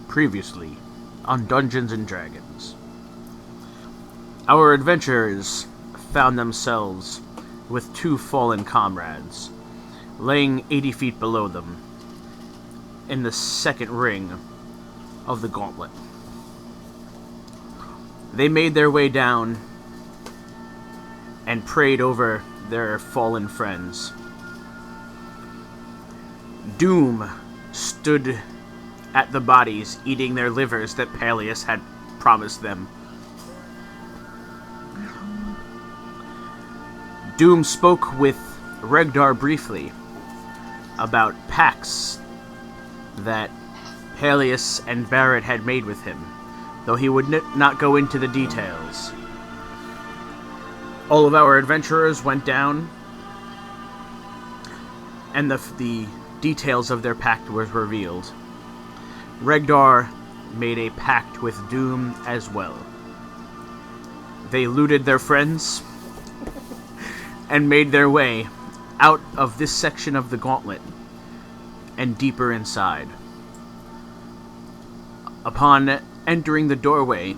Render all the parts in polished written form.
Previously on Dungeons and Dragons. Our adventurers found themselves with two fallen comrades, laying 80 feet below them, in the second ring of the gauntlet. They made their way down and prayed over their fallen friends. Doom stood at the bodies, eating their livers that Peleus had promised them. Doom spoke with Regdar briefly about pacts that Peleus and Barrett had made with him, though he would not go into the details. All of our adventurers went down, and the details of their pact were revealed. Regdar made a pact with Doom as well. They looted their friends and made their way out of this section of the gauntlet and deeper inside. Upon entering the doorway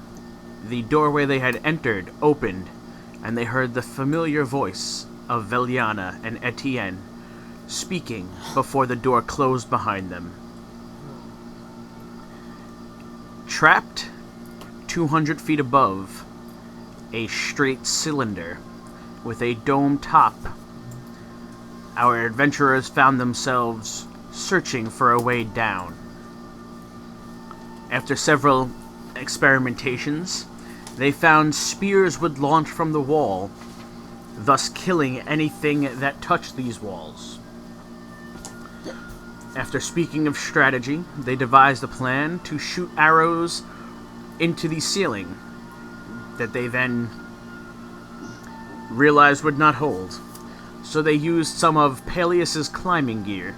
they had entered opened, and they heard the familiar voice of Veliana and Etienne speaking before the door closed behind them. Trapped 200 feet above a straight cylinder with a dome top, our adventurers found themselves searching for a way down. After several experimentations, they found spears would launch from the wall, thus killing anything that touched these walls. After speaking of strategy, they devised a plan to shoot arrows into the ceiling that they then realized would not hold. So they used some of Peleus's climbing gear,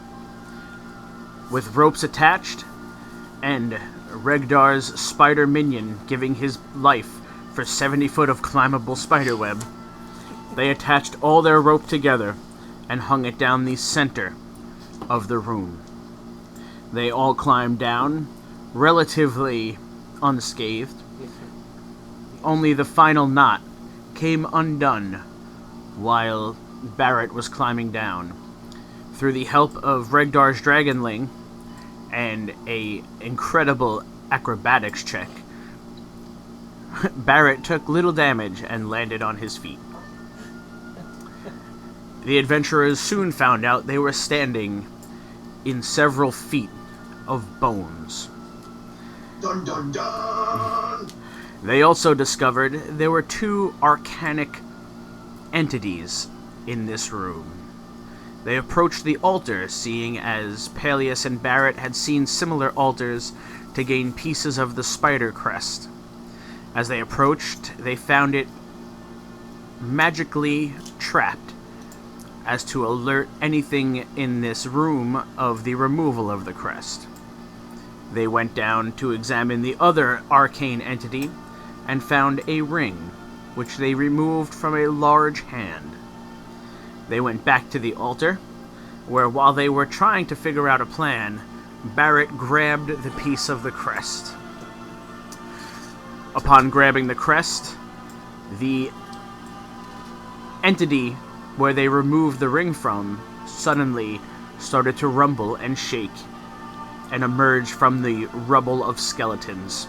with ropes attached, and Regdar's spider minion giving his life for 70 foot of climbable spiderweb. They attached all their rope together and hung it down the center of the room. They all climbed down, relatively unscathed. Only the final knot came undone while Barrett was climbing down. Through the help of Regdar's Dragonling and a incredible acrobatics check, Barrett took little damage and landed on his feet. The adventurers soon found out they were standing in several feet of bones. Dun dun dun! They also discovered there were two arcanic entities in this room. They approached the altar, seeing as Peleus and Barrett had seen similar altars to gain pieces of the spider crest. As they approached, they found it magically trapped, as to alert anything in this room of the removal of the crest. They went down to examine the other arcane entity and found a ring, which they removed from a large hand. They went back to the altar, where while they were trying to figure out a plan, Barrett grabbed the piece of the crest. Upon grabbing the crest, the entity where they removed the ring from suddenly started to rumble and shake and emerge from the rubble of skeletons.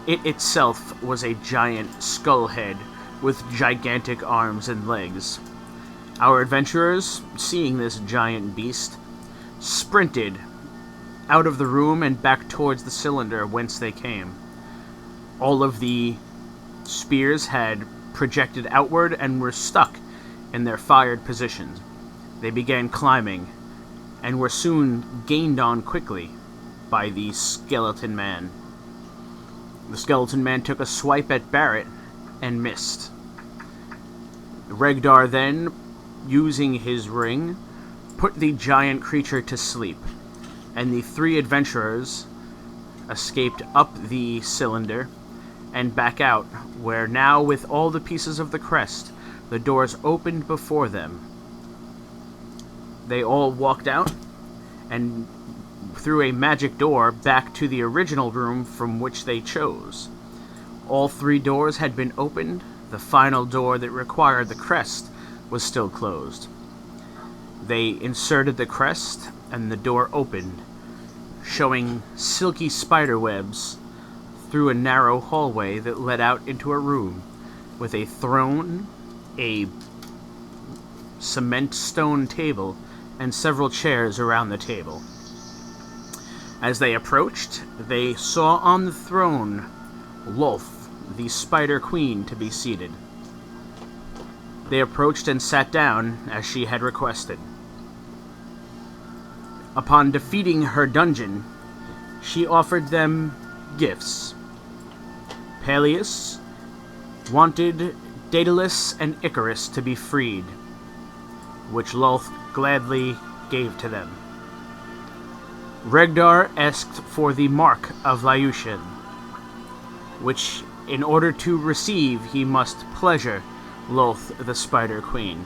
It itself was a giant skull head with gigantic arms and legs. Our adventurers, seeing this giant beast, sprinted out of the room and back towards the cylinder whence they came. All of the spears had projected outward and were stuck in their fired positions. They began climbing, and were soon gained on quickly by the skeleton man. The skeleton man took a swipe at Barrett and missed. Regdar then, using his ring, put the giant creature to sleep, and the three adventurers escaped up the cylinder and back out, where now, with all the pieces of the crest, the doors opened before them. They all walked out and through a magic door back to the original room from which they chose. All 3 doors had been opened. The final door that required the crest was still closed. They inserted the crest, and the door opened, showing silky spider webs through a narrow hallway that led out into a room with a throne, a cement stone table, and several chairs around the table. As they approached, they saw on the throne Lolth, the Spider Queen, to be seated. They approached and sat down as she had requested. Upon defeating her dungeon, she offered them gifts. Peleus wanted Daedalus and Icarus to be freed, which Lolth gladly gave to them. Regdar asked for the Mark of Lyushin, which, in order to receive, he must pleasure Lolth, the Spider Queen.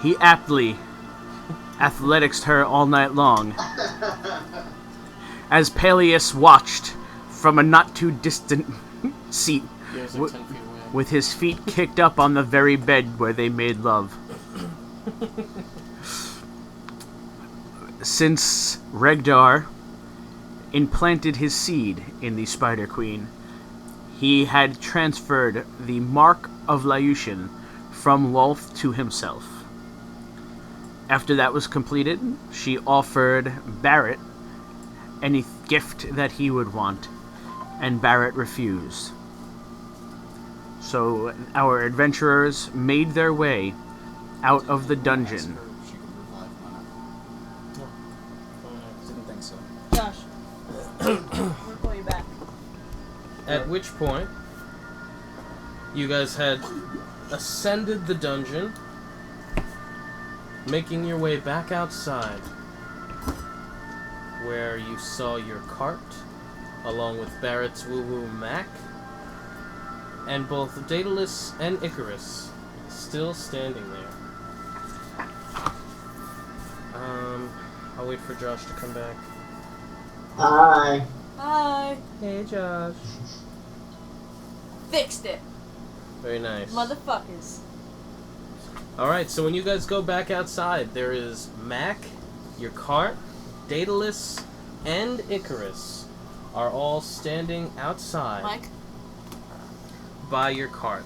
He aptly athleticsed her all night long, as Peleus watched from a not-too-distant seat, with his feet kicked up on the very bed where they made love. Since Regdar implanted his seed in the Spider Queen, he had transferred the Mark of Lyushin from Lolth to himself. After that was completed, she offered Barrett any gift that he would want, and Barrett refused. So our adventurers made their way out of the dungeon. Didn't think so. Josh, I'm gonna pull you back. At which point, you guys had ascended the dungeon, making your way back outside, where you saw your cart, along with Barrett's woo-woo Mac, and both Daedalus and Icarus still standing there. I'll wait for Josh to come back. Hi. Hi. Hey, Josh. Fixed it, Very nice. motherfuckers. Alright, so when you guys go back outside, there is Mac, your cart, Daedalus, and Icarus are all standing outside Mike? by your cart.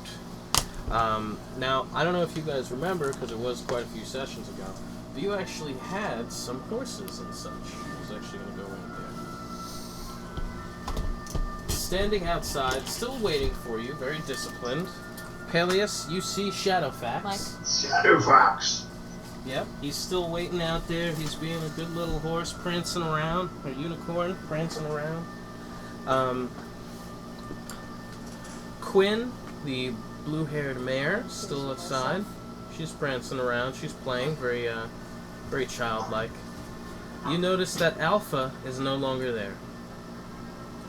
Now, I don't know if you guys remember, because it was quite a few sessions ago, but you actually had some horses and such. I was actually going to go right there. Standing outside, still waiting for you, very disciplined. Peleus, you see Shadowfax. Mike? Shadowfox. Yep, he's still waiting out there. He's being a good little horse prancing around, or unicorn prancing around. Quinn, the blue-haired mare, still outside. She's prancing around. She's playing, very childlike. You notice that Alpha is no longer there.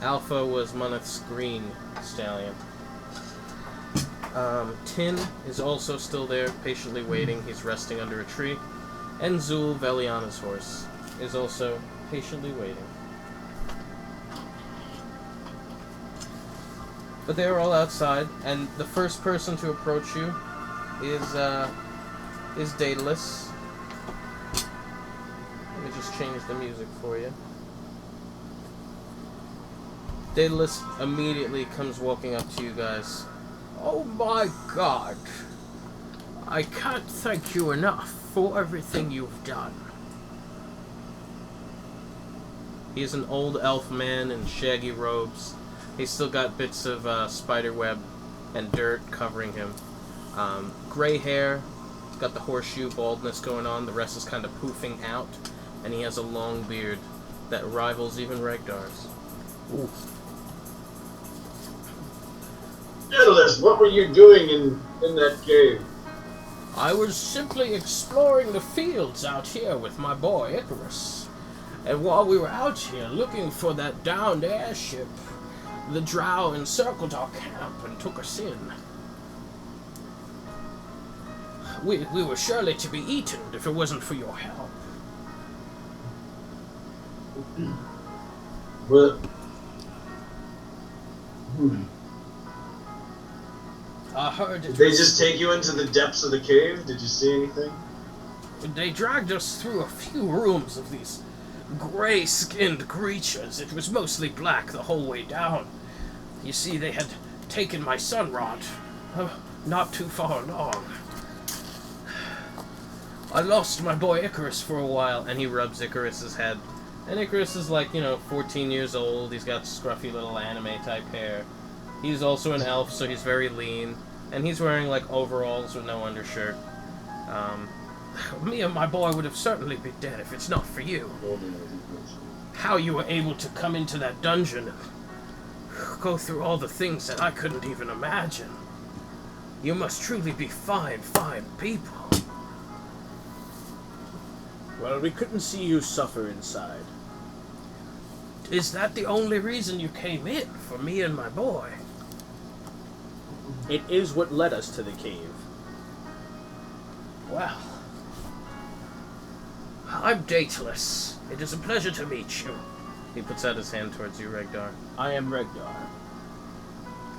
Alpha was Moneth's green stallion. Tin is also still there, patiently waiting. He's resting under a tree. And Zul, Veliana's horse, is also patiently waiting. But they are all outside, and the first person to approach you is Daedalus. Let me just change the music for you. Daedalus immediately comes walking up to you guys. Oh my god. I can't thank you enough for everything you've done. He's an old elf man in shaggy robes. He's still got bits of spider web and dirt covering him. Gray hair, got the horseshoe baldness going on, the rest is kind of poofing out, and he has a long beard that rivals even Regdar's. Ooh. Daedalus, what were you doing in that cave? I was simply exploring the fields out here with my boy Icarus. And while we were out here looking for that downed airship, the Drow encircled our camp and took us in. We were surely to be eaten if it wasn't for your help. But, I heard did it they was- just take you into the depths of the cave? Did you see anything? They dragged us through a few rooms of these gray-skinned creatures. It was mostly black the whole way down. You see, they had taken my sunrod not too far along. I lost my boy Icarus for a while, and he rubs Icarus's head. And Icarus is like, 14 years old. He's got scruffy little anime-type hair. He's also an elf, so he's very lean. And he's wearing, like, overalls with no undershirt. Me and my boy would have certainly been dead if it's not for you. How you were able to come into that dungeon and go through all the things that I couldn't even imagine. You must truly be fine people. Well, we couldn't see you suffer inside. Is that the only reason you came in, for me and my boy? It is what led us to the cave. Well, I'm Daedalus. It is a pleasure to meet you. He puts out his hand towards you, Regdar. I am Regdar.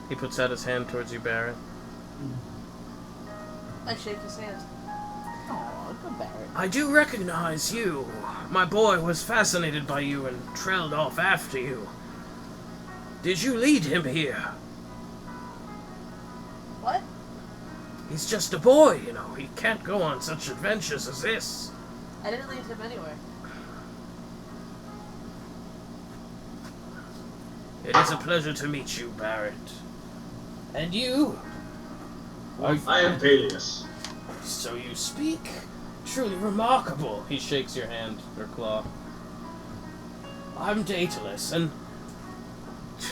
He puts out his hand towards you, Barrett. I shake his hand. Aw, good Barrett. I do recognize you. My boy was fascinated by you and trailed off after you. Did you lead him here? What? He's just a boy, He can't go on such adventures as this. I didn't leave him anywhere. It is a pleasure to meet you, Barrett. And you? I am Peleus. So you speak? Truly remarkable. He shakes your hand, or claw. I'm Daedalus, and...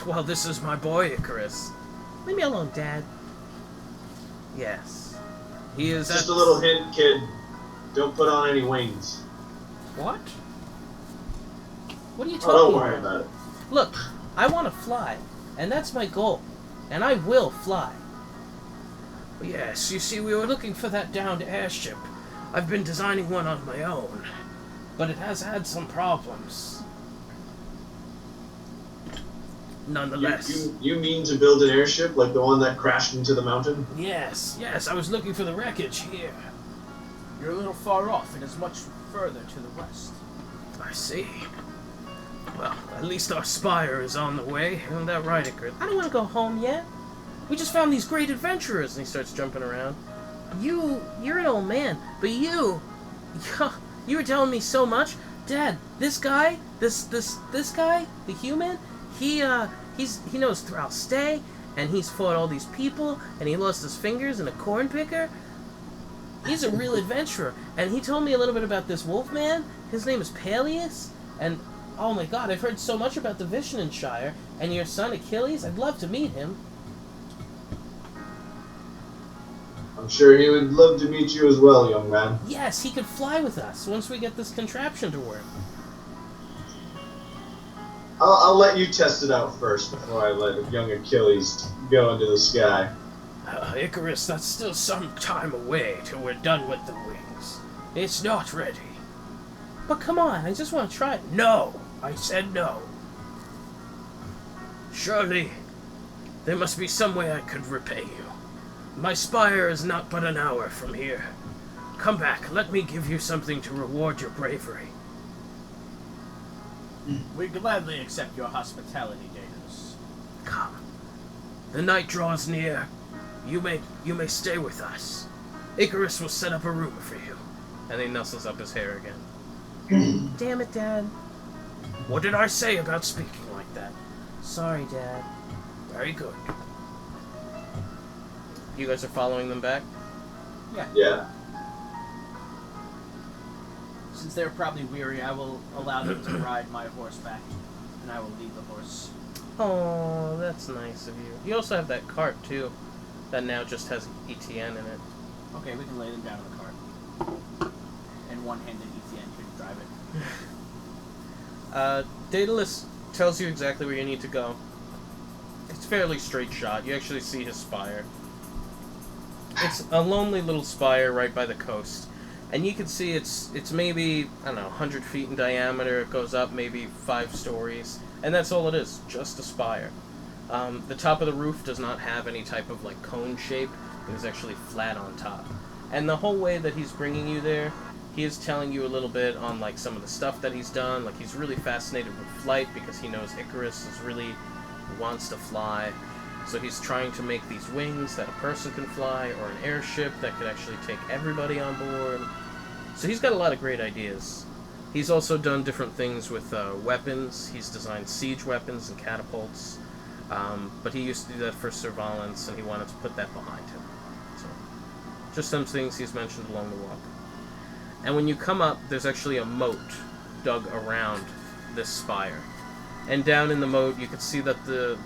well, this is my boy, Icarus. Leave me alone, Dad. Yes. He is Just a little hint, kid. Don't put on any wings. What? What are you Oh, talking don't worry about? about it. Look, I want to fly, and that's my goal. And I will fly. Yes, you see, we were looking for that downed airship. I've been designing one on my own, but it has had some problems. Nonetheless. You mean to build an airship like the one that crashed into the mountain? Yes, I was looking for the wreckage here. You're a little far off. It is much further to the west. I see. Well, at least our spire is on the way. Isn't that right, Icarus? I don't want to go home yet. We just found these great adventurers, and he starts jumping around. You're an old man, but you were telling me so much. Dad, this guy, this guy, the human, he knows Drow stay, and he's fought all these people, and he lost his fingers in a corn picker. He's a real adventurer, and he told me a little bit about this wolf man. His name is Peleus, and oh my god, I've heard so much about the Vishnanshire, and your son Achilles. I'd love to meet him. I'm sure he would love to meet you as well, young man. Yes, he could fly with us once we get this contraption to work. I'll let you test it out first before I let young Achilles go into the sky. Icarus, that's still some time away till we're done with the wings. It's not ready. But come on, I just want to try it. No! I said no. Surely, there must be some way I could repay you. My spire is not but an hour from here. Come back, let me give you something to reward your bravery. We gladly accept your hospitality, Daedalus. Come. The night draws near. You may stay with us. Icarus will set up a room for you. And he nuzzles up his hair again. Damn it, Dad. What did I say about speaking like that? Sorry, Dad. Very good. You guys are following them back? Yeah. Since they're probably weary, I will allow them to ride my horse back, and I will lead the horse. Oh, that's nice of you. You also have that cart, too, that now just has ETN in it. Okay, we can lay them down in the cart. And one-handed ETN can drive it. Daedalus tells you exactly where you need to go. It's fairly straight shot. You actually see his spire. It's a lonely little spire right by the coast. And you can see it's maybe, I don't know, 100 feet in diameter. It goes up maybe 5 stories. And that's all it is, just a spire. The top of the roof does not have any type of like cone shape. It is actually flat on top. And the whole way that he's bringing you there, he is telling you a little bit on like some of the stuff that he's done. Like he's really fascinated with flight because he knows Icarus is really wants to fly. So he's trying to make these wings that a person can fly, or an airship that could actually take everybody on board. So he's got a lot of great ideas. He's also done different things with weapons. He's designed siege weapons and catapults. But he used to do that for surveillance, and he wanted to put that behind him. So, just some things he's mentioned along the walk. And when you come up, there's actually a moat dug around this spire. And down in the moat, you can see that the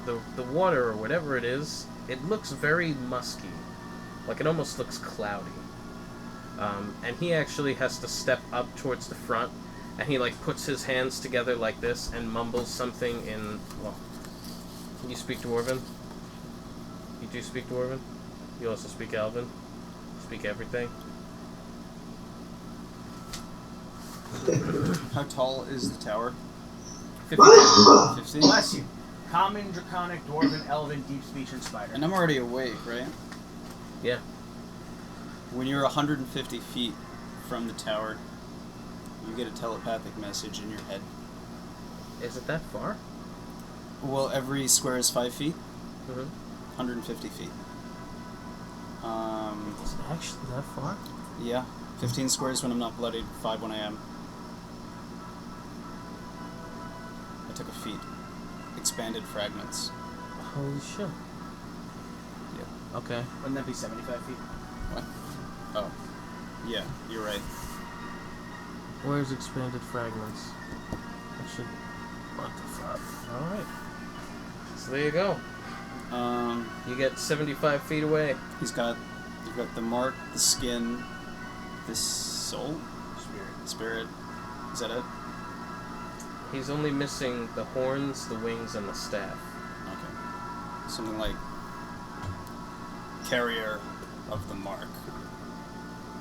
water, or whatever it is, it looks very musky. Like it almost looks cloudy. And he actually has to step up towards the front, and he like puts his hands together like this and mumbles something in, well, can you speak Dwarven? You do speak Dwarven? You also speak Elven? You speak everything? How tall is the tower? 50. 50? Bless you. Common, Draconic, Dwarven, Elven, Deep Speech, and Spider. And I'm already awake, right? Yeah. When you're 150 feet from the tower, you get a telepathic message in your head. Is it that far? Well, every square is 5 feet. Mm-hmm. 150 feet. Is it actually that far? Yeah. 15 squares when I'm not bloodied, 5 when I am. I took a feat. Expanded fragments. Holy shit. Yeah. Okay. Wouldn't that be 75 feet? What? Oh. Yeah, you're right. Where's expanded fragments? I should... What the fuck? Alright. So there you go. You get 75 feet away. You've got the mark, the skin, the soul? Spirit. Is that it? He's only missing the horns, the wings, and the staff. Okay. Something like carrier of the mark.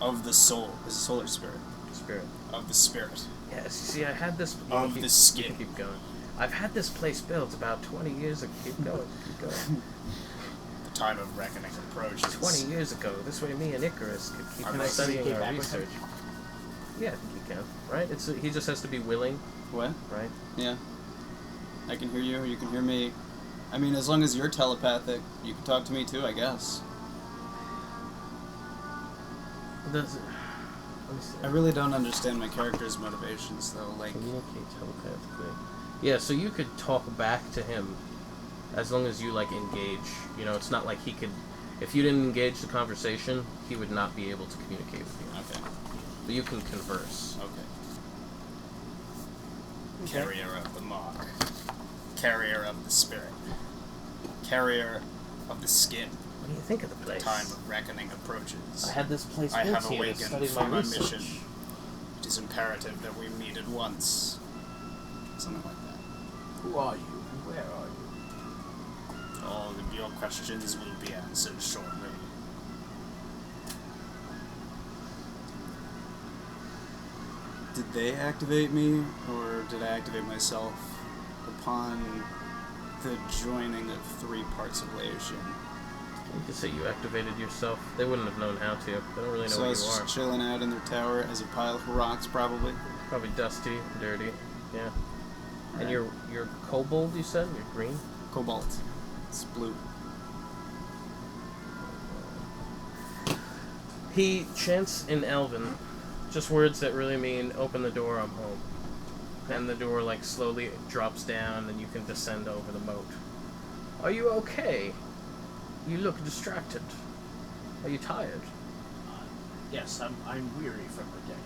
Of the soul. Is it soul or spirit? Spirit. Of the spirit. Yes, see, I had this... Of the skin. Keep going. I've had this place built about 20 years ago. Keep going, keep going. The time of reckoning approaches. 20 years ago. This way me and Icarus could keep Can I studying communicate our back with research. Yeah, I think you can. Right? He just has to be willing, What? right? Yeah. I can hear you, you can hear me. I mean, as long as you're telepathic, you can talk to me too, I guess. Does it... Let me see. I really don't understand my character's motivations, though. Like, Communicate telepathically. Yeah, so you could talk back to him as long as you, like, engage. You know, it's not like he could... If you didn't engage the conversation, he would not be able to communicate with you. okay. But you can converse. Okay. Carrier of the mark. Carrier of the spirit. Carrier of the skin. What do you think of the place? Time of reckoning approaches. I had this place I built have here to awakened study from my our research. mission. It is imperative that we meet at once. Something like that. Who are you and where are you? All of your questions will be answered shortly. Did they activate me, or did I activate myself upon the joining of 3 parts of Laotian? You could say you activated yourself. They wouldn't have known how to. They don't really know So I where was you are. just chilling out in their tower as a pile of rocks, probably. Probably dusty, dirty. Yeah. And Right. you're kobold, you said? You're green? Cobalt. It's blue. He chants in Elven, just words that really mean open the door, I'm home. And the door like slowly drops down and you can descend over the moat. Are you okay? You look distracted. Are you tired? Yes, I'm weary from the day.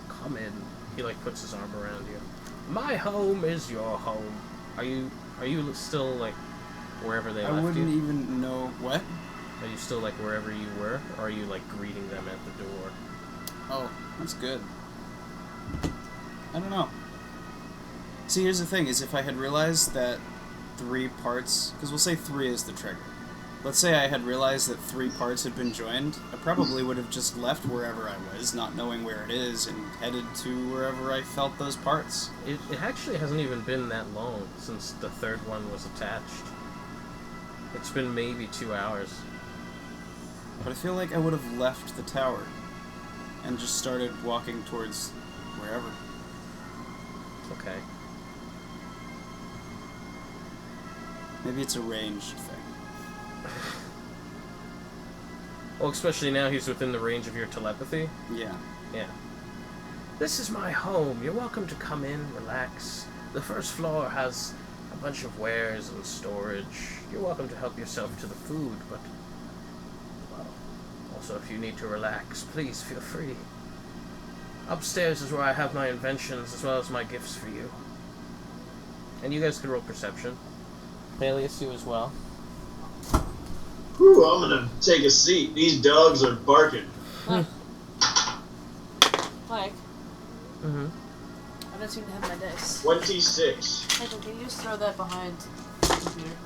Come in. He like puts his arm around you. My home is your home. Are you still like wherever they I left wouldn't you? even know what. Are you still like wherever you were? Or are you like greeting them at the door? Oh, that's good. I don't know. See, here's the thing, is if I had realized that 3 parts... Because we'll say 3 is the trigger. let's say I had realized that 3 parts had been joined, I probably would have just left wherever I was, not knowing where it is, and headed to wherever I felt those parts. It actually hasn't even been that long since the 3rd one was attached. It's been maybe 2 hours. But I feel like I would have left the tower and just started walking towards wherever. Okay. Maybe it's a ranged thing. Well, especially now he's within the range of your telepathy. Yeah. Yeah. This is my home. You're welcome to come in, relax. The 1st floor has a bunch of wares and storage. You're welcome to help yourself to the food, but... well, also if you need to relax, please feel free. Upstairs is where I have my inventions as well as my gifts for you. And you guys can roll perception. Alias, you as well. Whew, I'm gonna take a seat. These dogs are barking. Mike, Mm-hmm. I don't seem to have my dice. 26. Michael, can you just throw that behind the computer?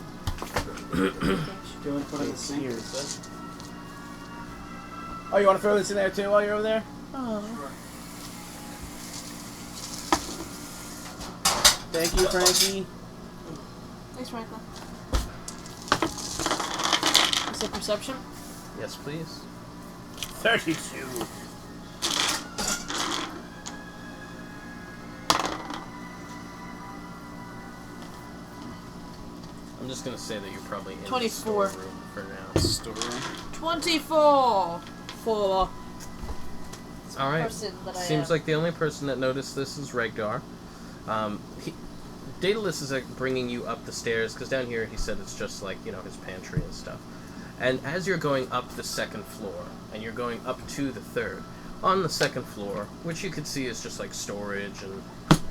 Do you want to put it in the sink? Oh, you want to throw this in there too while you're over there? Oh. Thank you, Frankie. Thanks, Franklin. Is it perception? Yes, please. 32. I'm just gonna say that you're probably in 24. the storeroom for now. Storeroom. 24! For Alright. person that I Seems am. like the only person that noticed this is Regdar. Daedalus is bringing you up the stairs, because down here he said it's just like, you know, his pantry and stuff. And as you're going up the 2nd floor, and you're going up to the 3rd, on the 2nd floor, which you could see is just like storage and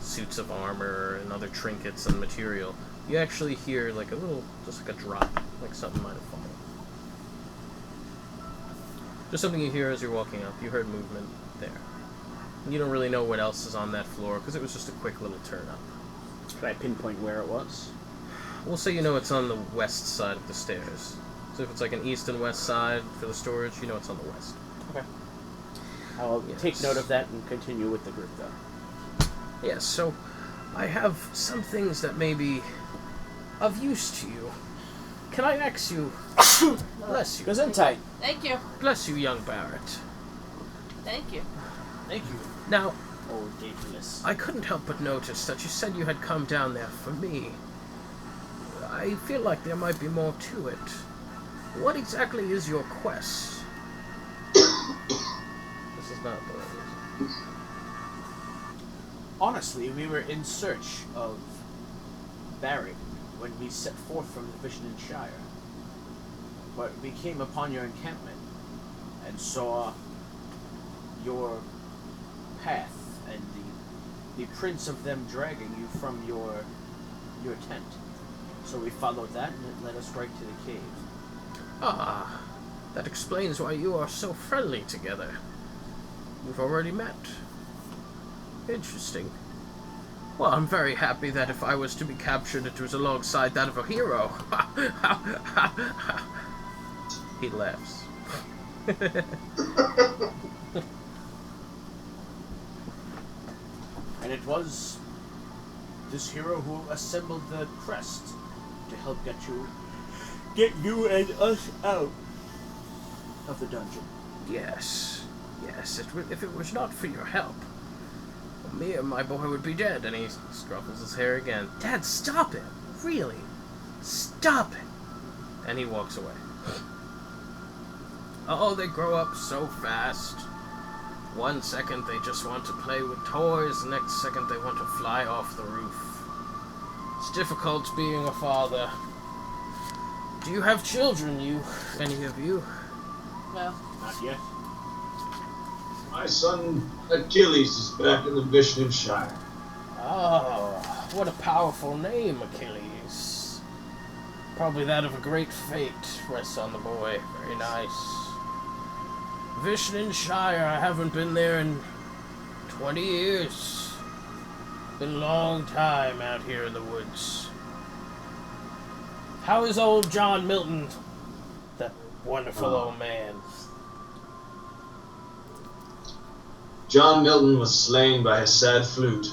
suits of armor and other trinkets and material, you actually hear like a little, just like a drop, like something might have fallen. Just something you hear as you're walking up. You heard movement there. You don't really know what else is on that floor, because it was just a quick little turn up. Could I pinpoint where it was? We'll say you know it's on the west side of the stairs. So if it's like an east and west side for the storage, you know it's on the west. Okay. I'll take note of that and continue with the group, though. Yes, so I have some things that may be of use to you. Can I ask you? Bless you. Gesundheit. Thank you. Bless you, young Barrett. Thank you. Thank you. Now, Oh, Daedalus. I couldn't help but notice that you said you had come down there for me. I feel like there might be more to it. What exactly is your quest? This is not the way. Honestly, we were in search of Barry when we set forth from the Vishnan Shire. But we came upon your encampment and saw your path and the prints of them dragging you from your tent. So we followed that and it led us right to the cave. Ah, that explains why you are so friendly together. We've already met. Interesting. Well, I'm very happy that if I was to be captured, it was alongside that of a hero. He laughs. And it was this hero who assembled the crest to help get you and us out of the dungeon. Yes, if it was not for your help, me and my boy would be dead. And he scruffles his hair again. Dad, stop it! Really? Stop it! And he walks away. Oh, they grow up so fast. 1 second they just want to play with toys, the next second they want to fly off the roof. It's difficult being a father. Do you have children, any of you? No. Not yet. My son Achilles is back in the Vishnan Shire. Oh, what a powerful name, Achilles. Probably that of a great fate rests on the boy. Very nice. Vishnan Shire, I haven't been there in 20 years. Been a long time out here in the woods. How is old John Milton? That wonderful old man. John Milton was slain by a sad flute.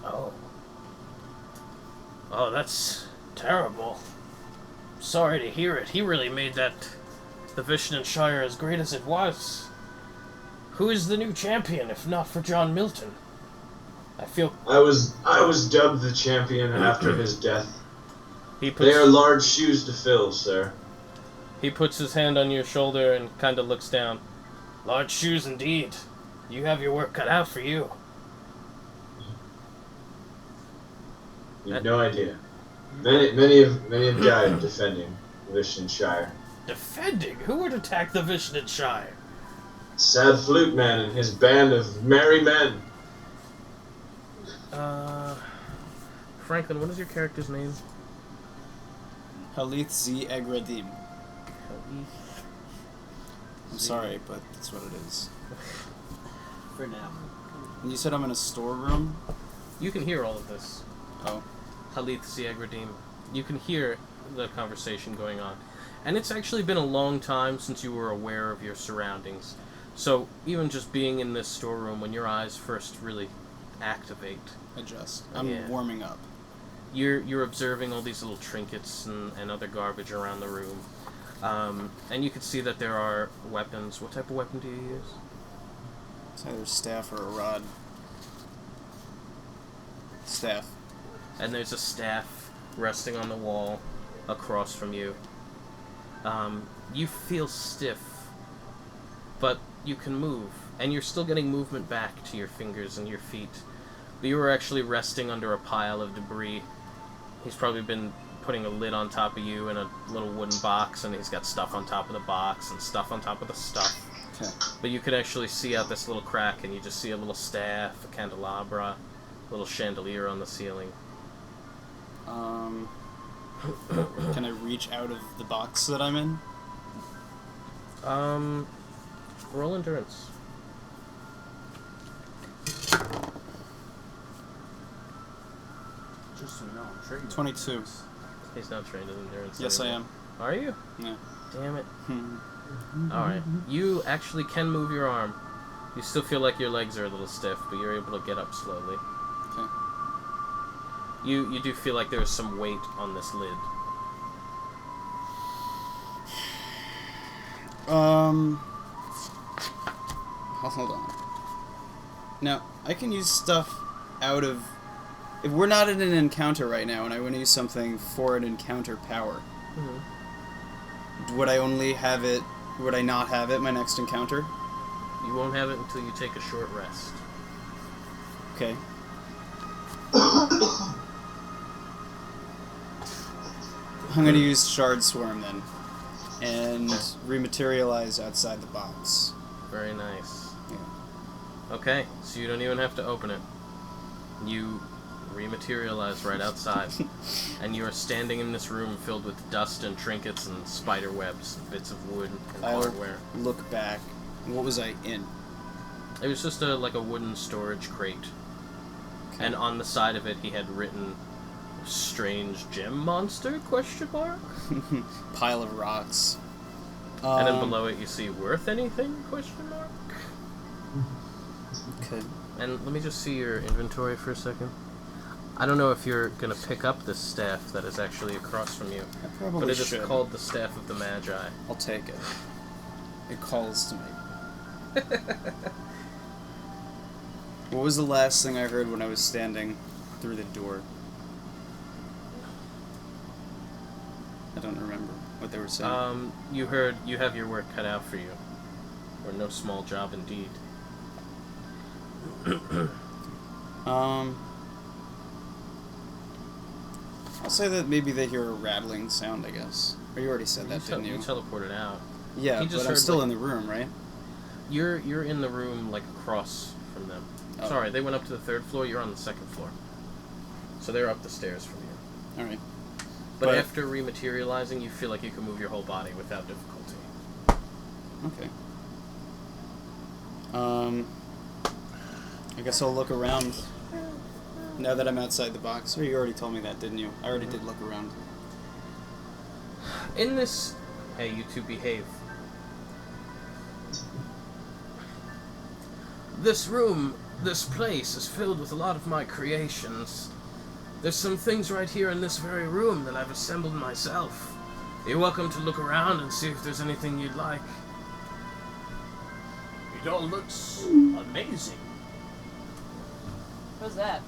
Oh. Oh, that's terrible. Sorry to hear it. He really made the Vishnan Shire as great as it was. Who is the new champion, if not for John Milton? I feel... I was dubbed the champion after his death. They They are large shoes to fill, sir. He puts his hand on your shoulder and kind of looks down. Large shoes indeed. You have your work cut out for you. You have no idea. Many have died defending Vishnan Shire. Defending? Who would attack the Vishnan Shire? Sad flute man and his band of merry men. Franklin, what is your character's name? Halith Z Egradim. I'm sorry, but that's what it is. For now. And you said I'm in a storeroom? You can hear all of this. Oh. Halith Ziagradim. You can hear the conversation going on. And it's actually been a long time since you were aware of your surroundings. So even just being in this storeroom, when your eyes first really activate, Adjust. I'm warming up. you're observing all these little trinkets and other garbage around the room. And you can see that there are weapons. What type of weapon do you use? It's either a staff or a rod. Staff. And there's a staff resting on the wall across from you. You feel stiff, but you can move, and you're still getting movement back to your fingers and your feet. But you were actually resting under a pile of debris. He's probably been putting a lid on top of you in a little wooden box, and he's got stuff on top of the box and stuff on top of the stuff. Okay. But you could actually see out this little crack, and you just see a little staff, a candelabra, a little chandelier on the ceiling. Can I reach out of the box that I'm in? Roll endurance. Just so you know, I'm trained. 22. He's not trained in endurance. Yes, I anymore. am. Are you? Yeah. Damn it. Alright. You actually can move your arm. You still feel like your legs are a little stiff, but you're able to get up slowly. Okay. You do feel like there's some weight on this lid. Hold on. Now, I can use stuff out of... If we're not in an encounter right now, and I want to use something for an encounter power, would I only have it... Would I not have it my next encounter? You won't have it until you take a short rest. Okay. I'm going to use Shard Swarm then, and rematerialize outside the box. Very nice. Yeah. Okay, so you don't even have to open it. You rematerialize right outside, and you are standing in this room filled with dust and trinkets and spider webs, bits of wood and hardware. Look back. What was I in? It was just a wooden storage crate. Okay. And on the side of it he had written "Strange gem monster?" ? Pile of rocks. And then below it you see "Worth anything?" ? Okay. And let me just see your inventory for a second. I don't know if you're gonna pick up this staff that is actually across from you. I probably But it should. is called the Staff of the Magi. I'll take it. It calls to me. What was the last thing I heard when I was standing through the door? I don't remember what they were saying. You heard you have your work cut out for you. Or no small job indeed. I'll say that maybe they hear a rattling sound, I guess. Or you already said that, didn't you? You teleported out. Yeah, He just but I'm heard, still like- in the room, right? You're in the room across from them. Oh. Sorry, they went up to the 3rd floor, you're on the 2nd floor. So they're up the stairs from you. Alright. But after rematerializing, you feel like you can move your whole body without difficulty. Okay. I guess I'll look around now that I'm outside the box. Or you already told me that, didn't you? I already did look around. In this Hey, you two behave. This room, this place is filled with a lot of my creations. There's some things right here in this very room that I've assembled myself. You're welcome to look around and see if there's anything you'd like. It all looks amazing. What's that?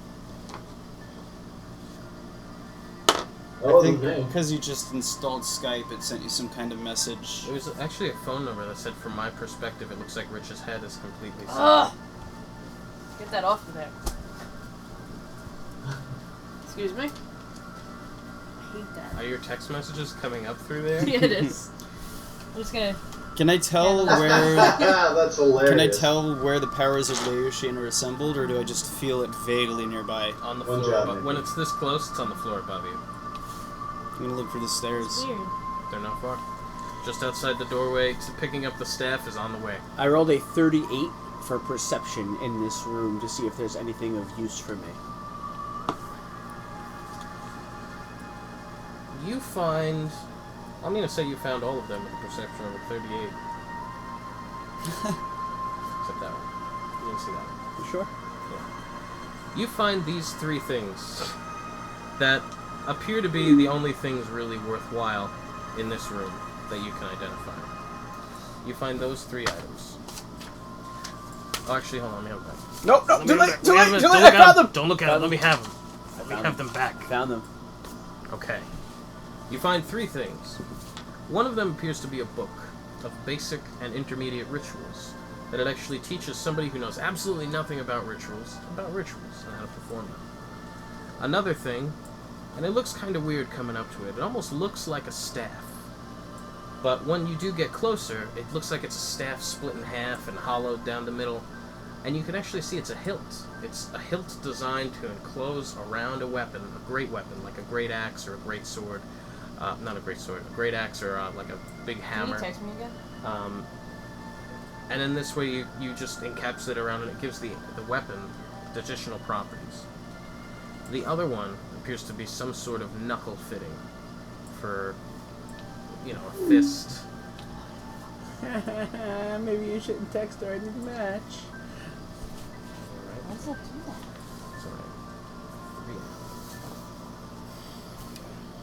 Oh, I think okay. because you just installed Skype, it sent you some kind of message. It was actually a phone number that said, from my perspective, it looks like Rich's head is completely set. Ugh! Get that off of there. Excuse me? I hate that. Are your text messages coming up through there? Yeah, it is. I'm just gonna... Can I tell Yeah, where? That's hilarious. Can I tell where the powers of Leushian are assembled, or do I just feel it vaguely nearby? On the One floor, job, but Nick. when it's this close, it's on the floor above you. I'm gonna look for the stairs. Weird. They're not far. Just outside the doorway, picking up the staff is on the way. I rolled a 38 for perception in this room to see if there's anything of use for me. You find... I'm going to say you found all of them with a perception of a 38. Except that one. You didn't see that one. You sure? You find these three things that appear to be the only things really worthwhile in this room that you can identify. You find those three items. Oh, actually, hold on, let me have them back. Nope, Let me too have late, them too back. late, Don't too look late, I at found them. them! Don't look at them, let me have them. Let me found have them back. Found them. Okay. You find three things. One of them appears to be a book of basic and intermediate rituals that it actually teaches somebody who knows absolutely nothing about rituals and how to perform them. Another thing, and it looks kind of weird coming up to it, it almost looks like a staff. But when you do get closer, it looks like it's a staff split in half and hollowed down the middle, and you can actually see it's a hilt. It's a hilt designed to enclose around a weapon, a great weapon, like a great axe or a great sword. Not a great sword, a great axe or like a big hammer. Can you text me again? And in this way, you just encapsulate it around, and it gives the weapon additional properties. The other one appears to be some sort of knuckle fitting for, a fist. Maybe you shouldn't text her. I need a match. Alright, Why does that do that? it's alright.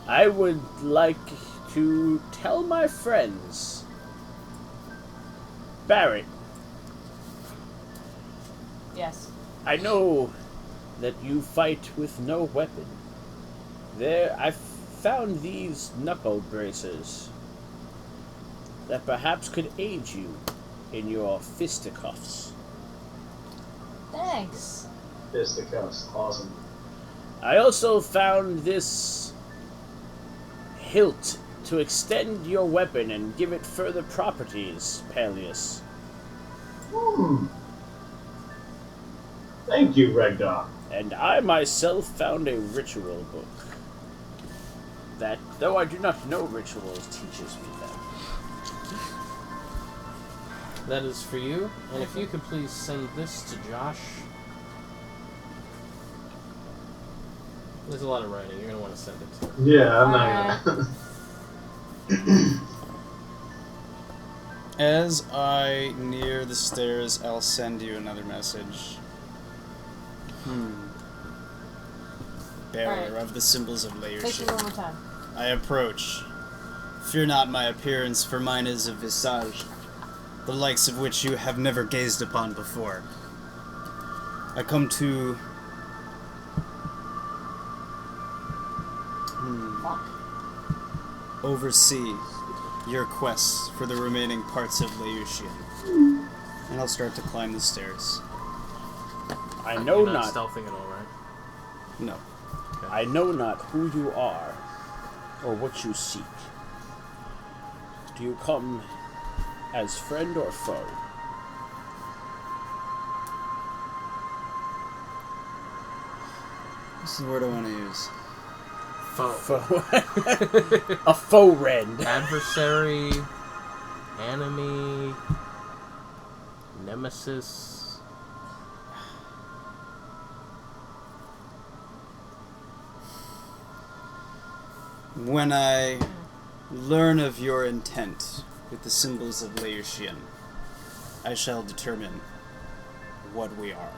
I would like to tell my friends. Barrett, Yes. I know that you fight with no weapon. I found these knuckle bracers that perhaps could aid you in your fisticuffs. Thanks. Fisticuffs, awesome. I also found this hilt to extend your weapon and give it further properties, Peleus. Thank you, Regdar. And I myself found a ritual book that, though I do not know rituals, teaches me them. That is for you, and if you could please send this to Josh. There's a lot of writing, you're going to want to send it to him. Yeah, I'm not gonna. As I near the stairs, I'll send you another message. Bearer Alright. of the symbols of Take it Leushian. one more time. I approach. Fear not my appearance, for mine is a visage, the likes of which you have never gazed upon before. I come to... oversee your quests for the remaining parts of Leushian. And I'll start to climb the stairs. I know You're not not. stealthing at all, right? No. I know not who you are, or what you seek. Do you come as friend or foe? What's the word I want to use? Foe. Foe. A foe friend. Adversary, enemy, nemesis. When I learn of your intent with the symbols of Laertian, I shall determine what we are.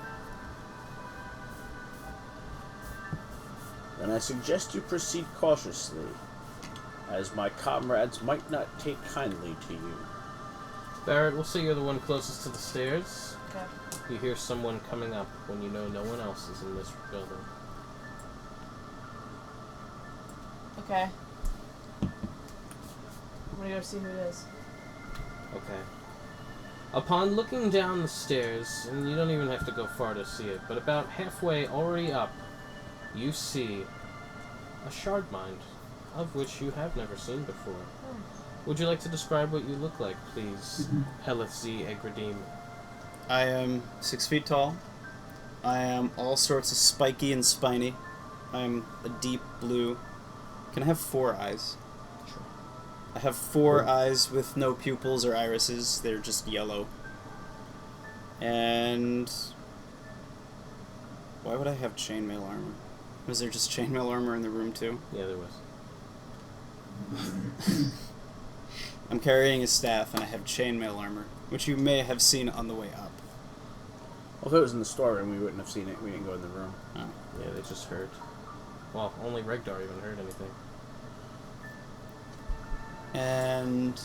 Then I suggest you proceed cautiously, as my comrades might not take kindly to you. Barrett, we'll say you're the one closest to the stairs. Okay. You hear someone coming up when you know no one else is in this building. Okay. I'm gonna go see who it is. Okay. Upon looking down the stairs, and you don't even have to go far to see it, but about halfway already up, you see a shard mind, of which you have never seen before. Would you like to describe what you look like, please, Helith Z. Egradim? I am 6 feet tall. I am all sorts of spiky and spiny. I am a deep blue. Can I have 4 eyes? Sure. I have 4 eyes with no pupils or irises. They're just yellow. And why would I have chainmail armor? Was there just chainmail armor in the room too? Yeah, there was. I'm carrying a staff and I have chainmail armor, which you may have seen on the way up. Well, if it was in the storeroom, we wouldn't have seen it. We didn't go in the room. Oh. Yeah, they just heard. Well, only Regdar even heard anything. And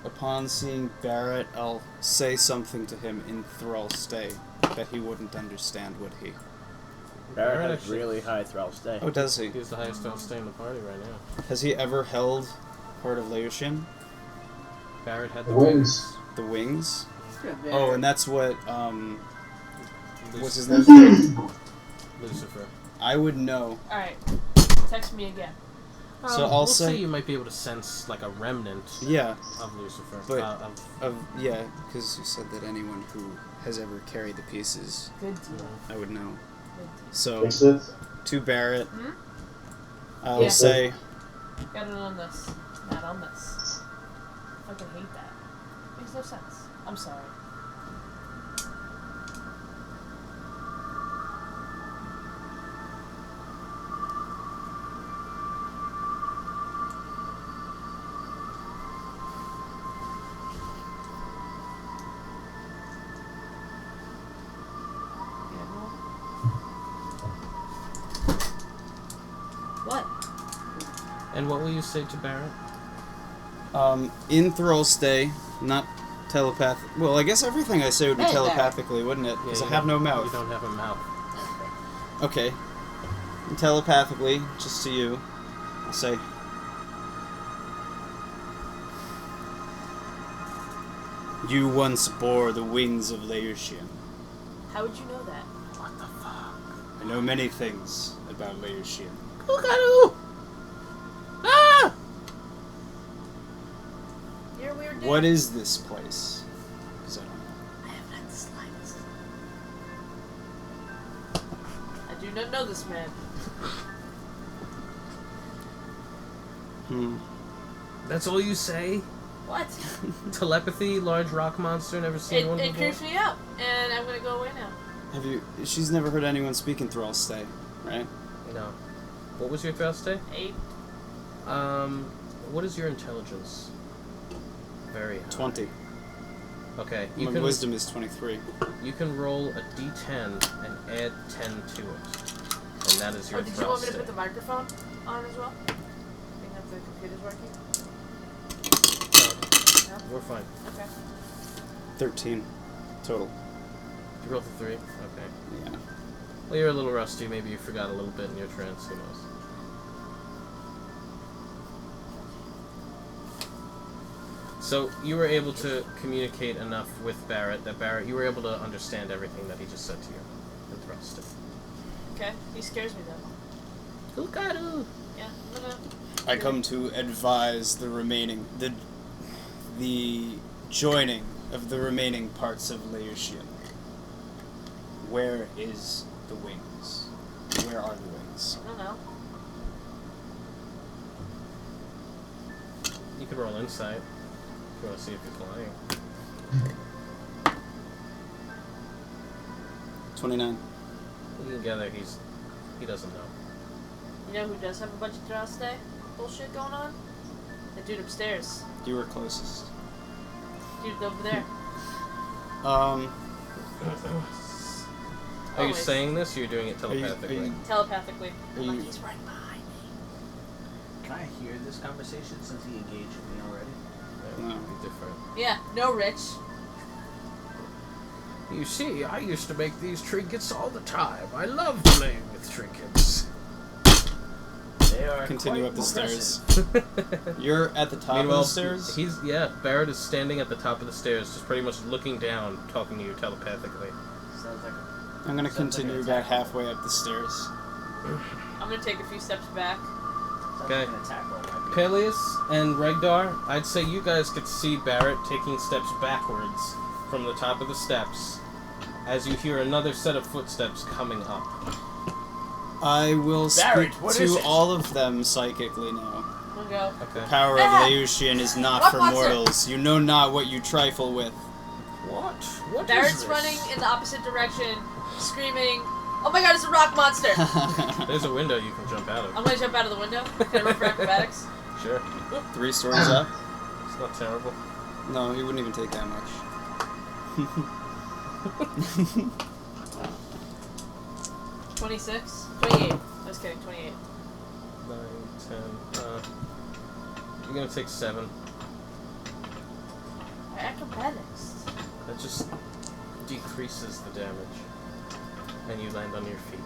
upon seeing Barrett, I'll say something to him in Thrall Stay that he wouldn't understand, would he? Barrett has actually- really high thrall stay. Oh, does he? He's the highest stay in the party right now. Has he ever held part of Laertian? Barrett had The the wings. The wings? Good, Oh, and that's what, what's his name? Lucifer. I would know. Alright. Text me again. So I'll we'll say- you might be able to sense like a remnant Yeah, of Lucifer. But- yeah, because you said that anyone who has ever carried the pieces, Good deal. I would know. Good deal. So, Fix it. to Barrett, Hmm? I'll Yeah. say, Got it on this. Not on this. I fucking hate that. Makes no sense. I'm sorry. What? And what will you say to Barrett? in Thrall Stay, not telepathic. Well, I guess everything I say would be Hey, telepathically, wouldn't it? Because Yeah, I you have no don't- mouth. You don't have a mouth. Okay. And telepathically, just to you, I'll say, you once bore the wings of Laertian. How would you know that? What the fuck? I know many things about Laertian. Ah! You're a weird dude. What is this place? 'Cause I don't know. I have not the slightest. I do not know this man. That's all you say? What? Telepathy, large rock monster, never seen one It before? creeps me out, and I'm gonna go away now. Have you? She's never heard anyone speak in Thrall Stay, right? No. What was your thrust day? 8. What is your intelligence? Very high. 20. Okay, My wisdom is 23. You can roll a d10 and add 10 to it. And that is your Oh, did you want me to thrust put the day. microphone on as well? I think that the computer's working. We're fine. Okay. 13 total. You rolled a 3? Okay. Yeah. Well, you're a little rusty. Maybe you forgot a little bit in your trance. Who knows? So you were able to communicate enough with Barrett that you were able to understand everything that he just said to you and thrust it. Okay. He scares me though. Lucaru! Yeah, I'm gonna. I come to advise the joining of the remaining parts of Laertian. Where is the wings? Where are the wings? I don't know. You could roll insight if you want to see if he's lying. 29. Together, he doesn't know. You know who does have a bunch of Drow stay bullshit going on? The dude upstairs. You were closest. Dude over there. Are you Always. saying this or you're doing it telepathically? Telepathically. Are you, He's right behind me. Can I hear this conversation since he engaged with me already? That would be different. Yeah, no Rich. You see, I used to make these trinkets all the time. I love playing with trinkets. They are continue quite up the stairs. impressive. You're at the top of the stairs? Barrett is standing at the top of the stairs, just pretty much looking down, talking to you telepathically. Sounds like I'm gonna Sounds like continue an about attack. halfway up the stairs. I'm gonna take a few steps back. Okay. an attack roll. Might be. Peleus and Regdar, I'd say you guys could see Barrett taking steps backwards from the top of the steps as you hear another set of footsteps coming up. I will Barrett, speak what is to it? all of them psychically now. We'll go. Okay. The power of Laotian is not Rock for monster! mortals. You know not what you trifle with. What? What is Barrett's this? running in the opposite direction, screaming, "Oh my god, it's a rock monster!" There's a window you can jump out of. I'm gonna jump out of the window. Can I roll for acrobatics? Sure. 3 stories up? It's not terrible. No, he wouldn't even take that much. 26? 28. I was kidding, 28. 9, 10, you're gonna take 7. Acrobatics. That just decreases the damage. And you land on your feet.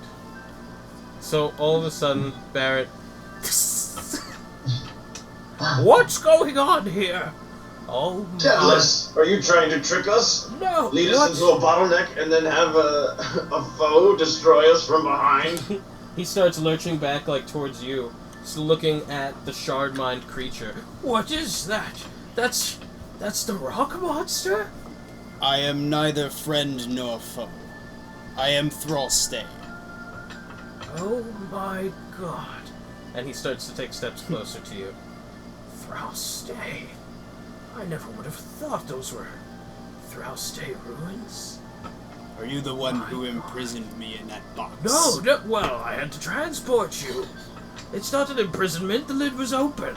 So, all of a sudden, Barrett... What's going on here? Oh my... Daedalus, are you trying to trick us? No! Lead what? us into a bottleneck and then have a foe destroy us from behind? He starts lurching back, like, towards you, just looking at the shard-mined creature. What is that? That's the rock monster? I am neither friend nor foe. I am Thrallstay. Oh my god. And he starts to take steps closer to you. Thrallstay. I never would have thought those were Thrallstay ruins. Are you the one who imprisoned me in that box? No, well, I had to transport you. It's not an imprisonment, the lid was open.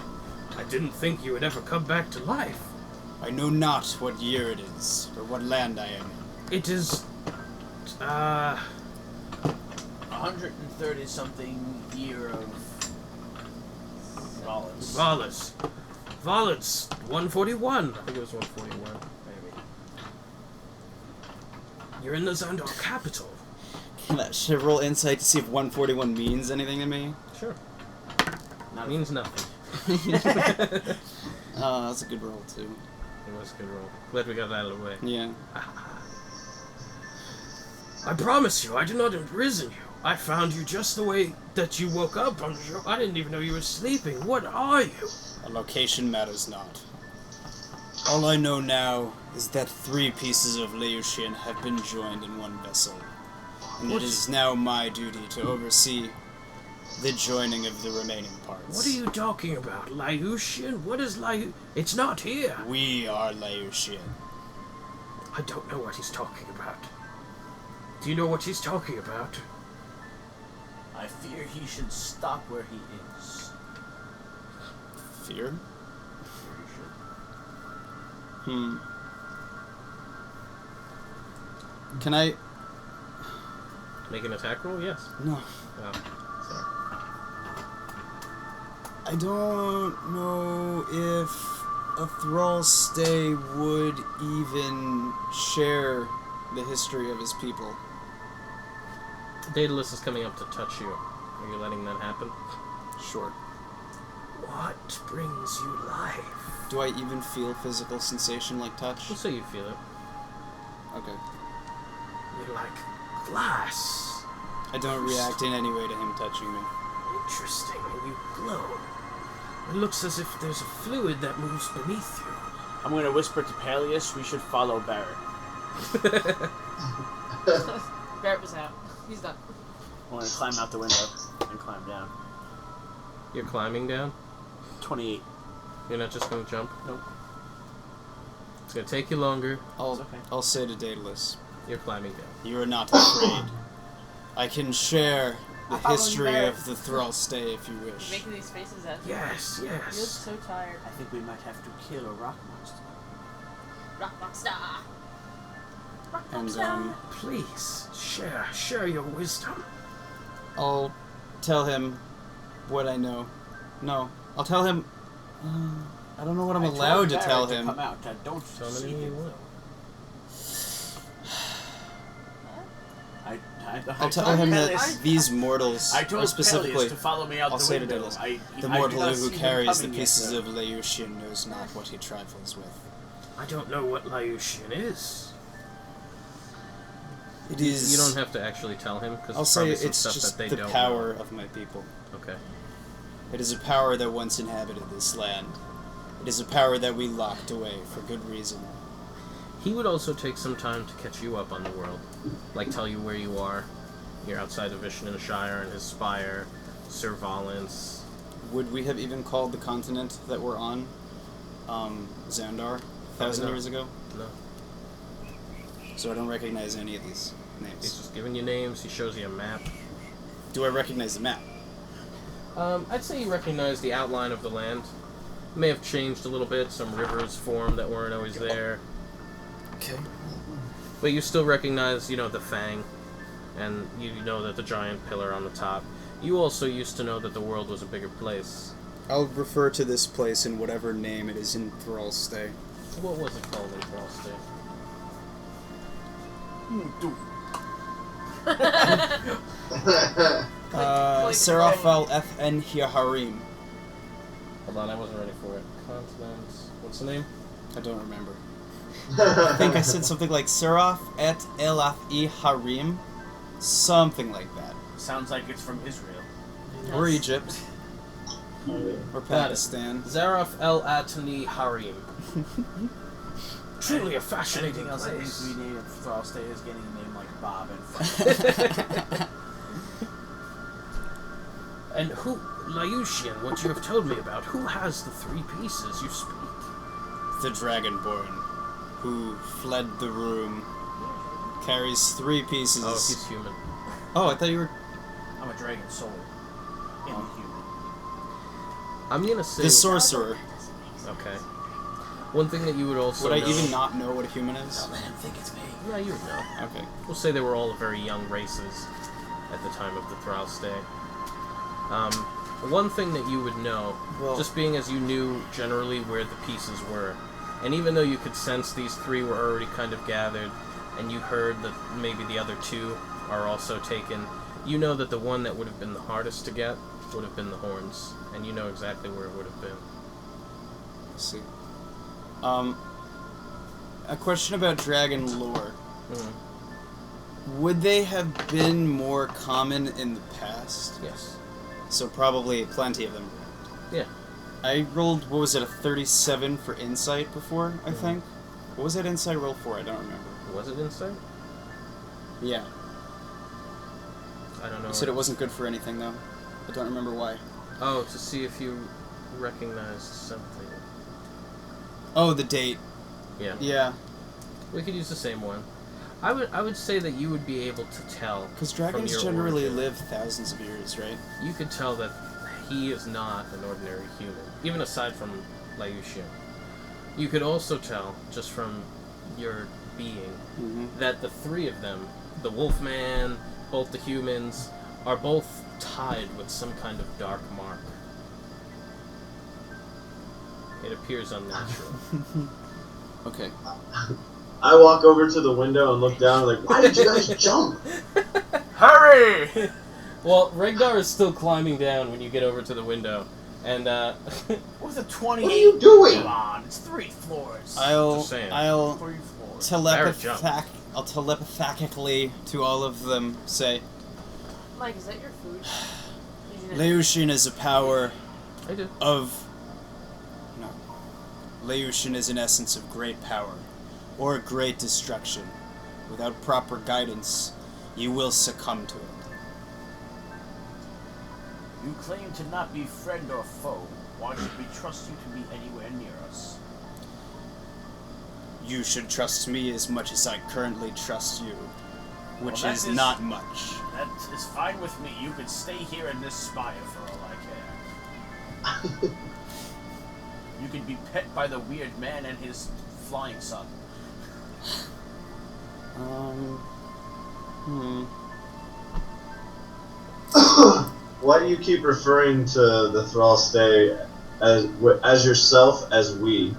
I didn't think you would ever come back to life. I know not what year it is, or what land I am in. It is, 130 something year of Valence. Valence, 141. I think it was 141, maybe. You're in the Xandar capital. Should I roll insight to see if 141 means anything to me? Sure. Not Means nothing. That's a good roll, too. It was a good roll. Glad we got that out of the way. Yeah. I promise you, I did not imprison you. I found you just the way that you woke up. I didn't even know you were sleeping. What are you? A location matters not. All I know now is that 3 pieces of Laotian have been joined in one vessel. And it is now my duty to oversee the joining of the remaining parts. What are you talking about? Laotian? What is Laotian? It's not here. We are Laotian. I don't know what he's talking about. Do you know what he's talking about? I fear he should stop where he is. Fear? Fear he should. Can I... Make an attack roll? Yes. No. Oh, sorry. I don't know if a Thrallstay would even share the history of his people. Daedalus is coming up to touch you. Are you letting that happen? Sure. What brings you life? Do I even feel physical sensation like touch? Just so you feel it. Okay. You're like glass. I don't react in any way to him touching me. Interesting, and you glow. It looks as if there's a fluid that moves beneath you. I'm going to whisper to Peleus, we should follow Barrett. Barrett was out. He's done. I'm going to climb out the window and climb down. You're climbing down? 28. You're not just gonna jump? Nope. It's gonna take you longer. I'll say to Daedalus, You're climbing down. you are not afraid. I can share the history of the Thrall Stay, if you wish. Making these faces at me. Yes, You look yes. so tired. I think we might have to kill a rock monster. Rock monster. Rock And monster. Please, share your wisdom. I'll tell him what I know. No, I'll tell him. I don't know what I'm allowed to tell him. Come out. Don't Tell see me him. what you want. I'll tell him that these mortals, I told or specifically, Peleus to follow me out I'll the say to window. Daedalus, the I mortal do not who see him carries the coming yet, pieces sir. of Laotian knows not what he trifles with. I don't know what Laotian is. It is. You don't have to actually tell him, because I'll say probably some it's stuff just that they the don't power of my people. know. Okay. It is a power that once inhabited this land. It is a power that we locked away for good reason. He would also take some time to catch you up on the world. Like, tell you where you are. You're outside of Shire and his spire. Sir Valence. Would we have even called the continent that we're on, Xandar, 1,000 no. years ago? No. So I don't recognize any of these He's names. just giving you names. He shows you a map. Do I recognize the map? I'd say you recognize the outline of the land. It may have changed a little bit. Some rivers formed that weren't always there. Okay. But you still recognize, the Fang. And you know that the giant pillar on the top. You also used to know that the world was a bigger place. I'll refer to this place in whatever name it is in Thrall's Stay. What was it called in Frosty? Seraph al FN Hiaharim. Hold on, I wasn't ready for it. Continent. What's the name? I don't remember. I think I said something like Seraph et Elath I Harim. Something like that. Sounds like it's from Israel. Or Egypt. Or Got it. Pakistan. Zaraf El Atani Harim. Truly a fascinating Anything else I place. think we need at Thrall Stay is getting a name like Bob and Frank. And who, Laotian, what you have told me about, who has the 3 pieces you speak? The Dragonborn, who fled the room, carries 3 pieces. Oh, he's human. Oh, I thought you were. I'm a dragon soul. Inhuman. I'm gonna say... The sorcerer. Okay. One thing that you would also Would I know... even not know what a human is? Let him think it's me. Yeah, you would know. Okay. We'll say they were all very young races at the time of the Thrall Stay. One thing that you would know, Well- just being as you knew generally where the pieces were, and even though you could sense these 3 were already kind of gathered, and you heard that maybe the other 2 are also taken, you know that the one that would have been the hardest to get would have been the horns, and you know exactly where it would have been. Let's see. A question about dragon lore. Mm-hmm. Would they have been more common in the past? Yes. So probably plenty of them. Yeah. I rolled, what was it, a 37 for insight before, I think? What was that insight roll for? I don't remember. Was it insight? Yeah. I don't know. You said it wasn't good for anything, though. I don't remember why. Oh, to see if you recognized something. Oh, the date. Yeah. Yeah. We could use the same one. I would say that you would be able to tell. Because from dragons your generally origin. live thousands of years, right? You could tell that he is not an ordinary human, even aside from Laotian. You could also tell, just from your being, that the 3 of them, the Wolfman, both the humans, are both tied with some kind of dark mark. It appears unnatural. Okay. I walk over to the window and look down like, why did you guys jump? Hurry! Well, Regdar is still climbing down when you get over to the window, and With a 28. What are you doing? Come on, it's 3 floors. I'll 3 floors. I'll telepathically to all of them say, Mike, is that your food? Laotian is a power I do. of... No. Laotian is an essence of great power, or great destruction. Without proper guidance, you will succumb to it. You claim to not be friend or foe. Why should we trust you to be anywhere near us? You should trust me as much as I currently trust you. which Well, that is is- not much. That is fine with me. You could stay here in this spire for all I care. You could be pet by the weird man and his flying son. Why do you keep referring to the Thrall Stay as yourself as we?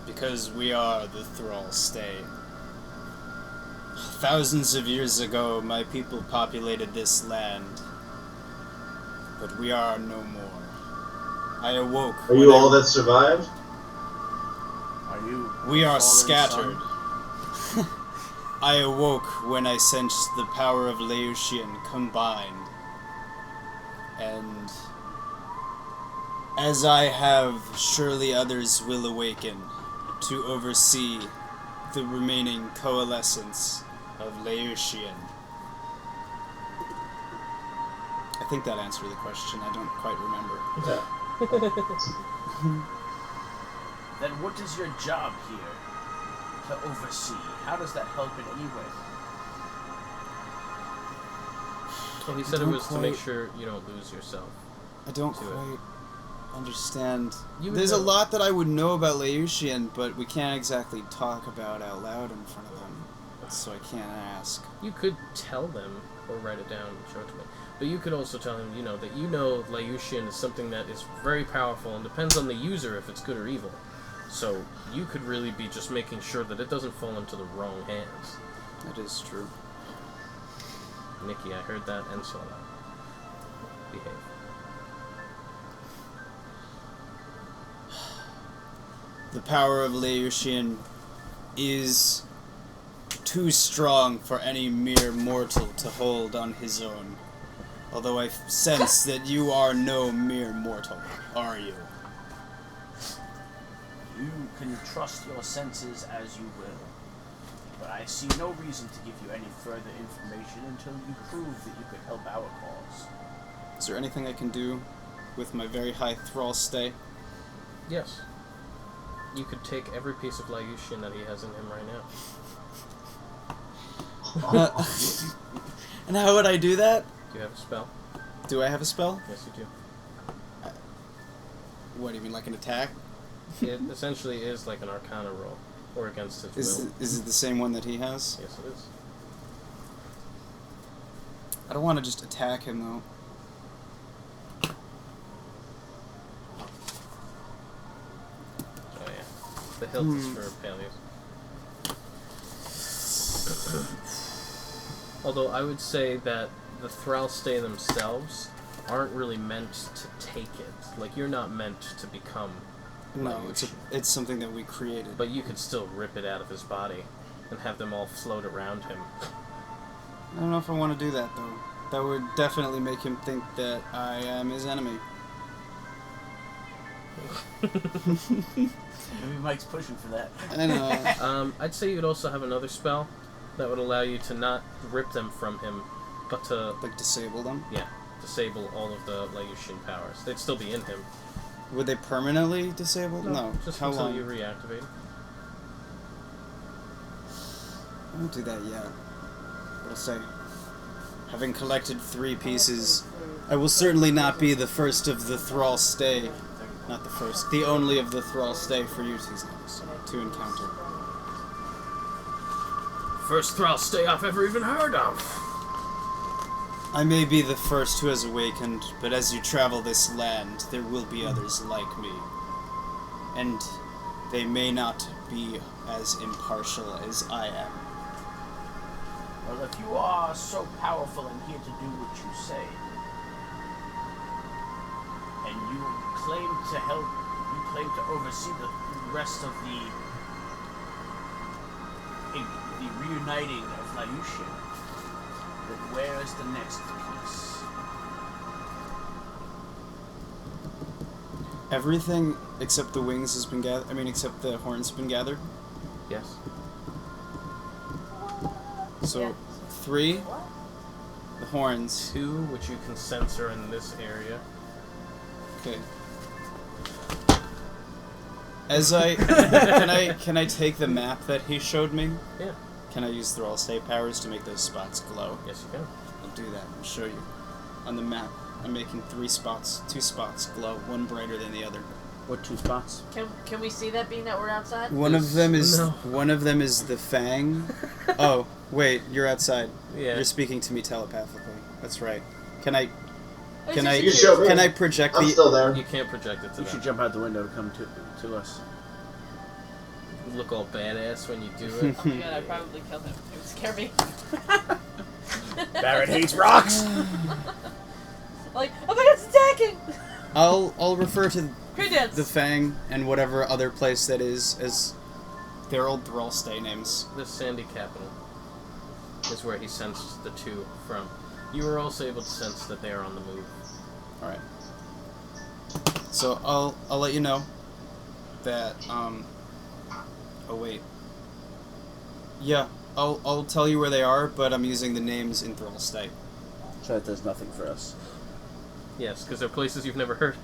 Because we are the Thrall Stay. Thousands of years ago, my people populated this land. But we are no more. I awoke. Are you all that survived? Are you? We are fallen scattered. son? I awoke when I sensed the power of Laotian combined. And as I have, surely others will awaken to oversee the remaining coalescence of Laotian. I think that answered the question. I don't quite remember. Yeah. Then what is your job here to oversee? How does that help in any way? Well, he said it don't was to make quite- sure you don't lose yourself. I don't To it. quite understand. You would There's a know. lot that I would know about Laotian, but we can't exactly talk about out loud in front of them, so I can't ask. You could tell them or write it down and show it to me. But you could also tell him, that Laotian is something that is very powerful and depends on the user if it's good or evil. So you could really be just making sure that it doesn't fall into the wrong hands. That is true. Nikki, I heard that and saw that. Behave. The power of Laotian is too strong for any mere mortal to hold on his own. Although I sense that you are no mere mortal, are you? You can trust your senses as you will. But I see no reason to give you any further information until you prove that you could help our cause. Is there anything I can do with my very high thrall stay? Yes. You could take every piece of Laotian that he has in him right now. And how would I do that? Do you have a spell? Do I have a spell? Yes, you do. What, do you mean like an attack? It essentially is like an Arcana roll, or against his will. Is it the same one that he has? Yes, it is. I don't want to just attack him, though. Oh yeah. The hilt is for Peleus. Although I would say that the Thrallstay themselves aren't really meant to take it. Like, you're not meant to become No, Laotian. it's something that we created. But you could still rip it out of his body and have them all float around him. I don't know if I want to do that, though. That would definitely make him think that I am his enemy. Maybe Mike's pushing for that. I know. I'd say you'd also have another spell that would allow you to not rip them from him, but to, Like, disable them? disable all of the Laotian powers. They'd still be in him. Would they permanently disable? No. Just How until long? you reactivate. I won't do that yet. But I'll say, having collected 3 pieces, I will certainly not be the first of the Thrall Stay. Not the first. The only of the Thrall Stay for you to encounter. First Thrallstay I've ever even heard of. I may be the first who has awakened, but as you travel this land, there will be others like me. And they may not be as impartial as I am. Well, if you are so powerful and here to do what you say, and you claim to help, you claim to oversee the rest of the reuniting of Laotian, then where is the next piece? Everything except the wings has been gathered. I mean, except the horns have been gathered. Yes. So, 3, the horns. 2, which you can sense are in this area. Okay. As I can I take the map that he showed me? Yeah. Can I use Thrall State powers to make those spots glow? Yes, you can. I'll do that and show you. On the map, I'm making 2 spots glow, one brighter than the other. What 2 spots? Can we see that being that we're outside? One of them is No. the Fang. Oh, wait, you're outside. Yeah. You're speaking to me telepathically. That's right. Can I It's can just I You can show me. can I project I'm the still there. You can't project it to You should them. jump out the window to come to us. You look all badass when you do it. Oh my god, I probably killed him. It would scare me. Barrett hates rocks! Like, oh my god, it's attacking! I'll refer to Credence! the Fang and whatever other place that is as their old Thrall Stay names. The Sandy Capital is where he sensed the 2 from. You were also able to sense that they are on the move. All right. So I'll let you know that oh wait. Yeah, I'll tell you where they are, but I'm using the names in Thrall Stay. So that does nothing for us. Yes, because they're places you've never heard.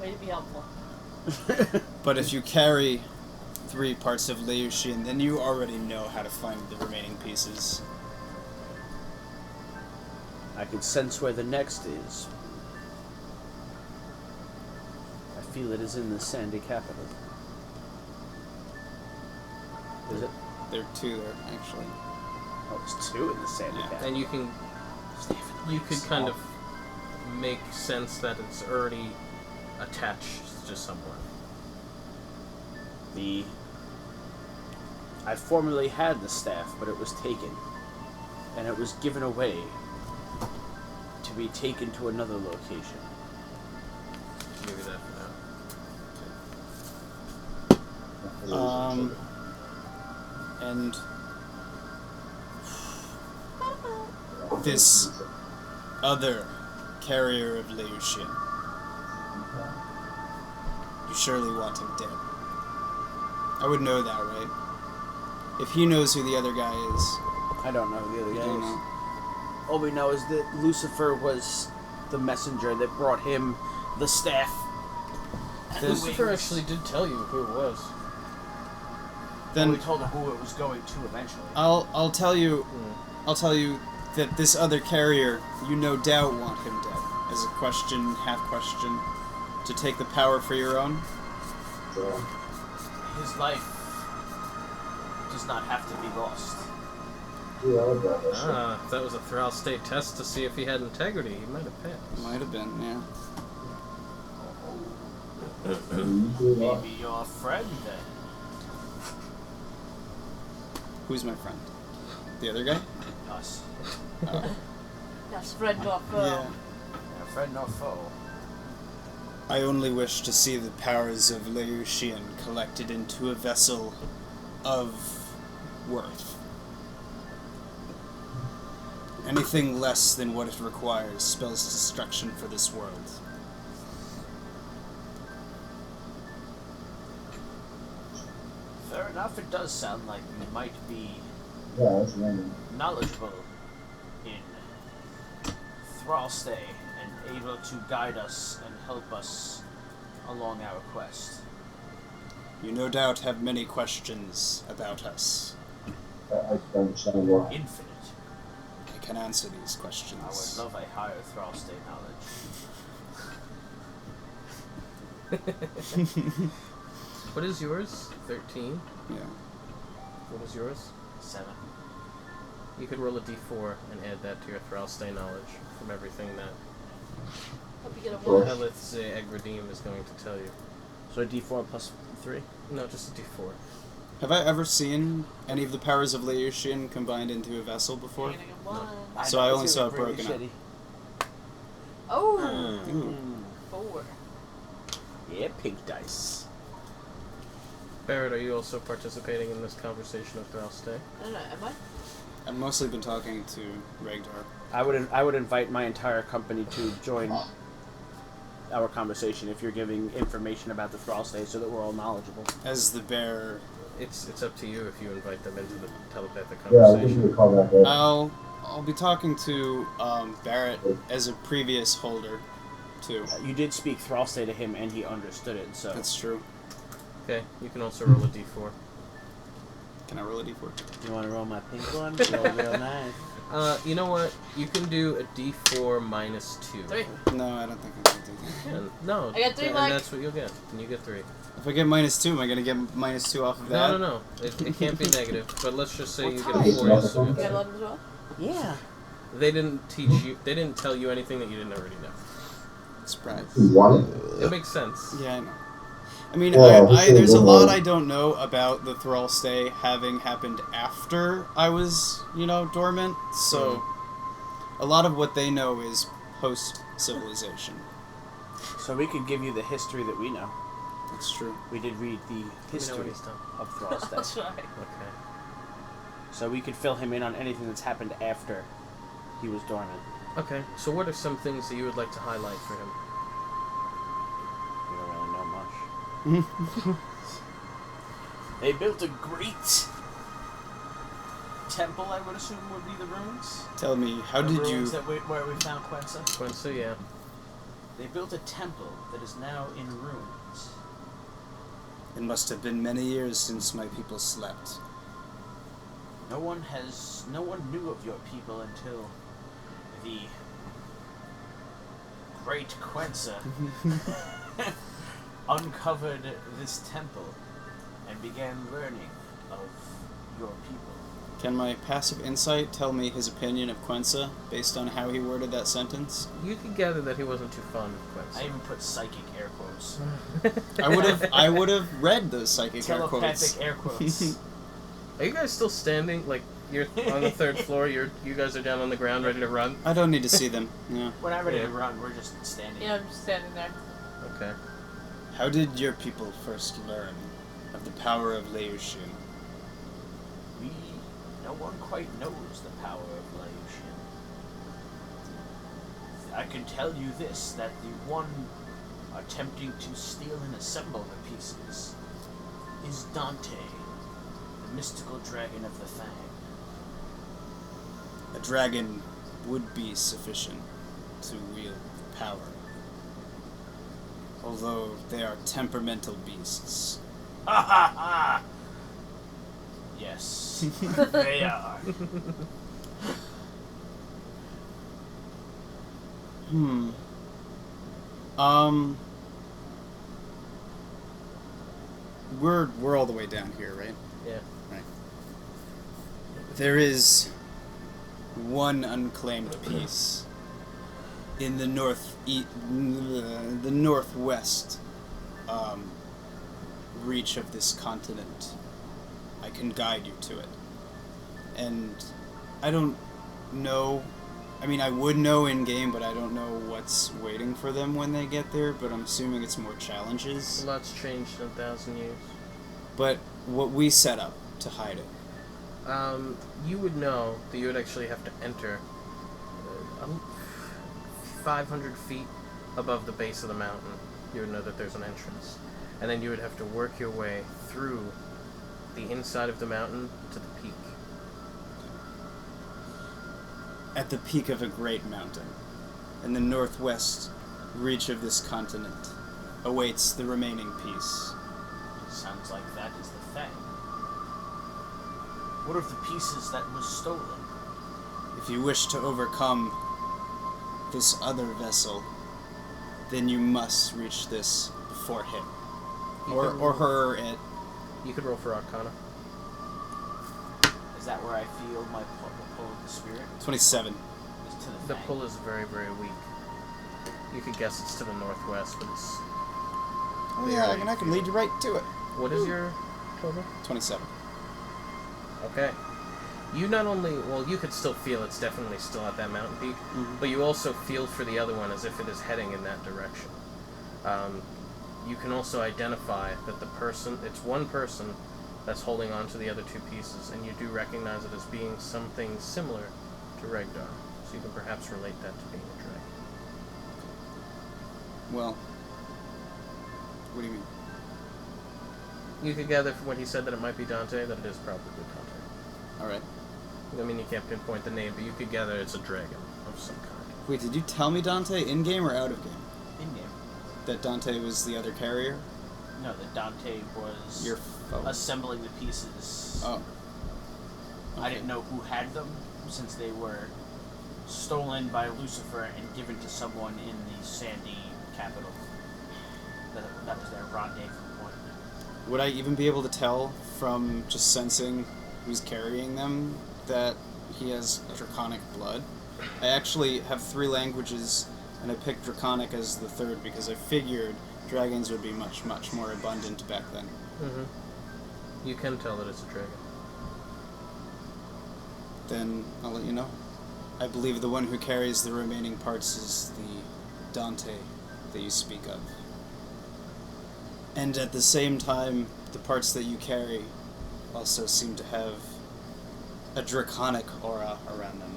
Way to be helpful. But if you carry 3 parts of Leushian, then you already know how to find the remaining pieces. I can sense where the next is. I feel it is in the Sandy Capital. Is it? There are 2 there, actually. Oh, it's 2 in the Sandy Yeah. Capital. And you could kind of make sense that it's already attached to somewhere. I formerly had the staff, but it was taken. And it was given away to be taken to another location. Give you that for now. And this other carrier of Leushian. You surely want him dead. I would know that, right? If he knows who the other guy is, I don't know who the other you guy don't is. know. All we know is that Lucifer was the messenger that brought him the staff. Lucifer actually did tell you who it was. Then we told him who it was going to eventually. I'll tell you that this other carrier, you no doubt want him dead. As a question, half question, to take the power for your own. So, His life does not have to be lost. Ah, if that was a Thrall State test to see if he had integrity, he might have passed. Might have been, yeah. Maybe your friend then. Who's my friend? The other guy? Us. Oh. That's friend or foe. Yeah. Our friend or foe. I only wish to see the powers of Leushian collected into a vessel of worth. Anything less than what it requires spells destruction for this world. Fair enough, it does sound like you might be that's random. knowledgeable in Thrallstay and able to guide us and help us along our quest. You no doubt have many questions about us. I don't understand why. Infinite. I can answer these I would questions. love a higher Thrallstay knowledge. What is yours? 13? Yeah. What is yours? 7. You could roll a d4 and add that to your Thrall Stay knowledge from everything that Hope you get a Sure. one. Helith's Egradim is going to tell you. So a D4 plus 3? No, just a d4. Have I ever seen any of the powers of Leushian combined into a vessel before? You're gonna get one. So I only saw it broken up. Oh! Ooh. 4. Yeah, pink dice. Barrett, are you also participating in this conversation of Thrall Stay? I don't know, am I? I've mostly been talking to Regdar. I would invite my entire company to join our conversation if you're giving information about the Thrallstay so that we're all knowledgeable. As the bearer, It's up to you if you invite them into the telepathic Yeah, I'll give you a conversation. call back later. I'll be talking to Barrett as a previous holder, too. You did speak Thrallstay to him and he understood it, so... That's true. Okay, you can also roll a d4. Can I roll a d4? You want to roll my pink one? Roll real nice. You know what? You can do a d4 minus 2. 3. No, I don't think I'm gonna do that. And, no. I got 3, and Mike. that's what you'll get. And you get 3. If I get -2, am I gonna get -2 off of that? No. It can't be negative. But let's just say you get a tight. 4. You still You get got 3. 11 as well? Yeah. They didn't teach you. They didn't tell you anything that you didn't already know. Surprise. What? It makes sense. Yeah, I know. I mean, Well, there's a lot I don't know about the Thrall stay having happened after I was, dormant. So, a lot of what they know is post-civilization. So we could give you the history that we know. That's true. We did read the You know what history he's done. of Thrall's That's Day. right. Okay. So we could fill him in on anything that's happened after he was dormant. Okay. So what are some things that you would like to highlight for him? We don't really know much. They built a great temple, I would assume would be the ruins. Tell me, how The did you... ruins where we found Quensa. Quincy, yeah. They built a temple that is now in ruins. It must have been many years since my people slept. No one knew of your people until the great Quensa uncovered this temple and began learning of your people. Can my passive insight tell me his opinion of Quensa based on how he worded that sentence? You could gather that he wasn't too fond of Quincy. I even put psychic air quotes. I would have read those psychic air quotes. Telepathic air quotes. Are you guys still standing? Like, you're on the 3rd floor, you guys are down on the ground ready to run? I don't need to see them. Yeah. When I'm ready Yeah. to run, we're just standing. Yeah, I'm just standing there. Okay. How did your people first learn of the power of Laoshin? No one quite knows the power of Laoshin. I can tell you this, that the one attempting to steal and assemble the pieces is Dante, the mystical dragon of the Fang. A dragon would be sufficient to wield power. Although they are temperamental beasts. Ha ha ha! Yes, they are. We're all the way down here, right? Yeah. Right. There is one unclaimed piece in the northwest reach of this continent. I can guide you to it. And I don't know, I mean, I would know in-game, but I don't know what's waiting for them when they get there, but I'm assuming it's more challenges. A lot's changed in 1,000 years. But what we set up to hide it. You would know that you would actually have to enter 500 feet above the base of the mountain. You would know that there's an entrance. And then you would have to work your way through the inside of the mountain to the peak. At the peak of a great mountain, in the northwest reach of this continent, awaits the remaining piece. Sounds like that is the Fang. What of the pieces that was stolen? If you wish to overcome this other vessel, then you must reach this before him. Or her, or it. You could roll for Arcana. Is that where I feel my pull of the spirit? 27. Is to the The Fang. pull is very, very weak. You could guess it's to the northwest, but it's... Oh yeah, I can lead you right to it. What is your total? 27. Okay. You not only... Well, you could still feel it's definitely still at that mountain peak, but you also feel for the other one as if it is heading in that direction. You can also identify that the person... It's one person that's holding on to the other two pieces, and you do recognize it as being something similar to Regdar. So you can perhaps relate that to being a dragon. Well, what do you mean? You could gather from what he said that it might be Dante, that it is probably Dante. Alright. I mean, you can't pinpoint the name, but you could gather it's a dragon of some kind. Wait, did you tell me Dante in-game or out of game? In-game. That Dante was the other carrier? No, that Dante was Your foe. assembling the pieces. Oh. I didn't know who had them, since they were stolen by Lucifer and given to someone in the Sandy capital. That was their rendezvous point. Would I even be able to tell from just sensing who's carrying them that he has draconic blood? I actually have 3 languages, and I picked draconic as the 3rd because I figured dragons would be much, much more abundant back then. Mm-hmm. You can tell that it's a dragon. Then I'll let you know. I believe the one who carries the remaining parts is the Dante that you speak of. And at the same time, the parts that you carry also seem to have a draconic aura around them.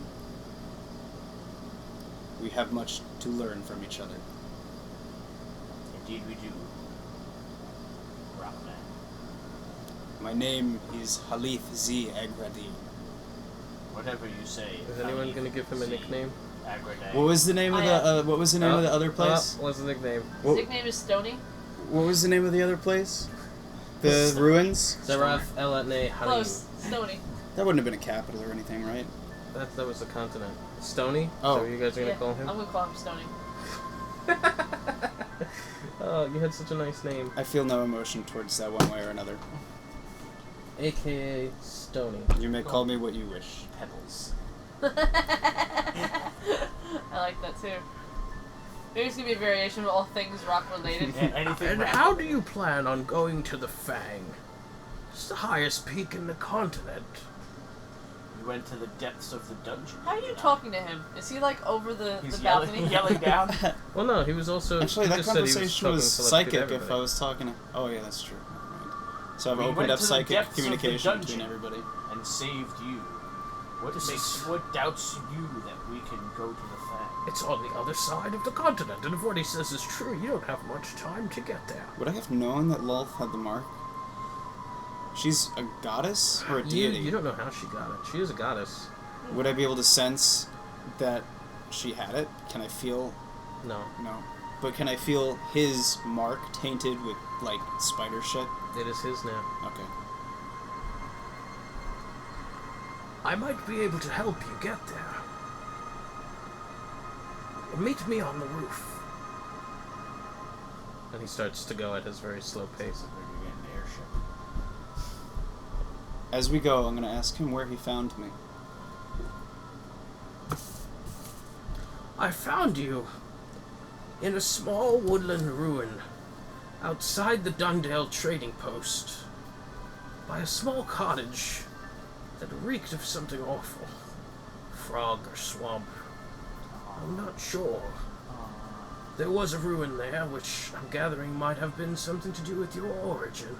We have much to learn from each other. Indeed we do. Rockman. My name is Halith Z. Agradi. Whatever you say. Is anyone going to give him a nickname? Agrade. What was the name of the What was the name of the other place? What's the nickname? His nickname is Stony. What was the name of the other place? The ruins? Zaraf Elatne Halim. Close. Stony. That wouldn't have been a capital or anything, right? That was the continent. Stony? Oh. So you guys are going to Yeah, call him? I'm gonna call him Stony. Oh, you had such a nice name. I feel no emotion towards that one way or another. AKA Stony. You may call me what you wish. Pebbles. I like that too. Maybe it's gonna be a variation of all things rock related. Yeah, anything And rock how do related. you plan on going to the Fang? It's the highest peak in the continent. We went to the depths of the dungeon. How are you talking to him? Is he like over the He's balcony? yelling down. Well, no, he was also. Actually, he that just said he conversation was was talking psychic telepathy to if I was talking to... Oh, yeah, that's true. Never mind. So I've We opened went up to the psychic depths of the communication dungeon. between everybody. And saved you. This is- What doubts you that we can go to the Fang? It's on the other side of the continent, and if what he says is true, you don't have much time to get there. Would I have known that Lolth had the mark? She's a goddess or a deity? You don't know how she got it. She is a goddess. Would I be able to sense that she had it? Can I feel... No. No. But can I feel his mark tainted with, like, spider shit? It is his now. Okay. I might be able to help you get there. Meet me on the roof. And he starts to go at his very slow pace. We're getting an airship. As we go, I'm going to ask him where he found me. I found you in a small woodland ruin outside the Dundale trading post by a small cottage that reeked of something awful. Frog or swamp. I'm not sure. There was a ruin there, which I'm gathering might have been something to do with your origin.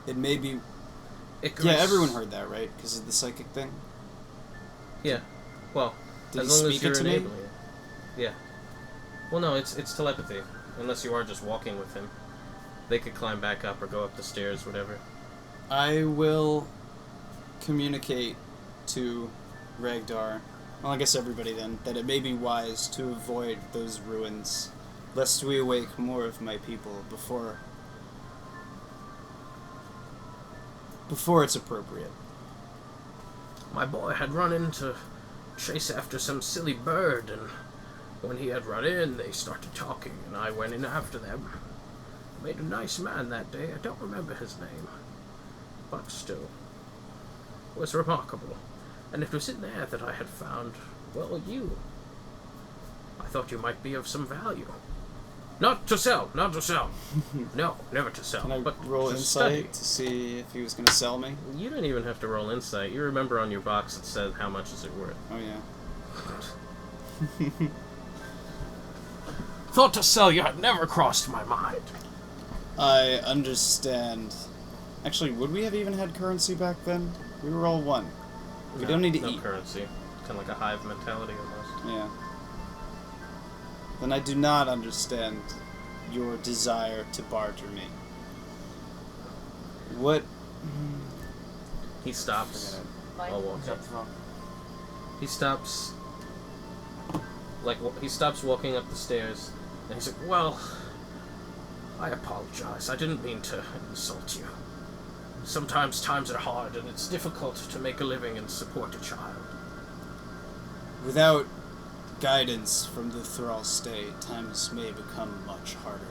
It may be... Icarus. Yeah, everyone heard that, right? Because of the psychic thing? Yeah. Well, Did as he long speak as you're it to me? enabling it. Yeah. Well, no, it's telepathy. Unless you are just walking with him. They could climb back up or go up the stairs, whatever. I will communicate to Ragdar, well, I guess everybody then, that it may be wise to avoid those ruins, lest we awake more of my people before it's appropriate. My boy had run in to chase after some silly bird, and when he had run in, they started talking, and I went in after them. Made a nice man that day. I don't remember his name, but still, it was remarkable. And it was in there that I had found, well, you. I thought you might be of some value. Not to sell, not to sell. No, never to sell. Can I but roll to insight study. to see if he was going to sell me? You don't even have to roll insight. You remember on your box it said how much is it worth. Oh, yeah. Thought to sell you had never crossed my mind. I understand. Actually, would we have even had currency back then? We were all one. We don't need to no eat. currency. Kind of like a hive mentality almost. Yeah. Then I do not understand your desire to barter me. What? He stops. Like, I'll walk up. What's wrong? He stops like, he stops walking up the stairs, and he's like, well, I apologize. I didn't mean to insult you. Sometimes times are hard, and it's difficult to make a living and support a child. Without guidance from the Thrall state, times may become much harder.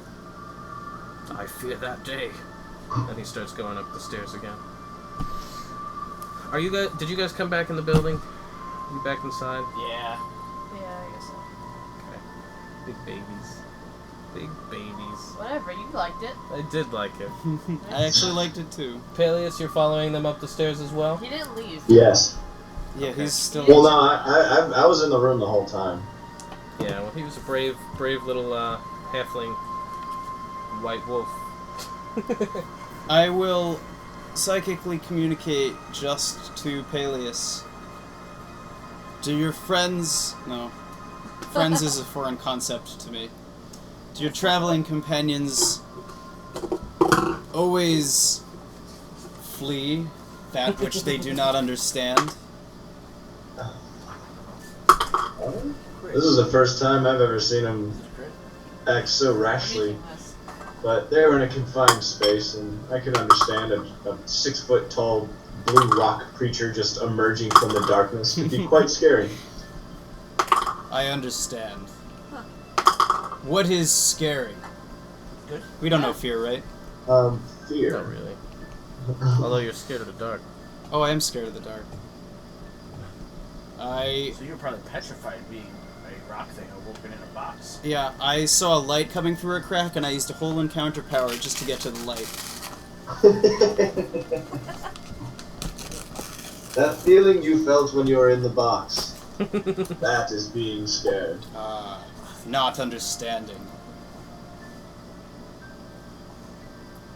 I fear that day. And he starts going up the stairs again. Are you guys? Did you guys come back in the building? You back inside? Yeah. Yeah, I guess so. Okay. Big babies. Big babies. Whatever, you liked it. I did like it. I actually liked it too. Peleus, you're following them up the stairs as well? He didn't leave. Yes. Yeah, Okay. he's still. Well, no, I was in the room the whole time. Yeah, well, he was a brave little halfling white wolf. I will psychically communicate just to Peleus. Do your friends... No. Friends is a foreign concept to me. Do your traveling companions always flee that which they do not understand? This is the first time I've ever seen him act so rashly. But they were in a confined space, and I could understand a 6-foot-tall blue rock creature just emerging from the darkness could be quite scary. I understand. What is scary? Good. We don't know fear, right? Fear. Not really. Although you're scared of the dark. Oh, I am scared of the dark. So you're probably petrified being a rock thing open in a box. Yeah, I saw a light coming through a crack, and I used a whole encounter power just to get to the light. That feeling you felt when you were in the box. That is being scared. Not understanding.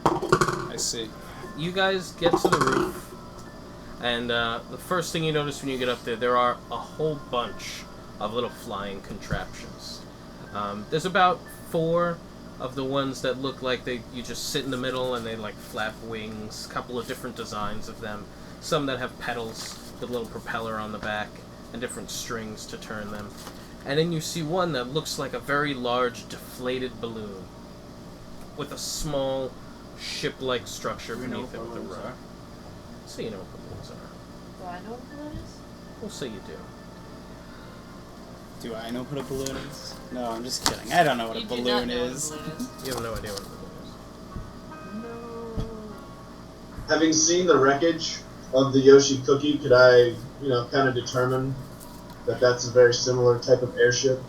I see. You guys get to the roof, and the first thing you notice when you get up there are a whole bunch of little flying contraptions. There's about 4 of the ones that look like you just sit in the middle and they like flap wings, a couple of different designs of them, some that have pedals with a little propeller on the back and different strings to turn them. And then you see one that looks like a very large deflated balloon with a small ship-like structure Do we know beneath it what with a balloons row. are? So you know what balloons are. Do I know what that is? We'll say you do. Do I know what a balloon is? No, I'm just kidding. I don't know what You a do not balloon know what a is. balloon is. You have no idea what a balloon is. No. Having seen the wreckage of the Yoshi cookie, could I, kind of determine that that's a very similar type of airship?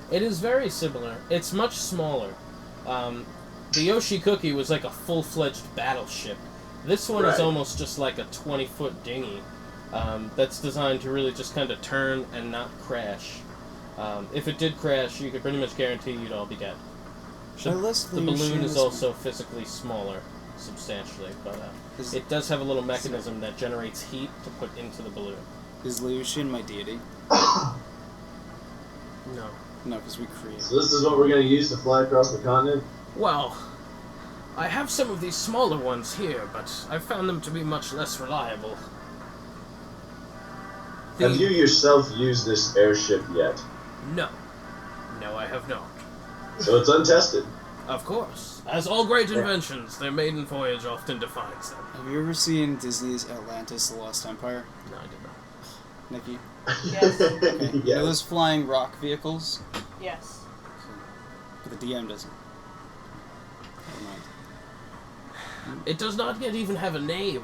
It is very similar. It's much smaller. The Yoshi Cookie was like a full-fledged battleship. This one is Right. almost just like a 20-foot dinghy that's designed to really just kind of turn and not crash. If it did crash, you could pretty much guarantee you'd all be dead. I list The Liu balloon Shin is as- also physically smaller, substantially, but Is- it does have a little mechanism that generates heat to put into the balloon. Is Liu Shin my deity? No. No, because we create. So this is what we're going to use to fly across the continent? Well, I have some of these smaller ones here, but I've found them to be much less reliable. Have you yourself used this airship yet? No. No, I have not. So it's untested. Of course. As all great inventions, their maiden voyage often defines them. Have you ever seen Disney's Atlantis: The Lost Empire, No, I did not. Nikki? Yes. Okay. You know Yes. those flying rock vehicles? Yes. But the DM doesn't. Never mind. It does not yet even have a name.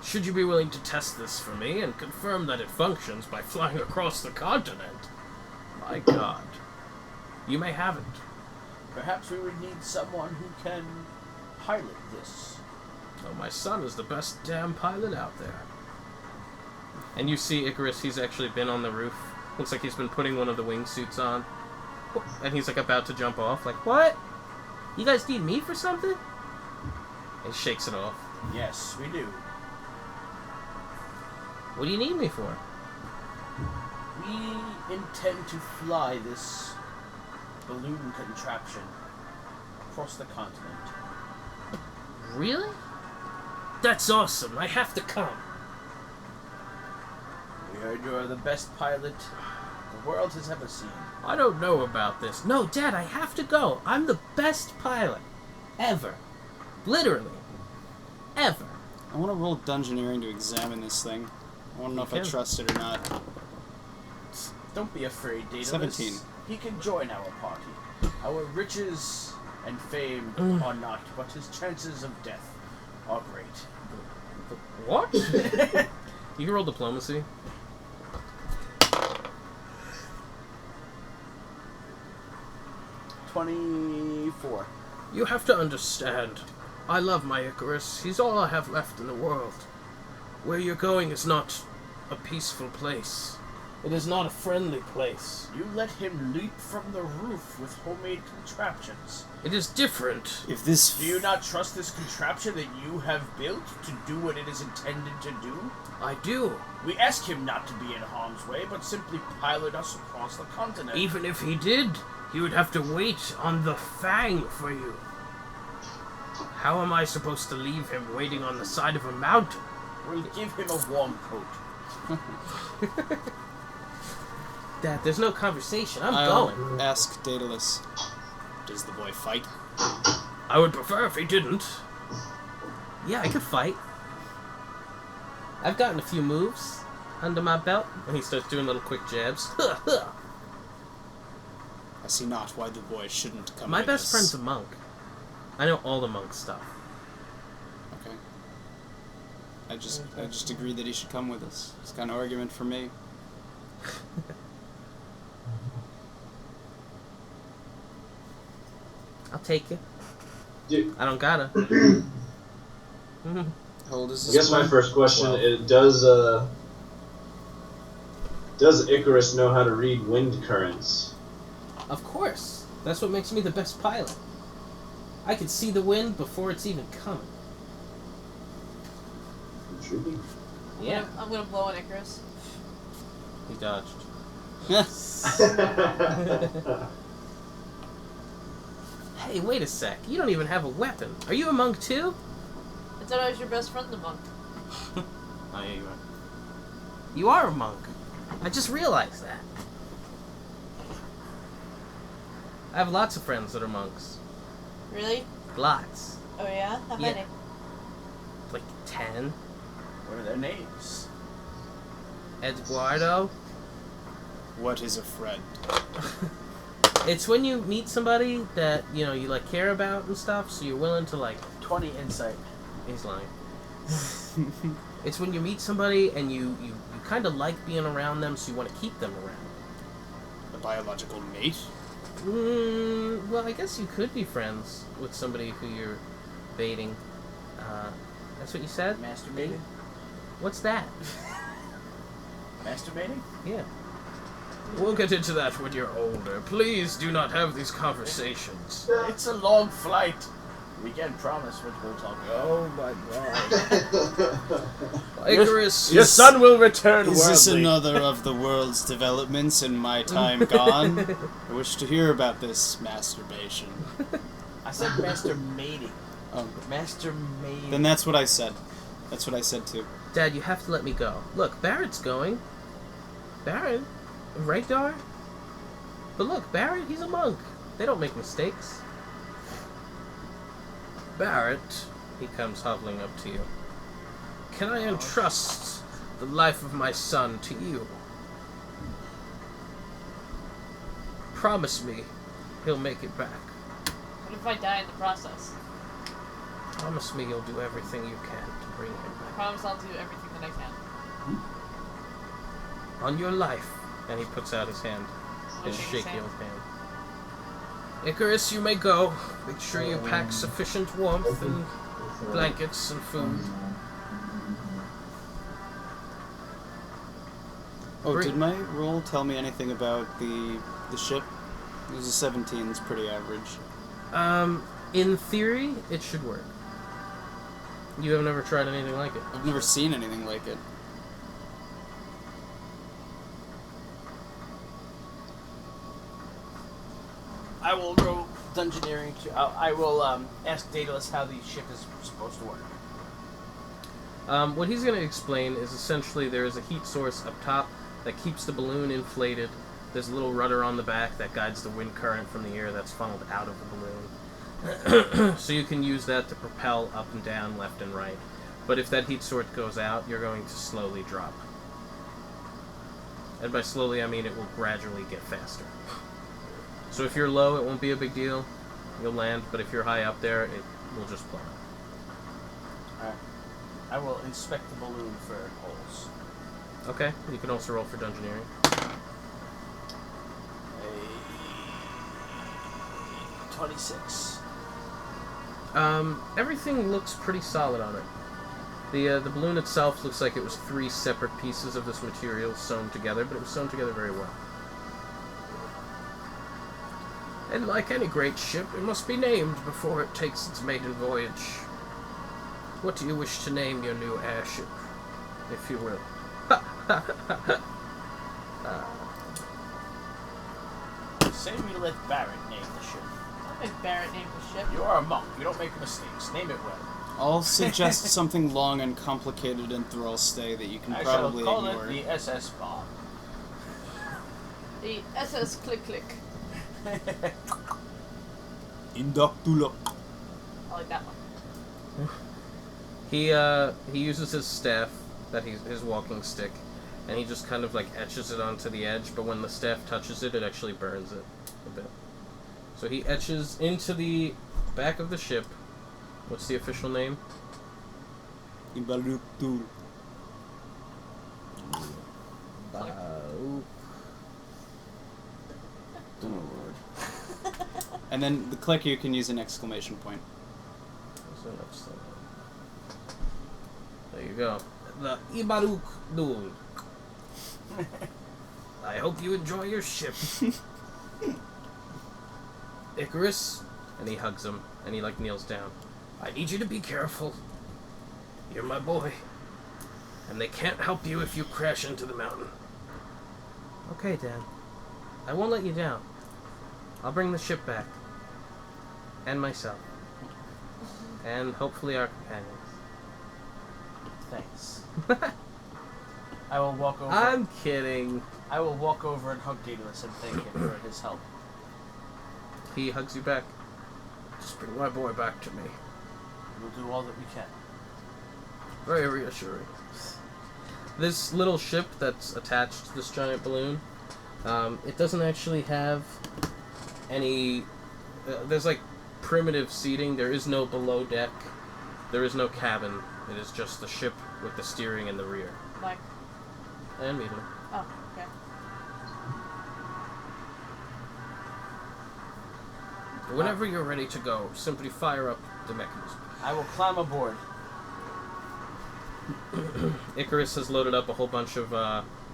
Should you be willing to test this for me and confirm that it functions by flying across the continent? My god. You may have it. Perhaps we would need someone who can pilot this. Oh, my son is the best damn pilot out there. And you see Icarus, he's actually been on the roof. Looks like he's been putting one of the wingsuits on. And he's like about to jump off, like, what? You guys need me for something? And he shakes it off. Yes, we do. What do you need me for? We intend to fly this balloon contraption across the continent. Really? That's awesome. I have to come. We heard you're the best pilot the world has ever seen. I don't know about this. No, Dad, I have to go. I'm the best pilot. Ever. Literally. Ever. I want to roll dungeoneering to examine this thing. I want to know if I trust it or not. Don't be afraid, Daedalus. 17. He can join our party. Our riches and fame are not, but his chances of death are great. What? You can roll diplomacy. 24. You have to understand. I love my Icarus. He's all I have left in the world. Where you're going is not a peaceful place. It is not a friendly place. You let him leap from the roof with homemade contraptions. It is different. If this... Do you not trust this contraption that you have built to do what it is intended to do? I do. We ask him not to be in harm's way, but simply pilot us across the continent. Even if he did, he would have to wait on the Fang for you. How am I supposed to leave him waiting on the side of a mountain? We'll give him a warm coat. Dad, there's no conversation. I'm I'll going. ask Daedalus. Does the boy fight? I would prefer if he didn't. Yeah, I could fight. I've gotten a few moves under my belt. And he starts doing little quick jabs. I see not why the boy shouldn't come My with best us. friend's a monk. I know all the monk stuff. Okay. I just agreed that he should come with us. It's kind of argument for me. I'll take you. Dude. I don't gotta. How old is I this guess my boy? first question 12. is, does Icarus know how to read wind currents? Of course. That's what makes me the best pilot. I can see the wind before it's even coming. Intriguing. Yeah. I'm gonna blow on Icarus. He dodged. Hey, wait a sec. You don't even have a weapon. Are you a monk too? I thought I was your best friend, the monk. Oh, yeah, you are. You are a monk. I just realized that. I have lots of friends that are monks. Really? Lots. Oh yeah? How Yeah. many? Like 10. What are their names? Eduardo. What is a friend? It's when you meet somebody that, you know, you like care about and stuff, so you're willing to like... 20 insight. He's lying. It's when you meet somebody and you kind of like being around them, so you want to keep them around. A biological mate? Well, I guess you could be friends with somebody who you're baiting. That's what you said? Masturbating? What's that? Masturbating? Yeah. We'll get into that when you're older. Please do not have these conversations. It's a long flight. We can't promise what we'll talk about. Oh my god. Icarus, Your son will return Is this worldly. another of the world's developments in my time gone? I wish to hear about this masturbation. I said masturbating. Oh, Masturbating. then that's what I said. That's what I said too. Dad, you have to let me go. Look, Barrett's going. Barrett? Right, Dar? But look, Barrett, he's a monk. They don't make mistakes. Barrett, he comes hobbling up to you. Can I entrust the life of my son to you? Promise me he'll make it back. What if I die in the process? Promise me you'll do everything you can to bring him I back. promise I'll do everything that I can. On your life. And he puts out his hand. His Okay, shaky Sam. old hand. Icarus, you may go. Make sure you pack sufficient warmth and blankets and food. Oh, Great. did my roll tell me anything about the ship? It was a 17. It's pretty average. In theory, it should work. You have never tried anything like it. I've never seen anything like it. I will go dungeoneering to. I will ask Daedalus how the ship is supposed to work. What he's going to explain is essentially there is a heat source up top that keeps the balloon inflated, There's a little rudder on the back that guides the wind current from the air that's funneled out of the balloon. So you can use that to propel up and down, left and right. But if that heat source goes out, you're going to slowly drop. And by slowly, I mean it will gradually get faster. So if you're low, it won't be a big deal. You'll land, but if you're high up there, it will just plummet. Alright. I will inspect the balloon for holes. Okay, you can also roll for dungeoneering. 26. Everything looks pretty solid on it. The balloon itself looks like it was 3 separate pieces of this material sewn together, but it was sewn together very well. And like any great ship, it must be named before it takes its maiden voyage. What do you wish to name your new airship, if you will? Say we let Barrett name the ship. I'll make Barrett name the ship. You are a monk. You don't make mistakes. Name it well. I'll suggest something long and complicated and Thrallstay that you can I probably shall call ignore. it the SS Bomb. The SS Click Click. Indoctula. I like that one. He uses his staff, his walking stick, and he just kind of like etches it onto the edge, but when the staff touches it, it actually burns it a bit. So he etches into the back of the ship. What's the official name? Imbaluktul. And then the click, you can use an exclamation point. So next thing. There you go. The Ibaruk Dul. I hope you enjoy your ship. Icarus, and he hugs him, and he like kneels down. I need you to be careful. You're my boy. And they can't help you if you crash into the mountain. Okay, Dad. I won't let you down. I'll bring the ship back. And myself. And hopefully our companions. Thanks. I will walk over. I'm kidding. I will walk over and hug Daedalus and thank him for his help. He hugs you back. Just bring my boy back to me. We'll do all that we can. Very reassuring. This little ship that's attached to this giant balloon, it doesn't actually have any... there's like primitive seating. There is no below deck. There is no cabin. It is just the ship with the steering in the rear. Like, And medium. oh, okay. Whenever you're ready to go, simply fire up the mechanism. I will climb aboard. Icarus has loaded up a whole bunch of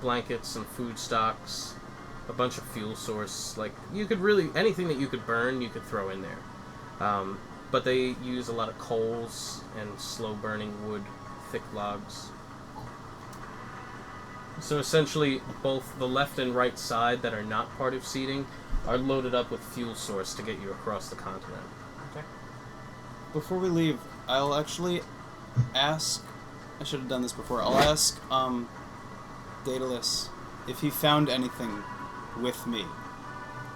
blankets and food stocks, a bunch of fuel source. Like, you could really, anything that you could burn, you could throw in there. But they use a lot of coals and slow-burning wood, thick logs. So essentially, both the left and right side that are not part of seating are loaded up with fuel source to get you across the continent. Okay. Before we leave, I'll actually ask... I should have done this before. I'll ask, Daedalus if he found anything with me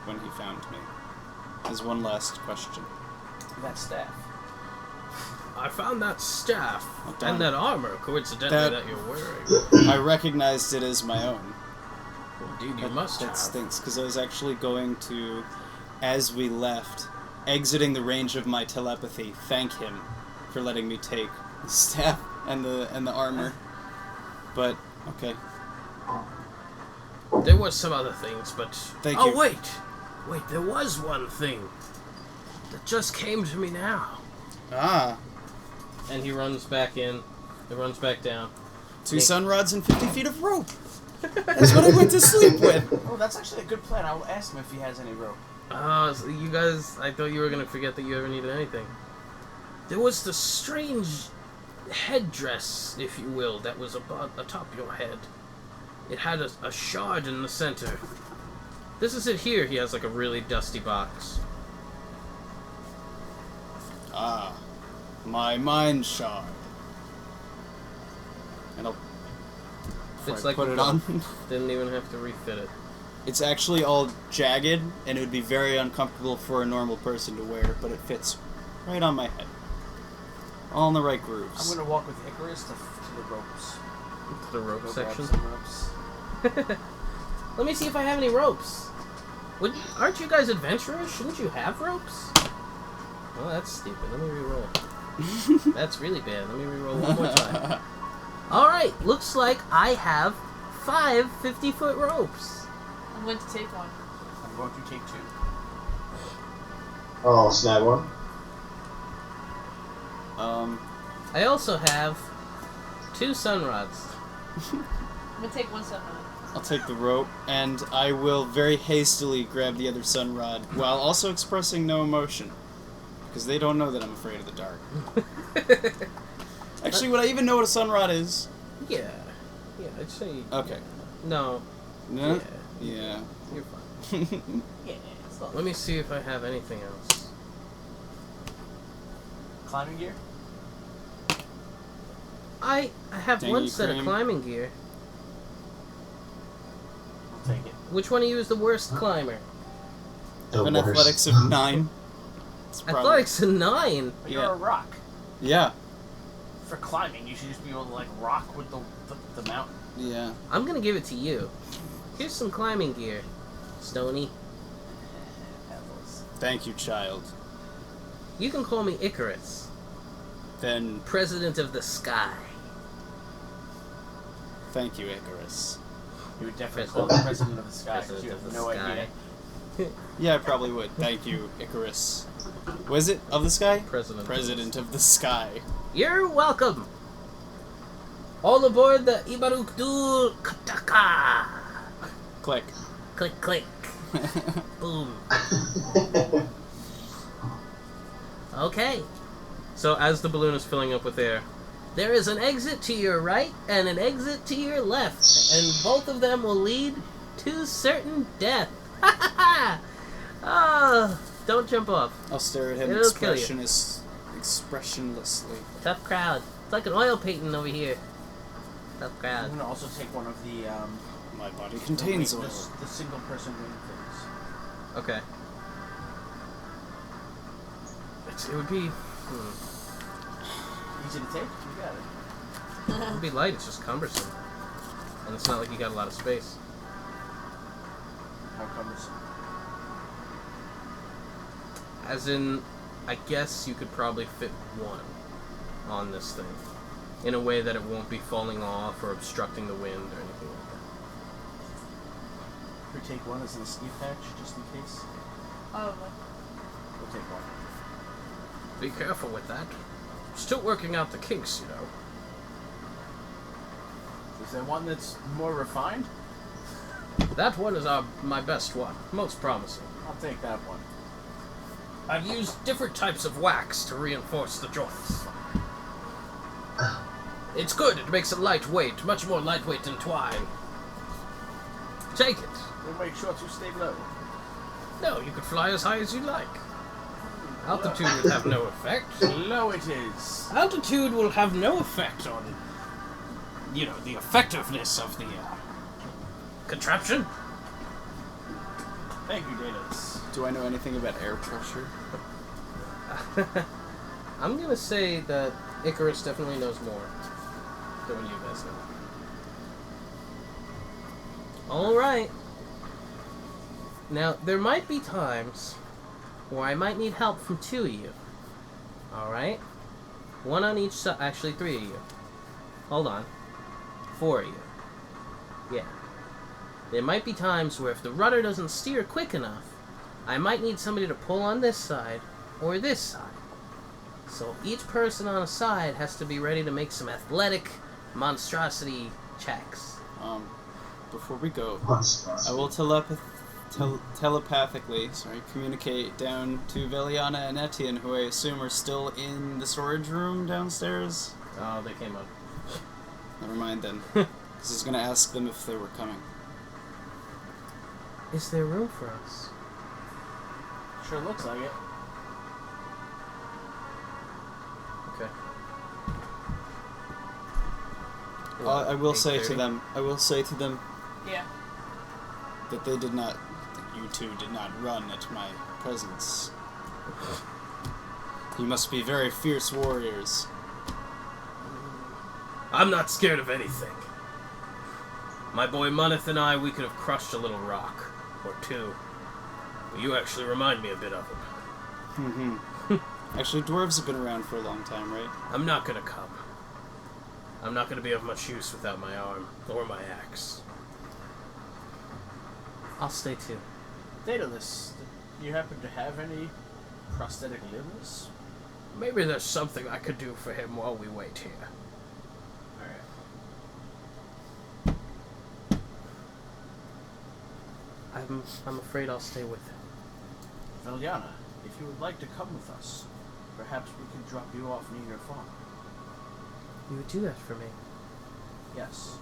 when he found me. As one last question. That staff. I found that staff darn. and that armor, coincidentally, that you're wearing. I recognized it as my own. Indeed, you must That have. stinks, because I was actually going to, as we left, exiting the range of my telepathy, thank him for letting me take the staff and the armor. But, okay. There was some other things, but... Thank oh, you. wait, there was one thing that just came to me now. Ah. And he runs back in. He runs back down. 2 sun rods and 50 feet of rope. That's what I went to sleep with. Oh, that's actually a good plan. I will ask him if he has any rope. So you guys, I thought you were going to forget that you ever needed anything. There was the strange headdress, if you will, that was atop your head. It had a shard in the center. This is it here. He has like a really dusty box. Ah. My mind shard. And I'll It's I like put a it on. Didn't even have to refit it. It's actually all jagged, and it would be very uncomfortable for a normal person to wear, but it fits right on my head. All in the right grooves. I'm gonna walk with Icarus to the ropes. To the rope Go section. grab some ropes. Let me see if I have any ropes. Aren't you guys adventurers? Shouldn't you have ropes? Well, that's stupid. Let me re-roll. That's really bad. Let me re-roll one more time. Alright, looks like I have 5 50-foot ropes. I'm going to take one. I'm going to take 2. Oh, snag one. I also have 2 sun rods. I'm going to take one sunrod. I'll take the rope, and I will very hastily grab the other sun rod, while also expressing no emotion. Because they don't know that I'm afraid of the dark. Actually, would I even know what a sun rod is? Yeah. Yeah, I'd say... Okay. No. No? Yeah. You're fine. Yeah. Let me see if I have anything else. Climbing gear? I have Dang one you, set of Cream. climbing gear. I'll take it. Which one of you is the worst climber? I have an athletics of 9. It's probably- Athletics a 9. But you're Yeah. a rock. Yeah. For climbing, you should just be able to, like, rock with the mountain. Yeah. I'm gonna give it to you. Here's some climbing gear, Stony. Apples. Thank you, child. You can call me Icarus, Then, President of the Sky. thank you, Icarus. You would definitely call the president of the sky because you President of have the no sky. idea. Yeah, I probably would. Thank you, Icarus. Was it of the sky? President. President of the sky. You're welcome. All aboard the Ibarukdul Kataka. Click. Click, click. Boom. Okay. So as the balloon is filling up with air, there is an exit to your right and an exit to your left, and both of them will lead to certain death. Oh, don't jump off. I'll stare at him It'll kill you. expressionlessly. Tough crowd. It's like an oil painting over here. Tough I'm crowd. gonna also take one of the My body contains oil. the single person wing things. Okay. It would be... Easy to take. You got it. It would be light, it's just cumbersome. And it's not like you got a lot of space. How cumbersome. As in, I guess you could probably fit one on this thing. In a way that it won't be falling off or obstructing the wind or anything like that. We take one as an escape hatch, just in case. Oh, We'll take one. Be careful with that. Still working out the kinks, you know. Is there one that's more refined? That one is my best one. Most promising. I'll take that one. I've used different types of wax to reinforce the joints. It's good, it makes it lightweight, much more lightweight than twine. Take it. We'll make sure to stay low. No, you could fly as high as you like. Altitude would have no effect. Low it is. Altitude will have no effect on, you know, the effectiveness of the contraption. Thank you, Daedalus. Do I know anything about air pressure? I'm gonna say that Icarus definitely knows more than what you guys know. Alright. Now, there might be times where I might need help from 2 of you. Alright? 1 on each side. Actually, 3 of you. Hold on. 4 of you. Yeah. There might be times where if the rudder doesn't steer quick enough, I might need somebody to pull on this side or this side. So each person on a side has to be ready to make some athletic monstrosity checks. Before we go, I will telepathically communicate down to Veliana and Etienne, who I assume are still in the storage room downstairs. Oh, they came up. Never mind then. Because I was going to ask them if they were coming. Is there room for us? Sure looks like it. Okay. I will say to 8:30? them, yeah. that you two did not run at my presence. You must be very fierce warriors. I'm not scared of anything. My boy Moneth and I, we could have crushed a little rock. Or two. But you actually remind me a bit of him. Actually, dwarves have been around for a long time, right? I'm not gonna come. I'm not gonna be of much use without my arm, or my axe. I'll stay too. Daedalus, do you happen to have any prosthetic limbs? Maybe there's something I could do for him while we wait here. I'm afraid I'll stay with him. Veliana, if you would like to come with us, perhaps we can drop you off near your farm. You would do that for me? Yes.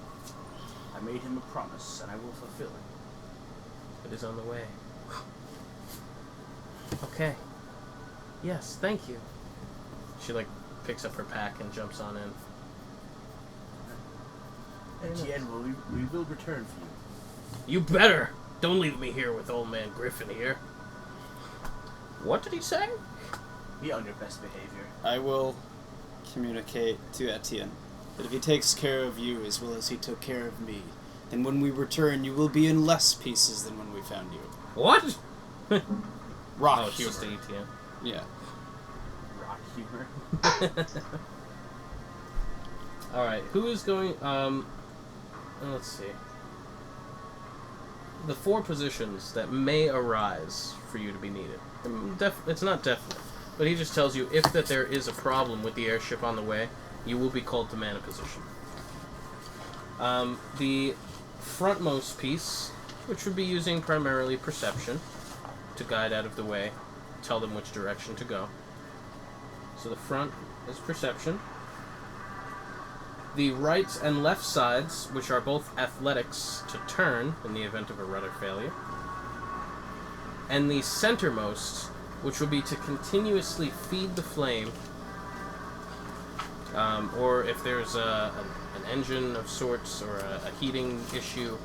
I made him a promise, and I will fulfill it. It is on the way. Okay. Yes, thank you. She, picks up her pack and jumps on in. Etienne, we will return for you. You better! Don't leave me here with old man Griffin here. What did he say? Be on your best behavior. I will communicate to Etienne that if he takes care of you as well as he took care of me, then when we return you will be in less pieces than when we found you. What? Rock Oh, humor. she was the ETN. Yeah. Rock humor. Alright, who is going, let's see. The 4 positions that may arise for you to be needed. It's not definite, but he just tells you if that there is a problem with the airship on the way, you will be called to man a position. The frontmost piece, which would be using primarily perception to guide out of the way, tell them which direction to go. So the front is perception. The right and left sides, which are both athletics to turn in the event of a rudder failure. And the centermost, which will be to continuously feed the flame, or if there's an engine of sorts or a heating issue,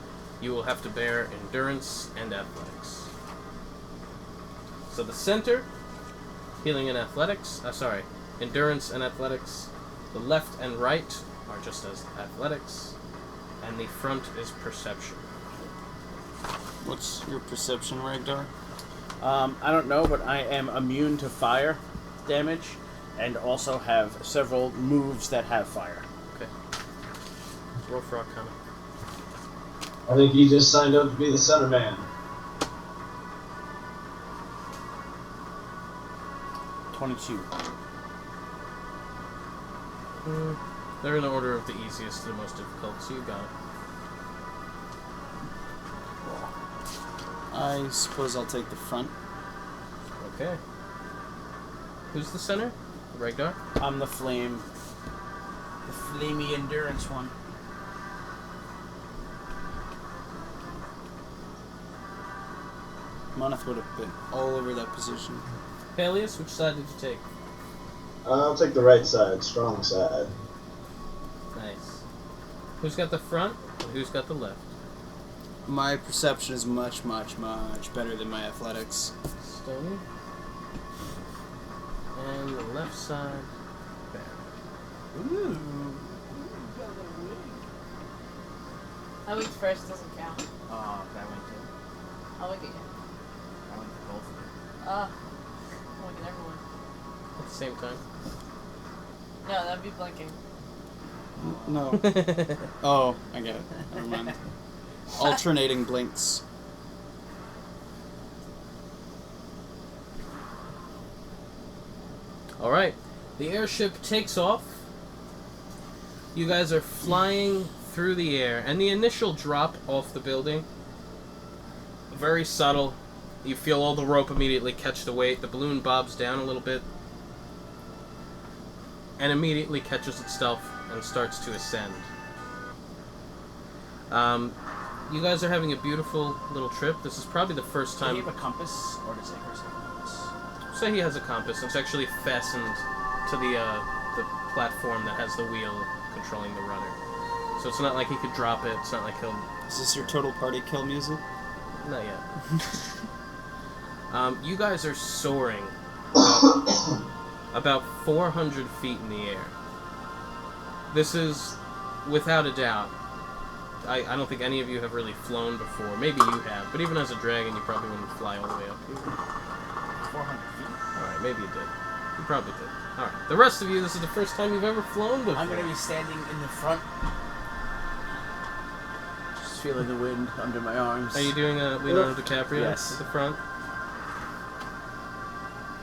you will have to bear endurance and athletics. So the center, healing and athletics, endurance and athletics. The left and right are just as athletics, and the front is perception. What's your perception, Ragdar? I don't know, but I am immune to fire damage, and also have several moves that have fire. Okay. Roll for Arcana. I think he just signed up to be the center man. 22. They're in the order of the easiest to the most difficult, so you got it. I suppose I'll take the front. Okay. Who's the center? Ragdar? I'm the flame. The flamey endurance one. Moneth would have been all over that position. Peleus, which side did you take? I'll take the right side, strong side. Nice. Who's got the front, and who's got the left? My perception is much, much, much better than my athletics. Stony. And the left side, Barry. Ooh. I went first, doesn't count. Oh, that went too. I'll look at you. I went to both of them. I'll look at everyone. At the same time. No, that'd be blinking. No. Oh, I get it. Never mind. Alternating blinks. Alright. The airship takes off. You guys are flying through the air, and the initial drop off the building, very subtle. You feel all the rope immediately catch the weight. The balloon bobs down a little bit, and immediately catches itself and starts to ascend. You guys are having a beautiful little trip. This is probably the first Does time. he have a compass, or does Icarus have a compass? Say he has a compass. It's actually fastened to the platform that has the wheel controlling the rudder. So it's not like he could drop it. It's not like he'll... Is this your total party kill music? Not yet. You guys are soaring about 400 feet in the air. This is, without a doubt, I don't think any of you have really flown before. Maybe you have, but even as a dragon, you probably wouldn't fly all the way up here. 400 feet. Alright, maybe you did. You probably did. Alright, the rest of you, this is the first time you've ever flown before. I'm going to be standing in the front. Just feeling the wind under my arms. Are you doing a Leonardo DiCaprio Yes. at the front?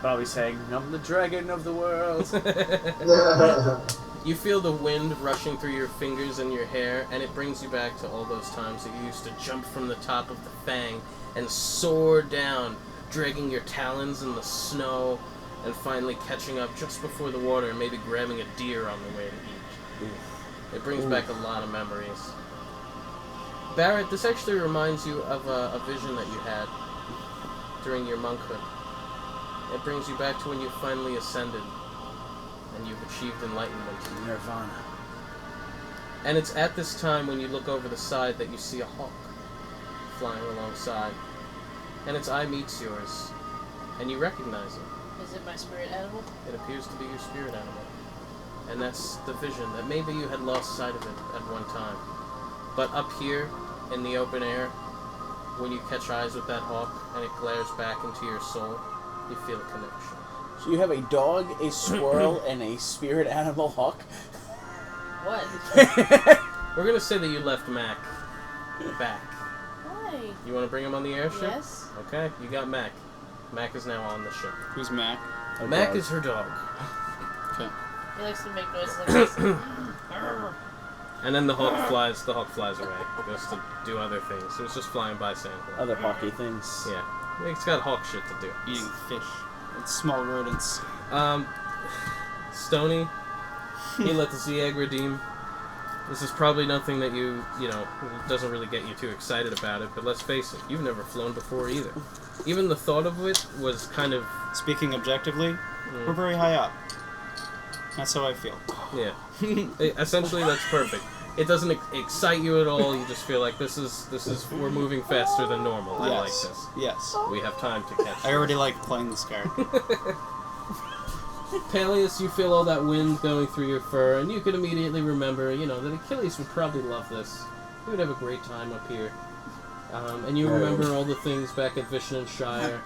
Probably saying, I'm the dragon of the world. You feel the wind rushing through your fingers and your hair, and it brings you back to all those times that you used to jump from the top of the fang and soar down, dragging your talons in the snow, and finally catching up just before the water and maybe grabbing a deer on the way to eat. It brings back a lot of memories. Barrett, this actually reminds you of a vision that you had during your monkhood. It brings you back to when you finally ascended and you've achieved enlightenment. Nirvana. And it's at this time when you look over the side that you see a hawk flying alongside. And its eye meets yours, and you recognize it. Is it my spirit animal? It appears to be your spirit animal. And that's the vision, that maybe you had lost sight of it at one time. But up here, in the open air, when you catch eyes with that hawk, and it glares back into your soul, you feel a connection. So you have a dog, a squirrel, and a spirit animal hawk? What? We're gonna say that you left Mac back. Why? You want to bring him on the airship? Yes. Okay, you got Mac. Mac is now on the ship. Who's Mac? Mac is her dog. Okay. He likes to make noises like this. And then the hawk flies away. It goes to do other things. It was just flying by saying hello. Other hawky things. Yeah. It's got hawk shit to do. Eating fish. It's small rodents. Stony, he let the Zieg redeem. This is probably nothing that you know, doesn't really get you too excited about it, but let's face it, you've never flown before either. Even the thought of it was kind of... Speaking objectively, we're very high up. That's how I feel. Yeah. Essentially, that's perfect. It doesn't excite you at all, you just feel like this is we're moving faster than normal. I like Yes. this. Yes. We have time to catch I already like playing this card. Peleus, you feel all that wind going through your fur, and you can immediately remember, that Achilles would probably love this. He would have a great time up here. And you remember all the things back at Vishnanshire.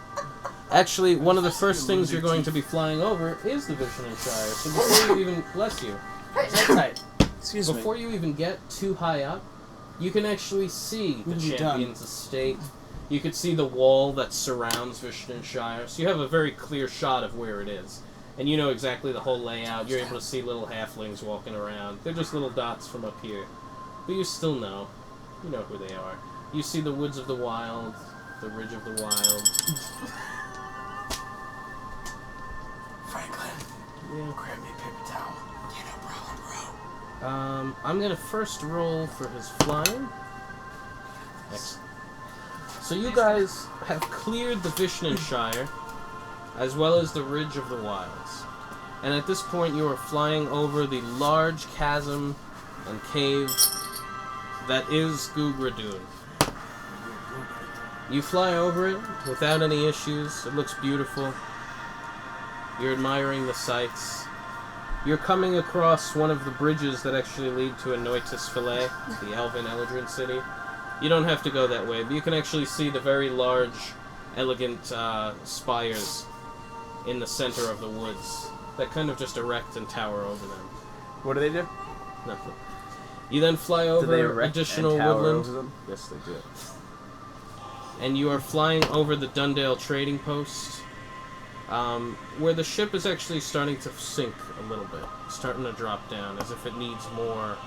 Actually, one of the first things you're going to be flying over is the Vishnanshire. So before you even... Bless you. Excuse Before you even get too high up, you can actually see the What have you champion's estate. You can see the wall that surrounds Vishnanshire. So you have a very clear shot of where it is. And you know exactly the whole layout. You're able to see little halflings walking around. They're just little dots from up here. But you still know. You know who they are. You see the woods of the wild, the ridge of the wild. Franklin, Yeah. grab me a paper towel. Yeah, no problem, bro. I'm gonna first roll for his flying. Excellent. So you guys have cleared the Vishnanshire, as well as the Ridge of the Wilds. And at this point you are flying over the large chasm and cave that is Gugradoon. You fly over it without any issues. It looks beautiful. You're admiring the sights. You're coming across one of the bridges that actually lead to Anoitis Filet, the Elven Eldrin city. You don't have to go that way, but you can actually see the very large, elegant spires in the center of the woods that kind of just erect and tower over them. What do they do? Nothing. You then fly Do they over erect additional and tower woodland, over them? Yes, they do. and you are flying over the Dundale trading post, where the ship is actually starting to sink a little bit, starting to drop down, as if it needs more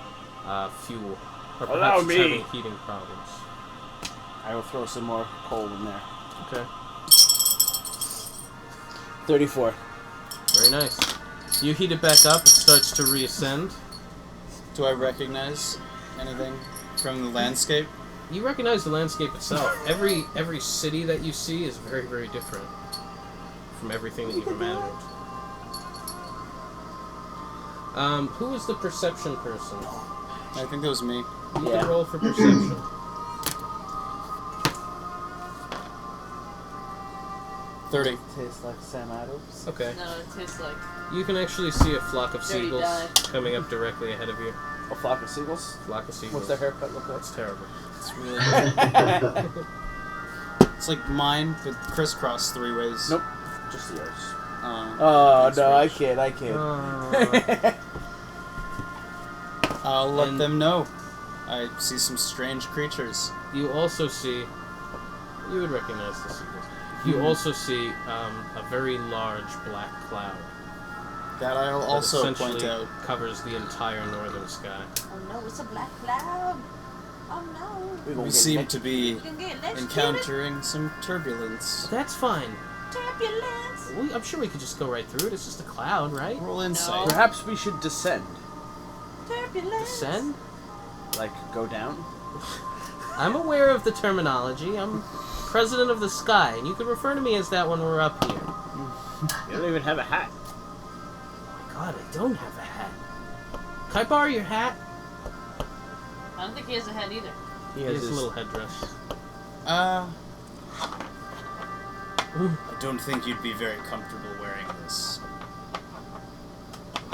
fuel, or Allow perhaps it's me. having heating problems. I will throw some more coal in there. Okay, 34. very nice. You heat it back up; it starts to reascend. Do I recognize anything from the landscape? You recognize the landscape itself. Every city that you see is very, very different from everything that you've imagined. Who is the perception person? I think that was me. You Yeah. can roll for perception. 30. Tastes like Sam Adams. Okay. No, it tastes like. You can actually see a flock of Dirty seagulls dye. coming up directly ahead of you. A flock of seagulls? Flock of seagulls. What's their haircut look like? That's terrible. It's really good. It's like mine, but crisscross 3 ways. Nope. Just yours. Oh, Oh, no, I Rich. kid. I'll let And- them know. I see some strange creatures. You also see, you would recognize the seagulls. You also see a very large black cloud That I'll that also essentially point out. covers the entire northern sky. Oh no, it's a black cloud. Oh no. We seem to be You can get electrocuted. encountering some turbulence. That's fine. Turbulence. I'm sure we could just go right through it. It's just a cloud, right? Roll insight. Perhaps we should descend. Turbulence. Descend? Like, go down? I'm aware of the terminology. I'm president of the sky, and you can refer to me as that when we're up here. You don't even have a hat. Oh my god, I don't have a hat. Can I borrow your hat? I don't think he has a head either. He He has has a his little headdress. I don't think you'd be very comfortable wearing this.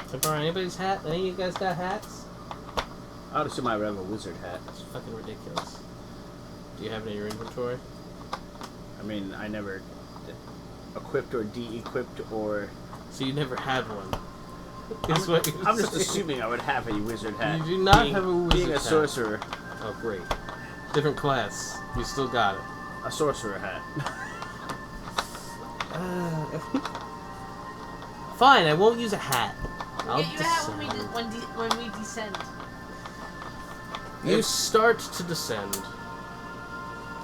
Can I borrow anybody's hat? Any of you guys got hats? I would assume I would have a wizard hat. That's fucking ridiculous. Do you have it in your inventory? I mean, I never equipped or de-equipped or... So you never had one. Is what you're I'm just saying. assuming I would have a wizard hat. You do not Being- have a wizard Being a hat. sorcerer. Oh, great. Different class. You still got it. A sorcerer hat. Fine, I won't use a hat. We'll get you a hat when we descend. You start to descend,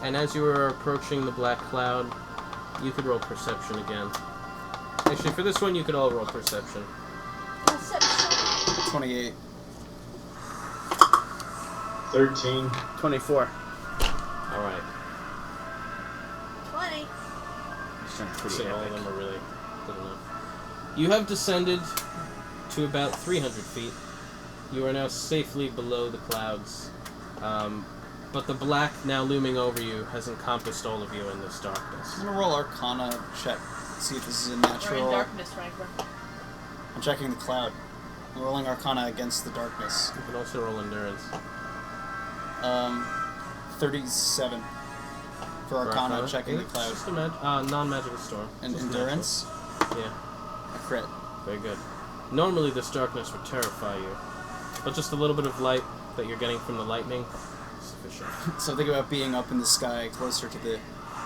and as you are approaching the black cloud, you could roll perception again. Actually, for this one, you could all roll perception. Perception. 28. 13. 24. All right. 20. Sounds pretty So all of epic. them are really good enough. You have descended to about 300 feet. You are now safely below the clouds, but the black now looming over you has encompassed all of you in this darkness. I'm gonna roll Arcana check. See if this is a We're in natural. darkness, Franklin. I'm checking the cloud. I'm rolling Arcana against the darkness. You can also roll endurance. 37 for Arcana checking the It's cloud. just a non-magical storm. And Just endurance, natural. Yeah. a crit. Very good. Normally this darkness would terrify you, but just a little bit of light that you're getting from the lightning is sufficient. So think about being up in the sky, closer to the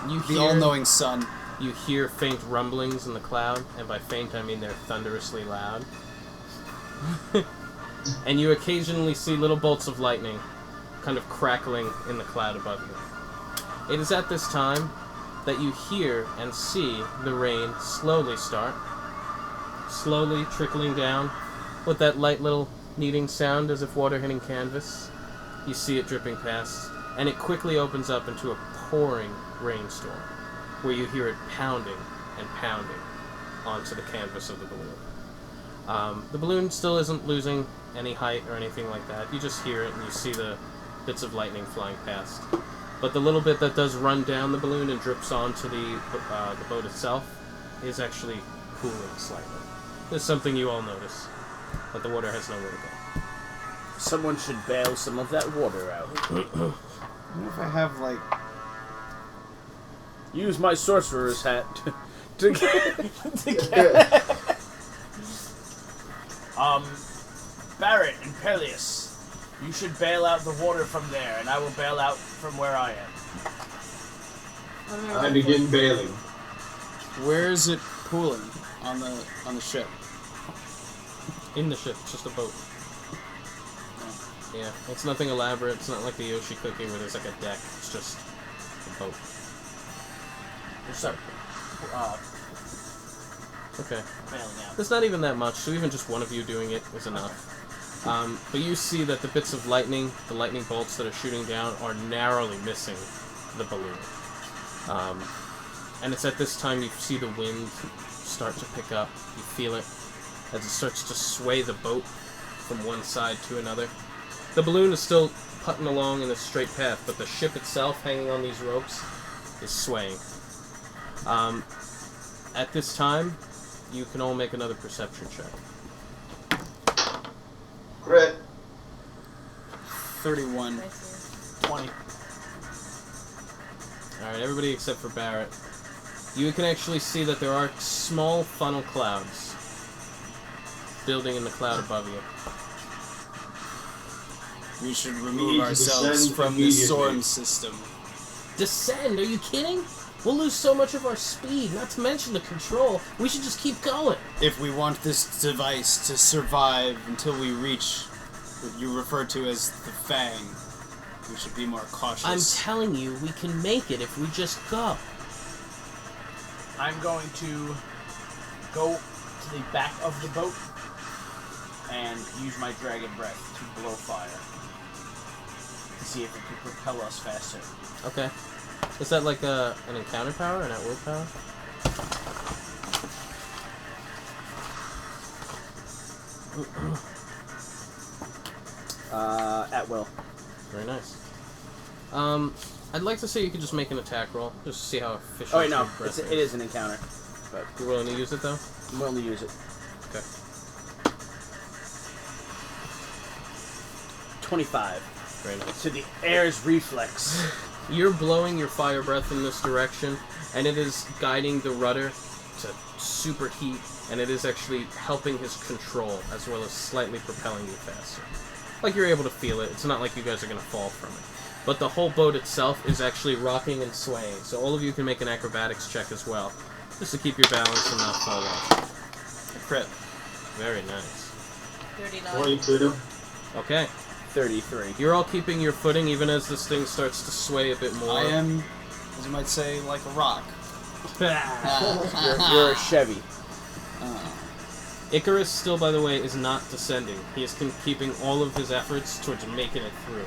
You all-knowing sun. You hear faint rumblings in the cloud, and by faint I mean they're thunderously loud. And you occasionally see little bolts of lightning kind of crackling in the cloud above you. It is at this time that you hear and see the rain slowly start, slowly trickling down with that light little kneading sound as if water hitting canvas. You see it dripping past, and it quickly opens up into a pouring rainstorm, where you hear it pounding and pounding onto the canvas of the balloon. The balloon still isn't losing any height or anything like that. You just hear it and you see the bits of lightning flying past. But the little bit that does run down the balloon and drips onto the boat itself is actually cooling slightly. There's something you all notice, that the water has nowhere to go. Someone should bail some of that water out. I wonder if I have, like... Use my sorcerer's hat to get... Barrett and Peleus, you should bail out the water from there, and I will bail out from where I am. I begin bailing. Where is it pooling on the ship? In the ship, it's just a boat. Yeah, it's nothing elaborate. It's not like the Yoshi cookie where there's like a deck. It's just a boat. Sorry. Okay. Bailing out. There's not even that much, so even just one of you doing it is enough. But you see that the bits of lightning, the lightning bolts that are shooting down, are narrowly missing the balloon. And it's at this time you see the wind start to pick up. You feel it as it starts to sway the boat from one side to another. The balloon is still putting along in a straight path, but the ship itself, hanging on these ropes, is swaying. At this time, you can all make another perception check. Crit. 31. 20. Alright, everybody except for Barrett. You can actually see that there are small funnel clouds building in the cloud above you. We should need remove to ourselves descend from the immediately. storm system. Descend? Are you kidding? We'll lose so much of our speed, not to mention the control. We should just keep going. If we want this device to survive until we reach what you refer to as the Fang, we should be more cautious. I'm telling you, we can make it if we just go. I'm going to go to the back of the boat and use my dragon breath to blow fire to see if it can propel us faster. Okay. Is that like an encounter power or an at-will power? At will. Very nice. I'd like to say you could just make an attack roll, just to see how efficient Oh wait, no, your breath it is an encounter, but You're willing to use it though? I'm willing to use it. Okay. 25. Very nice. To the air's reflex. You're blowing your fire breath in this direction, and it is guiding the rudder to superheat, and it is actually helping his control, as well as slightly propelling you faster. Like, you're able to feel it. It's not like you guys are going to fall from it. But the whole boat itself is actually rocking and swaying, so all of you can make an acrobatics check as well, just to keep your balance and not fall off. A crit. Very nice. 39. 22. Okay. 33. You're all keeping your footing even as this thing starts to sway a bit more. I am, as you might say, like a rock. You're a Chevy. Icarus still, by the way, is not descending. He is keeping all of his efforts towards making it through.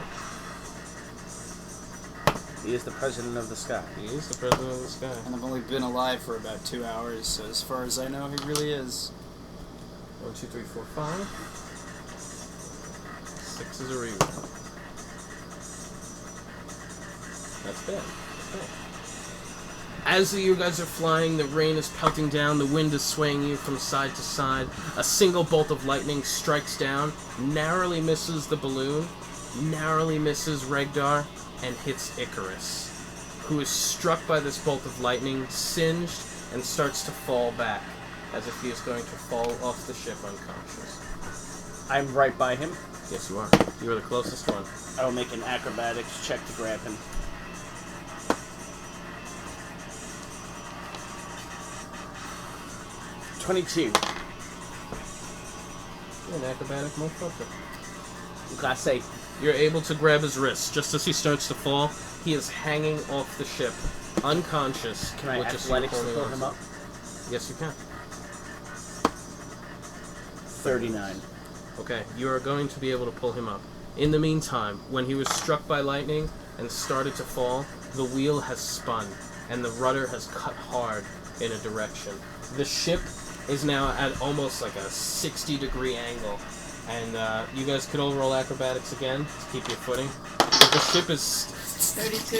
He is the president of the sky. He is the president of the sky. And I've only been alive for about 2 hours, so as far as I know, he really is. 1, 2, 3, 4, 5. 6 is a reroll. That's bad. Okay. As you guys are flying, the rain is pelting down, the wind is swaying you from side to side. A single bolt of lightning strikes down, narrowly misses the balloon, narrowly misses Regdar, and hits Icarus, who is struck by this bolt of lightning, singed, and starts to fall back, as if he is going to fall off the ship unconscious. I'm right by him. Yes, you are. You are the closest one. I will make an acrobatics check to grab him. 22. You're an acrobatic motherfucker. Class A. You're able to grab his wrist. Just as he starts to fall, he is hanging off the ship, unconscious. Can I with just athletics to holding pull on him to- up? Yes, you can. 39. Okay, you are going to be able to pull him up. In the meantime, when he was struck by lightning and started to fall, the wheel has spun, and the rudder has cut hard in a direction. The ship is now at almost like a 60-degree angle, and you guys could all roll acrobatics again to keep your footing. But the ship is... 32.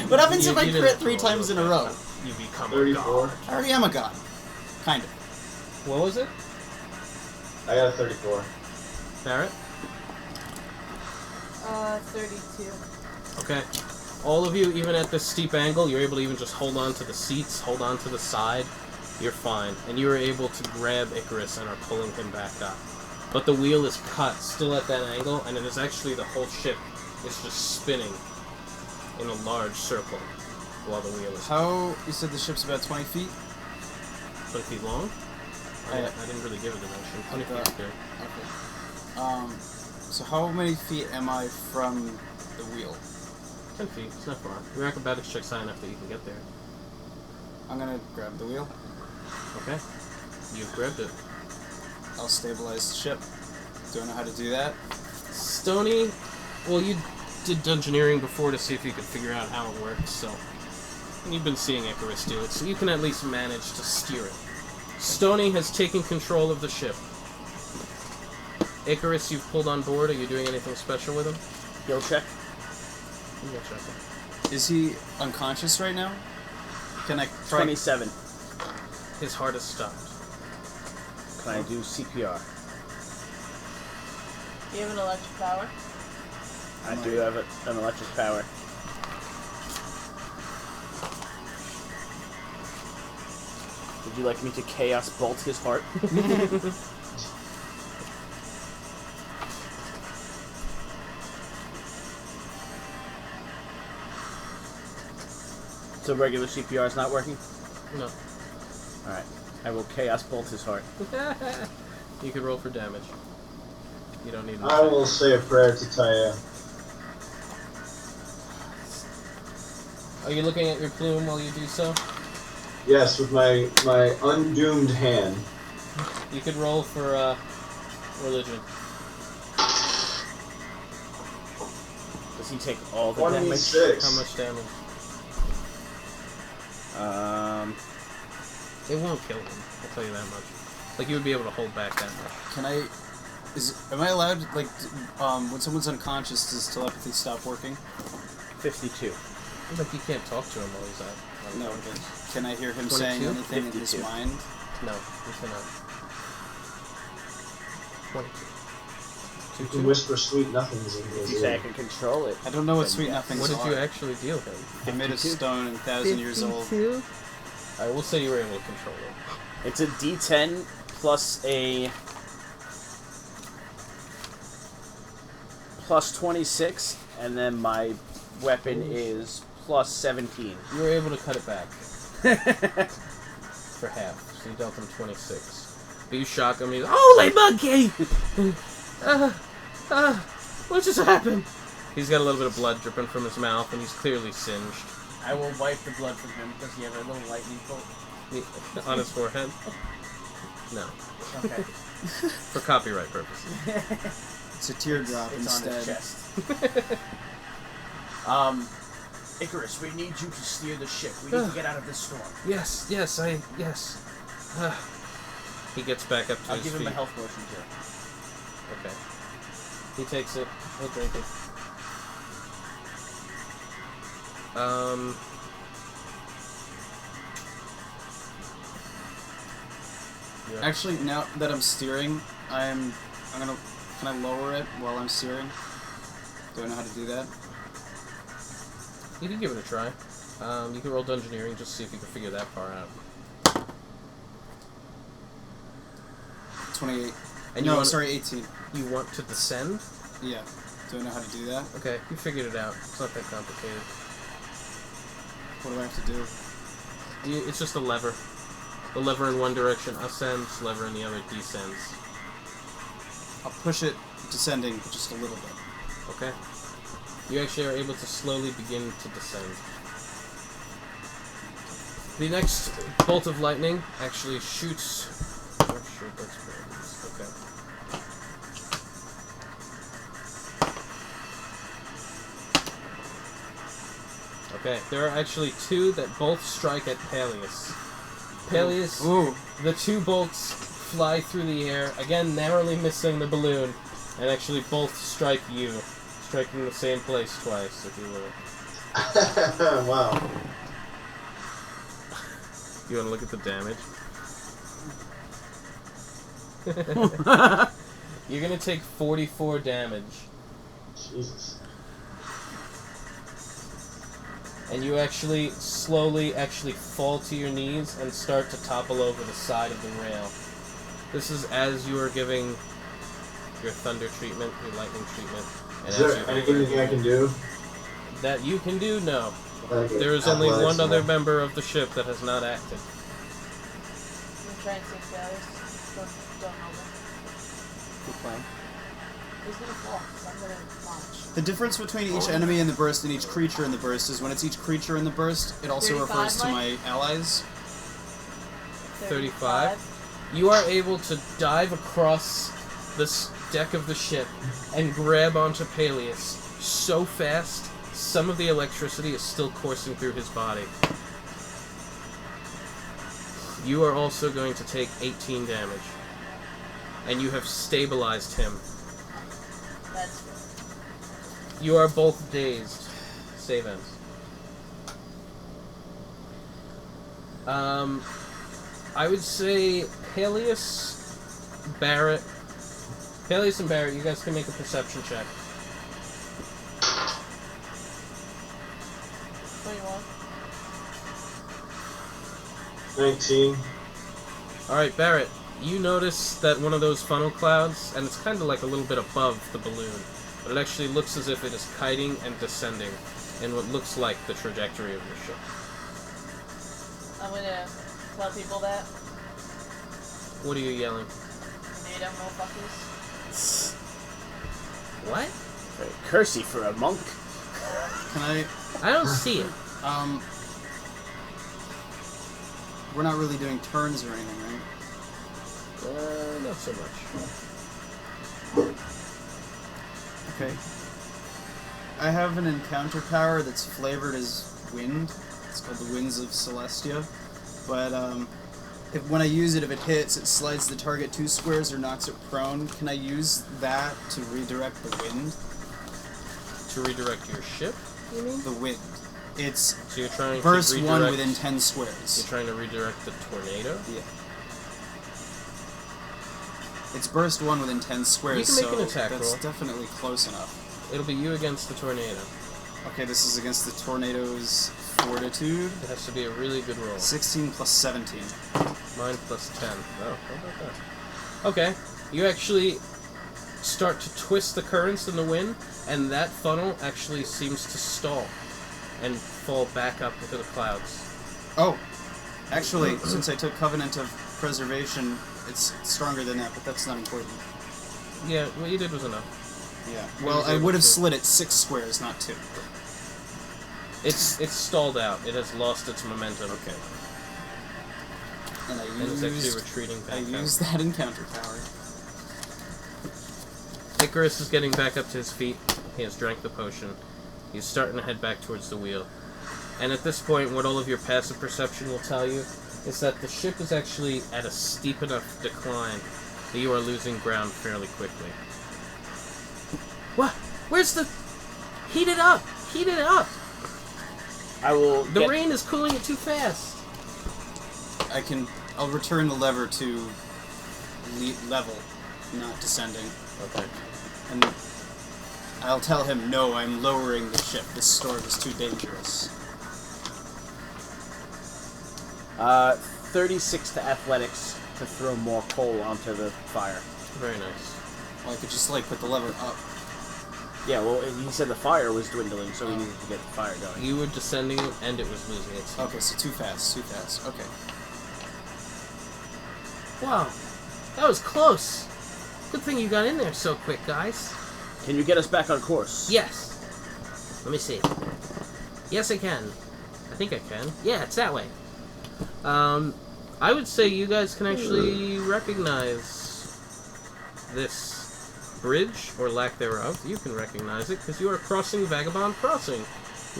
What happens You- if I you didn't crit 3 roll times in a those. row? You become a 34. god. I already am a god. Kind of. What was it? I got a 34. Barrett? 32. Okay. All of you, even at this steep angle, you're able to even just hold on to the seats, hold on to the side. You're fine. And you are able to grab Icarus and are pulling him back up. But the wheel is cut, still at that angle, and it is actually the whole ship is just spinning in a large circle while the wheel is How, you said the ship's about 20 feet? 20 feet long? I- I didn't really give a dimension. 20 feet is good. Okay. So how many feet am I from the wheel? 10 feet, it's not far. Your acrobatics check's high enough that you can get there. I'm gonna grab the wheel. Okay. You've grabbed it. I'll stabilize the ship. Do I know how to do that? Stony, well, you did dungeoneering before to see if you could figure out how it works, so... And you've been seeing Icarus do it, so you can at least manage to steer it. Stony has taken control of the ship. Icarus, you've pulled on board. Are you doing anything special with him? Heal check. You go check it. Is he unconscious right now? Can I try? 27. His heart is stopped. Can I do CPR? Do you have an electric power? I do have an electric power. Would you like me to chaos bolt his heart? So regular CPR is not working? No. Alright. I will chaos bolt his heart. You can roll for damage. You don't need an I will say a prayer to Taya. Are you looking at your plume while you do so? Yes, with my undoomed hand. You could roll for religion. Does he take all the damage? 26. How much damage? It won't kill him, I'll tell you that much. Like, you would be able to hold back that much. Can I... Am I allowed, like, when someone's unconscious, does telepathy stop working? 52. Like, you can't talk to him while he's out. No, but can I hear him 22? saying anything in his 52. mind? No, you cannot. 22. You can whisper sweet nothings in his You say I ear. can control it. I don't know what sweet nothings What are. did you actually deal him? I'm made of stone and 1,000 years old. Alright, we'll say you were able to control it. It's a D10 plus a... plus 26, and then my weapon is plus 17. You were able to cut it back. For half. So you dealt him 26. But you shock him, he's holy monkey! What just happened? He's got a little bit of blood dripping from his mouth, and he's clearly singed. I will wipe the blood from him. Does he have a little lightning bolt? On his forehead? No. Okay. For copyright purposes. It's a teardrop It's on his instead. chest. Icarus, we need you to steer the ship. We need to get out of this storm. Yes. He gets back up to I'll his give him feet. a health potion too. Okay. He takes it. He'll drink it. Yeah. Actually, now that I'm steering, I'm gonna... Can I lower it while I'm steering? Do I know how to do that? You can give it a try. You can roll Dungeoneering just to see if you can figure that far out. 28. And no, you want, sorry, 18. You want to descend? Yeah. Do I know how to do that? Okay, you figured it out. It's not that complicated. What do I have to do? It's just a lever. The lever in one direction ascends, lever in the other descends. I'll push it descending just a little bit. Okay? You actually are able to slowly begin to descend. The next bolt of lightning actually shoots... Oh, shoot, that's okay. Okay, there are actually two that both strike at Peleus. Peleus, Ooh. the two bolts fly through the air, again narrowly missing the balloon, and actually both strike you, striking the same place twice, if you will. Wow. You want to look at the damage? You're gonna take 44 damage. Jesus. And you actually slowly fall to your knees and start to topple over the side of the rail. This is as you are giving your thunder treatment, your lightning treatment. And Is there anything I can do? That you can do? No. Like There is only athletics one other and- member of the ship that has not acted. I'm trying to save Daedalus. Don't help him. Good plan. He's gonna fall, so I'm gonna launch. The difference between each enemy in the burst and each creature in the burst is when it's each creature in the burst, it also 35, refers to my Mike? allies. 35. You are able to dive across this deck of the ship and grab onto Peleus so fast, some of the electricity is still coursing through his body. You are also going to take 18 damage. And you have stabilized him. That's good. You are both dazed. Save ends. I would say Peleus, Barrett. Peleus and Barrett, you guys can make a perception check. 21. 19. Alright, Barrett, you notice that one of those funnel clouds, and it's kind of like a little bit above the balloon, but it actually looks as if it is kiting and descending in what looks like the trajectory of your ship. I'm gonna tell people that. What are you yelling? Native motherfuckers. What? Very cursey for a monk. Can I? I don't see it. We're not really doing turns or anything, right? Not so much. Okay. I have an encounter power that's flavored as wind. It's called the Winds of Celestia. But when I use it, if it hits, it slides the target 2 squares or knocks it prone. Can I use that to redirect the wind? To redirect your ship, you mean? The wind. It's So you're trying burst to 1 redirect... within 10 squares. You're trying to redirect the tornado? Yeah. It's burst 1 within 10 squares, You can make so an attack that's roll. definitely close enough. It'll be you against the tornado. Okay, this is against the tornado's fortitude. It has to be a really good roll. 16 plus 17. Mine plus 10. Oh, how about that? Okay, you actually start to twist the currents in the wind, and that funnel actually seems to stall and fall back up into the clouds. Oh, actually, since I took Covenant of Preservation, it's stronger than that, but that's not important. Yeah, what you did was enough. Yeah. Well, I would have slid it 6 squares, not 2. It's stalled out. It has lost its momentum. Okay. And And it's actually retreating back I up. used that encounter power. Icarus is getting back up to his feet. He has drank the potion. He's starting to head back towards the wheel. And at this point, what all of your passive perception will tell you is that the ship is actually at a steep enough decline that you are losing ground fairly quickly. What? Where's the... Heat it up! Heat it up! I will. The rain is cooling it too fast. I'll return the lever to level, not descending. Okay. And I'll tell him, no, I'm lowering the ship. This storm is too dangerous. 36 to athletics to throw more coal onto the fire. Very nice. Well, I could just, put the lever up. Yeah, well, he said the fire was dwindling, so we needed to get the fire going. You were descending and it was losing its heat. Okay, so too fast. Okay. Wow. That was close. Good thing you got in there so quick, guys. Can you get us back on course? Yes. Let me see. Yes, I can. I think I can. Yeah, it's that way. I would say you guys can actually recognize this bridge, or lack thereof. You can recognize it, because you are crossing Vagabond Crossing,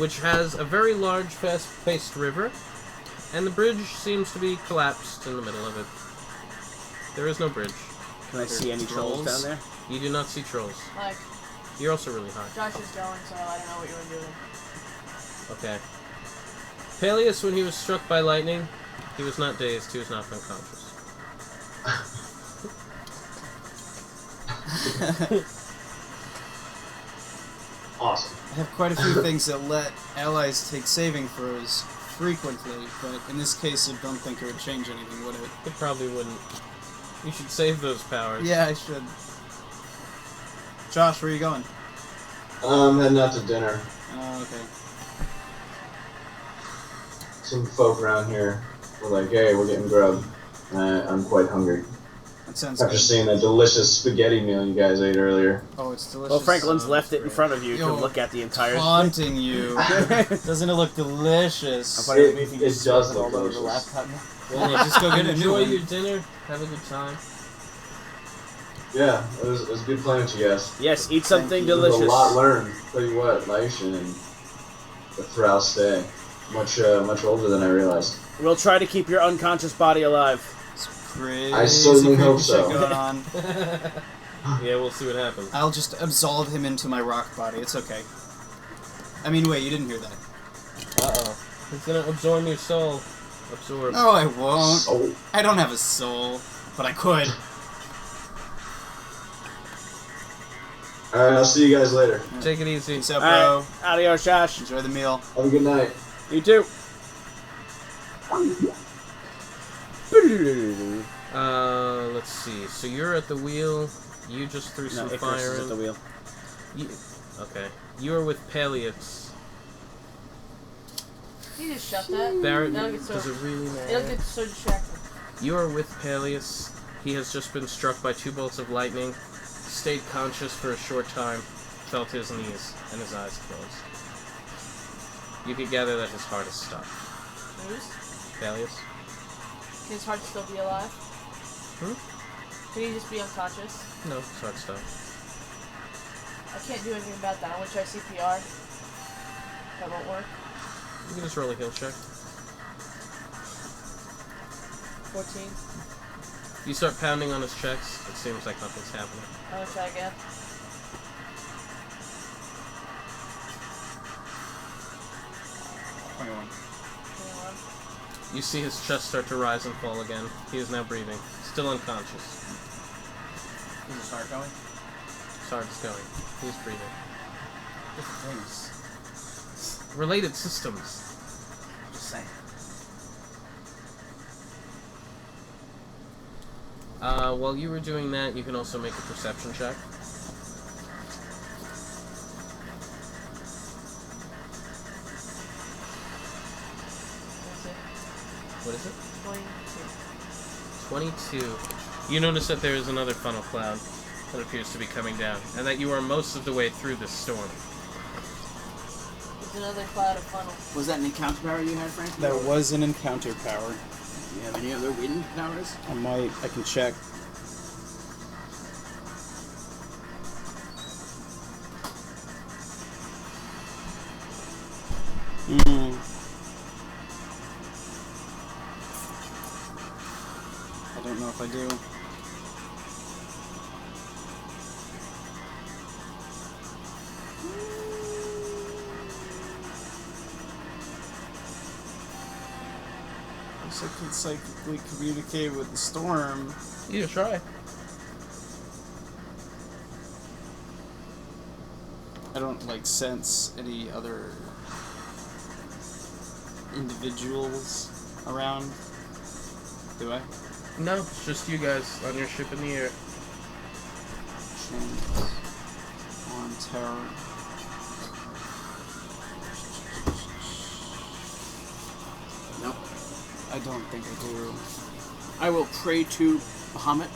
which has a very large, fast-paced river, and the bridge seems to be collapsed in the middle of it. There is no bridge. Can I see any trolls down there? You do not see trolls. Like, You're also really high. Josh is going, so I don't know what you were doing. Okay. Peleus, when he was struck by lightning, he was not dazed, he was knocked unconscious. Awesome. I have quite a few things that let allies take saving throws frequently, but in this case I don't think it would change anything, would it? It probably wouldn't. You should save those powers. Yeah, I should. Josh, where are you going? I'm heading out to dinner. Oh, okay. Some folk around here were like, hey, we're getting grub. I'm quite hungry. That sounds After good. seeing that delicious spaghetti meal you guys ate earlier. Oh, it's delicious. Well, Franklin's left it in front of you Yo, to look at the entire thing. Taunting you. Doesn't it look delicious? It does look all over the delicious. laptop. Well, just go get a new Enjoy one. your dinner. Have a good time. Yeah, it was good playing with you guys. Yes, eat something There was delicious. a lot learned. Tell you what, Laishan and the Thrall stay. Much older than I realized. We'll try to keep your unconscious body alive. Crazy, I certainly hope creepy so. shit going on. Yeah, we'll see what happens. I'll just absolve him into my rock body. It's okay. I mean, wait, you didn't hear that. Uh-oh. He's gonna absorb your soul. Absorb. No, I won't. Oh. I don't have a soul, but I could. Alright, I'll see you guys later. Take it easy. Peace out, bro. Alright, adios, Josh. Enjoy the meal. Have a good night. You too. Let's see. So you're at the wheel. You just threw No, some Icarus fire is in. at the wheel. Okay. You are with Peleus. You just shut that. Barrett, That'll get so, does it really it'll matter? get so distracting. You are with Peleus. He has just been struck by 2 bolts of lightning, stayed conscious for a short time, felt his knees, and his eyes closed. You could gather that his heart is stopped. Who's? Peleus? Can his heart still be alive? Can he just be unconscious? No, his heart stopped. I can't do anything about that. I'm gonna try CPR. That won't work. You can just roll a heal check. 14. You start pounding on his chest. It seems like nothing's happening. I'm gonna try again. 21. 21. You see his chest start to rise and fall again. He is now breathing. Still unconscious. Is his heart going? His heart is going. He's breathing. Different things. Related systems. Just saying. While you were doing that, you can also make a perception check. What is it? 22. 22. You notice that there is another funnel cloud that appears to be coming down, and that you are most of the way through this storm. There's another cloud of funnel. Was that an encounter power you had, Frank? That was an encounter power. Do you have any other wind powers? I can check. I don't know if I do. I can psychically communicate with the storm. You can try. I don't sense any other individuals around. Do I? No, it's just you guys on your ship in the air. Chance on terror. No. I don't think I do. I will pray to Bahamut.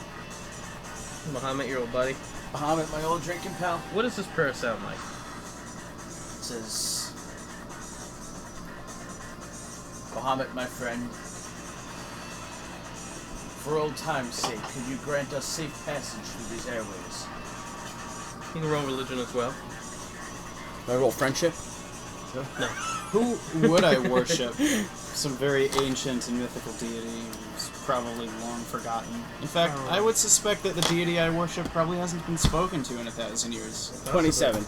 Muhammad, your old buddy. Bahamut, my old drinking pal. What does this prayer sound like? It says, Bahamut, my friend, for old time's sake, could you grant us safe passage through these airways? You can roll religion as well. Do I roll friendship? No. Who would I worship? Some very ancient and mythical deity who's probably long forgotten. In fact, I would suspect that the deity I worship probably hasn't been spoken to in 1,000 years. 27.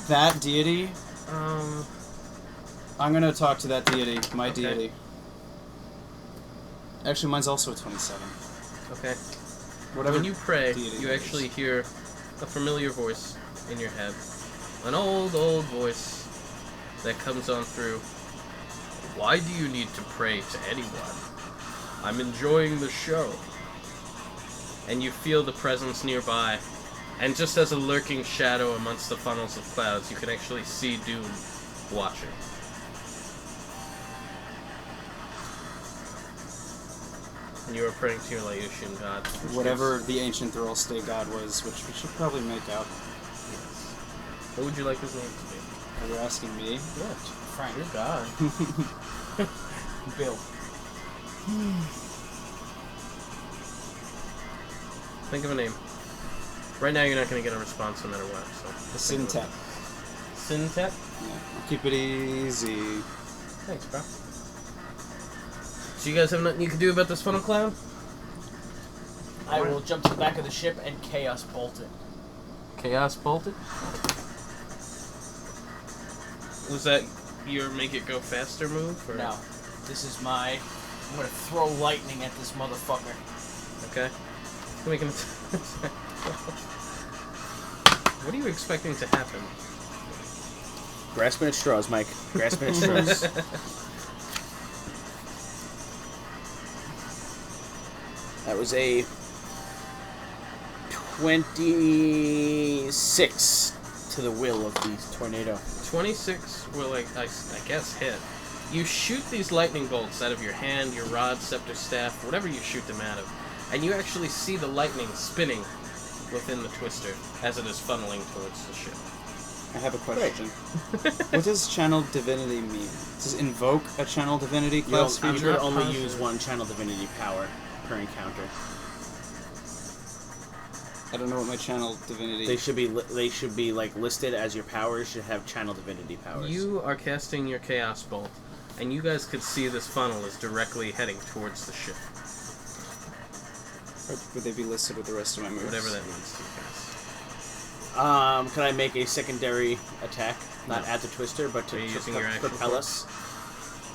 That deity? I'm gonna talk to that deity, my Okay. deity. Actually, mine's also a 27. Okay. Whatever. When you pray, deity you it is. actually hear a familiar voice in your head. An old, old voice that comes on through. Why do you need to pray to anyone? I'm enjoying the show. And you feel the presence nearby. And just as a lurking shadow amongst the funnels of clouds, you can actually see Doom watching. And you are praying to your Laotian god. Whatever the ancient Thrall State god was, which we should probably make out. Yes. What would you like his name to be? Are you asking me? Yeah. Frank. Your god. Bill. Think of a name. Right now, you're not going to get a response no matter what. So The Syntep. Syntep? Yeah, I'll keep it easy. Thanks, bro. So you guys have nothing you can do about this funnel cloud? I will jump to the back of the ship and chaos bolt it. Chaos bolted? Was that your make it go faster move? Or? No. This is my I'm gonna throw lightning at this motherfucker. Okay. We can. What are you expecting to happen? Grasping at straws, Mike. Grasping at straws. That was a 26 to the will of the tornado. 26 will, I guess, hit. You shoot these lightning bolts out of your hand, your rod, scepter, staff, whatever you shoot them out of, and you actually see the lightning spinning within the twister as it is funneling towards the ship. I have a question. What does channel divinity mean? Does invoke a channel divinity class You feature? could only use one channel divinity power per encounter. I don't know what my channel divinity. They should be like listed as your powers. Should have channel divinity powers. You are casting your chaos bolt, and you guys could see this funnel is directly heading towards the ship. Or would they be listed with the rest of my moves? Whatever that means to you guys. Can I make a secondary attack? Not No. at the twister, but Are you using your action propel for it? us?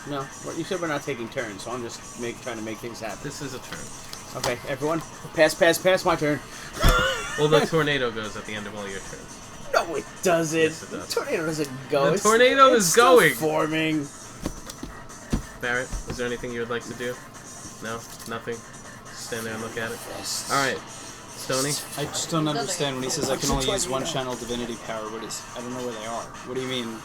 No. You said we're not taking turns, so I'm just trying to make things happen. This is a turn. Okay, everyone, pass, my turn. Well, the tornado goes at the end of all your turns. No, it doesn't. Yes, it does. The tornado doesn't go. The tornado it's is still going. forming. Barrett, is there anything you would like to do? No? Nothing? Stand there and look at it? Alright. Stony? I just don't understand when he says I can only use one channel divinity power. I don't know where they are. What do you mean?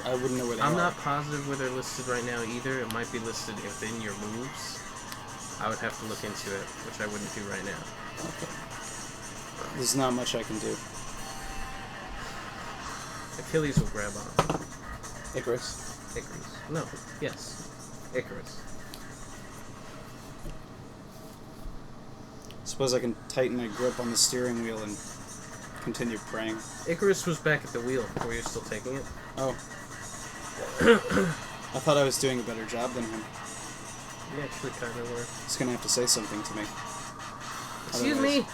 I wouldn't know where they are. I'm not positive where they're listed right now either. It might be listed within your moves. I would have to look into it, which I wouldn't do right now. Okay. There's not much I can do. Achilles will grab on. Icarus. Icarus. No. Yes. Icarus. Suppose I can tighten my grip on the steering wheel and continue praying. Icarus was back at the wheel. Were you still taking it? Oh. I thought I was doing a better job than him. You actually kind of were. He's gonna have to say something to me. Excuse Otherwise- me.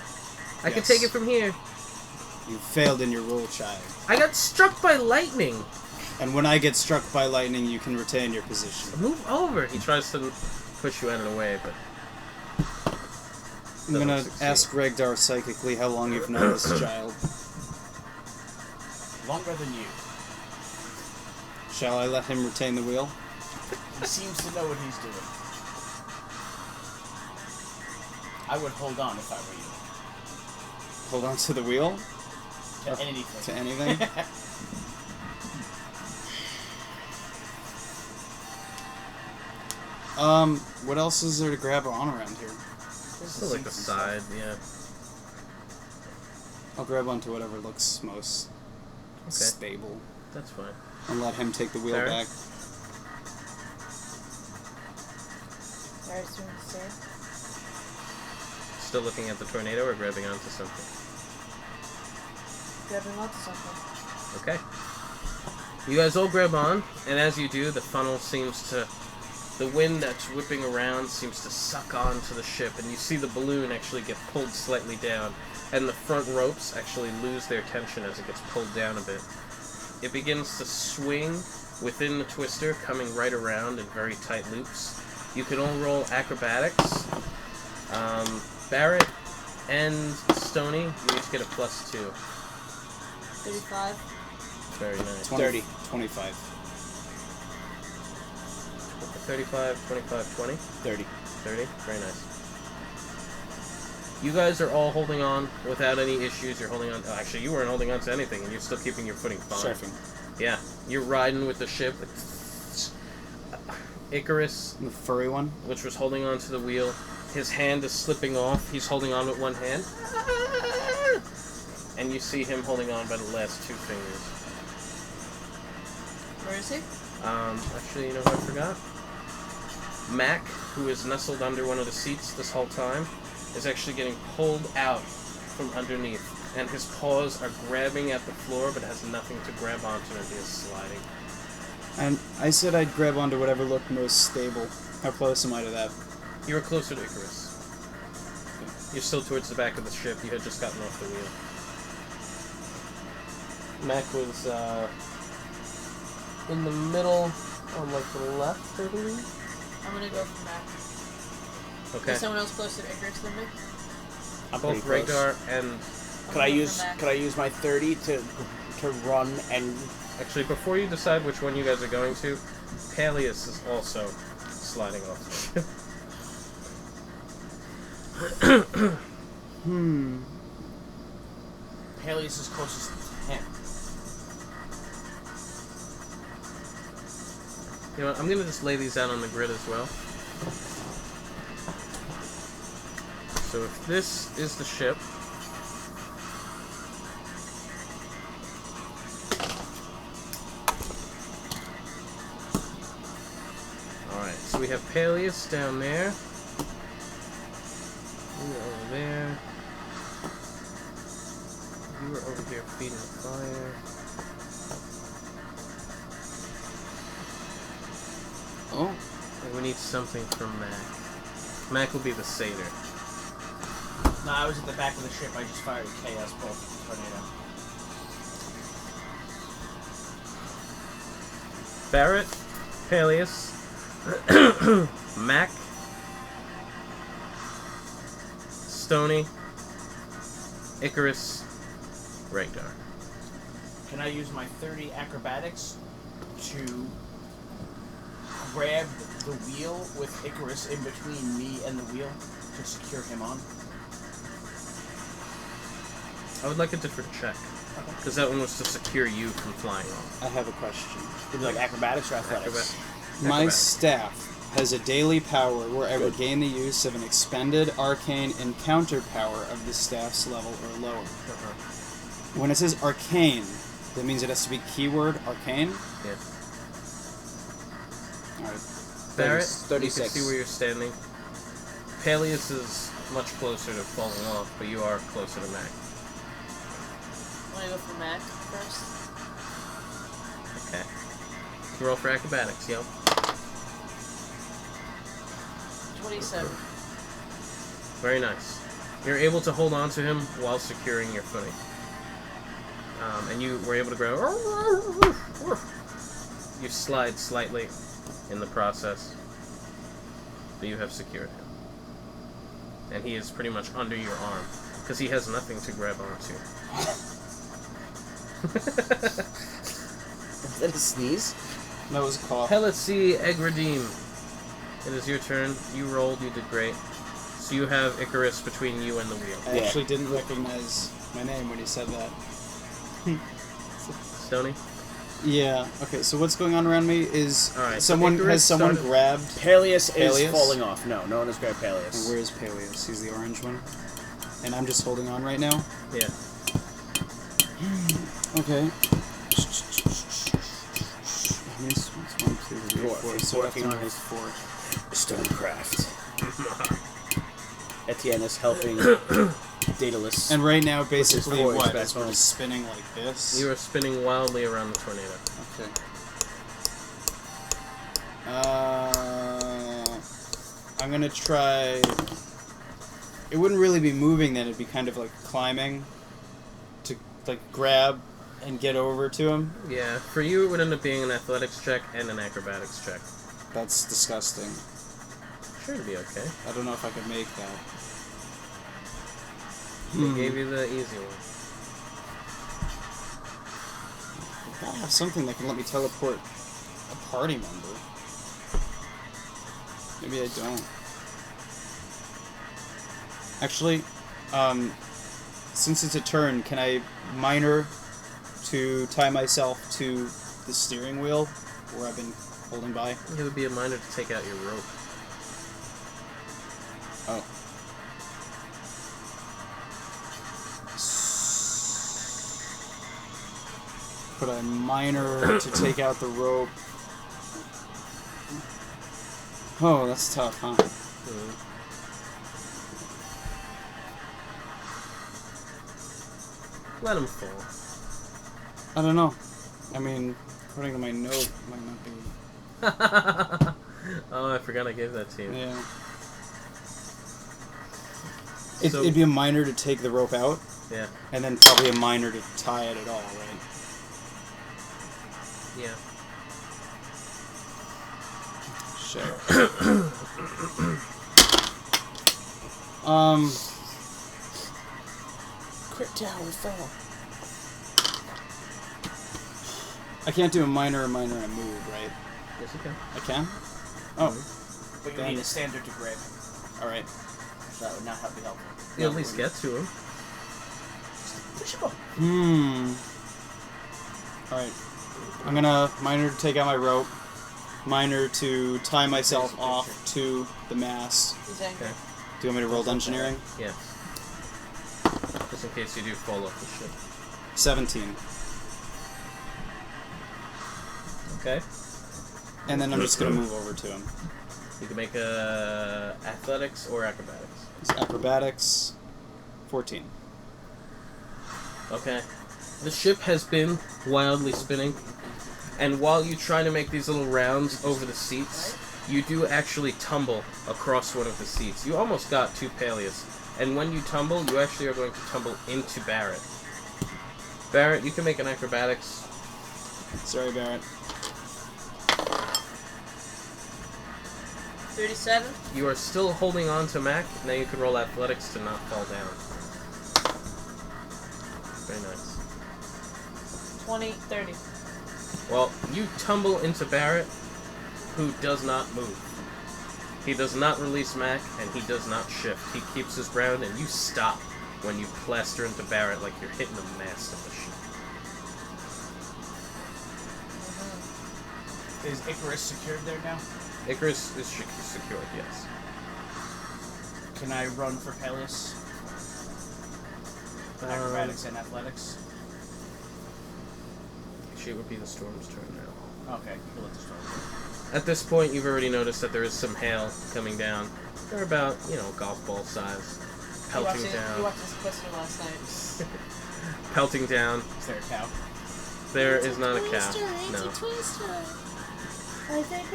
I can Yes. take it from here. You failed in your role, child. I got struck by lightning. And when I get struck by lightning, you can retain your position. Move over. He tries to push you out of the way, but I'm gonna succeed. ask Regdar psychically how long you've known this child. Longer than you. Shall I let him retain the wheel? He seems to know what he's doing. I would hold on if I were you. Hold on to the wheel? To anything. To anything? What else is there to grab on around here? still like the side, yeah. I'll grab onto whatever looks most Okay. stable. That's fine. And let him take the wheel Fair. back. Barrett's doing the same. Still looking at the tornado or grabbing onto something? Grabbing onto something. Okay. You guys all grab on, and as you do, the funnel seems to... The wind that's whipping around seems to suck onto the ship, and you see the balloon actually get pulled slightly down, and the front ropes actually lose their tension as it gets pulled down a bit. It begins to swing within the twister, coming right around in very tight loops. You can all roll acrobatics. Barrett and Stony, you each get a +2. 35. Very nice. 20, 25. 35, 25, 20? 30. 30? Very nice. You guys are all holding on without any issues. You're holding on... Oh, actually, you weren't holding on to anything, and you're still keeping your footing fine. Surfing. Yeah. You're riding with the ship. Icarus, The furry one? which was holding on to the wheel, his hand is slipping off. He's holding on with one hand. And you see him holding on by the last two fingers. Where is he? Actually, you know what I forgot? Mac, who is nestled under one of the seats this whole time, is actually getting pulled out from underneath, and his paws are grabbing at the floor, but has nothing to grab onto, and he is sliding. And I said I'd grab onto whatever looked most stable. How close am I to that? You were closer to Icarus. You're still towards the back of the ship. You had just gotten off the wheel. Mac was in the middle, on like the left, I believe. I'm gonna go for Mac. Okay. Is someone else closer to Icarus than me? I'm Both pretty close. Rhaegar and Could I use my 30 to run and actually before you decide which one you guys are going to, Peleus is also sliding off the ship. Peleus is closest to him. You know what, I'm gonna just lay these out on the grid as well. So if this is the ship, alright, so we have Peleus down there. You were over there. You were over here feeding the fire. Oh, And we need something from Mac. Mac will be the satyr. No, I was at the back of the ship. I just fired a chaos bolt at the tornado. Barrett, Peleus, Mac, Stony, Icarus, Rhaegar. Can I use my 30 acrobatics to grab the wheel with Icarus in between me and the wheel to secure him on? I would like a different check. Because that one was to secure you from flying off. I have a question. Would you like acrobatics or athletics? My Acrobatics. staff has a daily power where I would gain the use of an expended arcane encounter power of the staff's level or lower. When it says arcane, that means it has to be keyword arcane? Yeah. Alright. Barrett, 36. you can see where you're standing. Peleus is much closer to falling off, but you are closer to Mac. Want to go for Mac first? Okay. Roll for acrobatics, yep. 27. Very nice. You're able to hold on to him while securing your footing. And you were able to grab. You slide slightly in the process, but you have secured him. And he is pretty much under your arm, because he has nothing to grab onto. Is that a sneeze? That was a cough. Helitsi Egradim. It is your turn. You rolled, you did great. So you have Icarus between you and the wheel. I actually didn't recognize my name when he said that. Stony? Yeah. Okay. So what's going on around me is Alright, so someone Icarus has someone started- grabbed. Peleus is Peleus? falling off. No one has grabbed And Peleus. where is Peleus? He's the orange one, and I'm just holding on right now. Yeah. Okay. How many spots? 1, 2, 3, Four. 4. He's So working that's on his 4. Stonecraft. Etienne is helping Daedalus. And right now, basically, poised what? back It's home. just spinning like this. You are spinning wildly around the tornado. Okay. I'm gonna try. It wouldn't really be moving then. It'd be kind of like climbing to like grab and get over to him. Yeah, for you it would end up being an athletics check and an acrobatics check. That's disgusting. Sure, it'd be okay. I don't know if I could make that. They gave you the easy one. I gotta have something that can let me teleport a party member. Maybe I don't. Actually, since it's a turn, can I minor to tie myself to the steering wheel where I've been holding by? It would be a minor to take out your rope. Oh. Could I minor to take out the rope? Oh, that's tough, huh? Let him fall. I don't know. I mean, according to my note, it might not be. Oh, I forgot I gave that to you. Yeah. So- It'd be a minor to take the rope out, Yeah. and then probably a minor to tie it at all, right? Yeah. Shit. Crit tower fell. I can't do a minor and move, right? Yes, you can. I can? Oh. But you Damn need it. a standard to grab. Alright. So that would not be helpful. You at least get to him. Push him up. Alright. I'm gonna minor to take out my rope. Minor to tie myself off to the mast. He's angry. Okay. Do you want me to roll engineering? Yeah. Just in case you do fall off the ship. 17. Okay. And then I'm just gonna move over to him. You can make a athletics or acrobatics. It's acrobatics. 14. Okay. The ship has been wildly spinning, and while you try to make these little rounds over the seats, you do actually tumble across one of the seats. You almost got 2 Peleus, and when you tumble, you actually are going to tumble into Barrett. Barrett, you can make an acrobatics. Sorry, Barrett. 37. You are still holding on to Mac. Now you can roll athletics to not fall down. Very nice. 20, 30. Well, you tumble into Barrett, who does not move. He does not release Mac, and he does not shift. He keeps his ground, and you stop when you plaster into Barrett like you're hitting the mast of the ship. Is Icarus secured there now? Icarus is secured, yes. Can I run for Peleus? Acrobatics and athletics? Actually, it would be the storm's turn now. Okay, we'll let the storm go. At this point, you've already noticed that there is some hail coming down. They're about, golf ball size. Pelting You down. watched this question last night. Pelting down. Is there a cow? There is not a cow. No.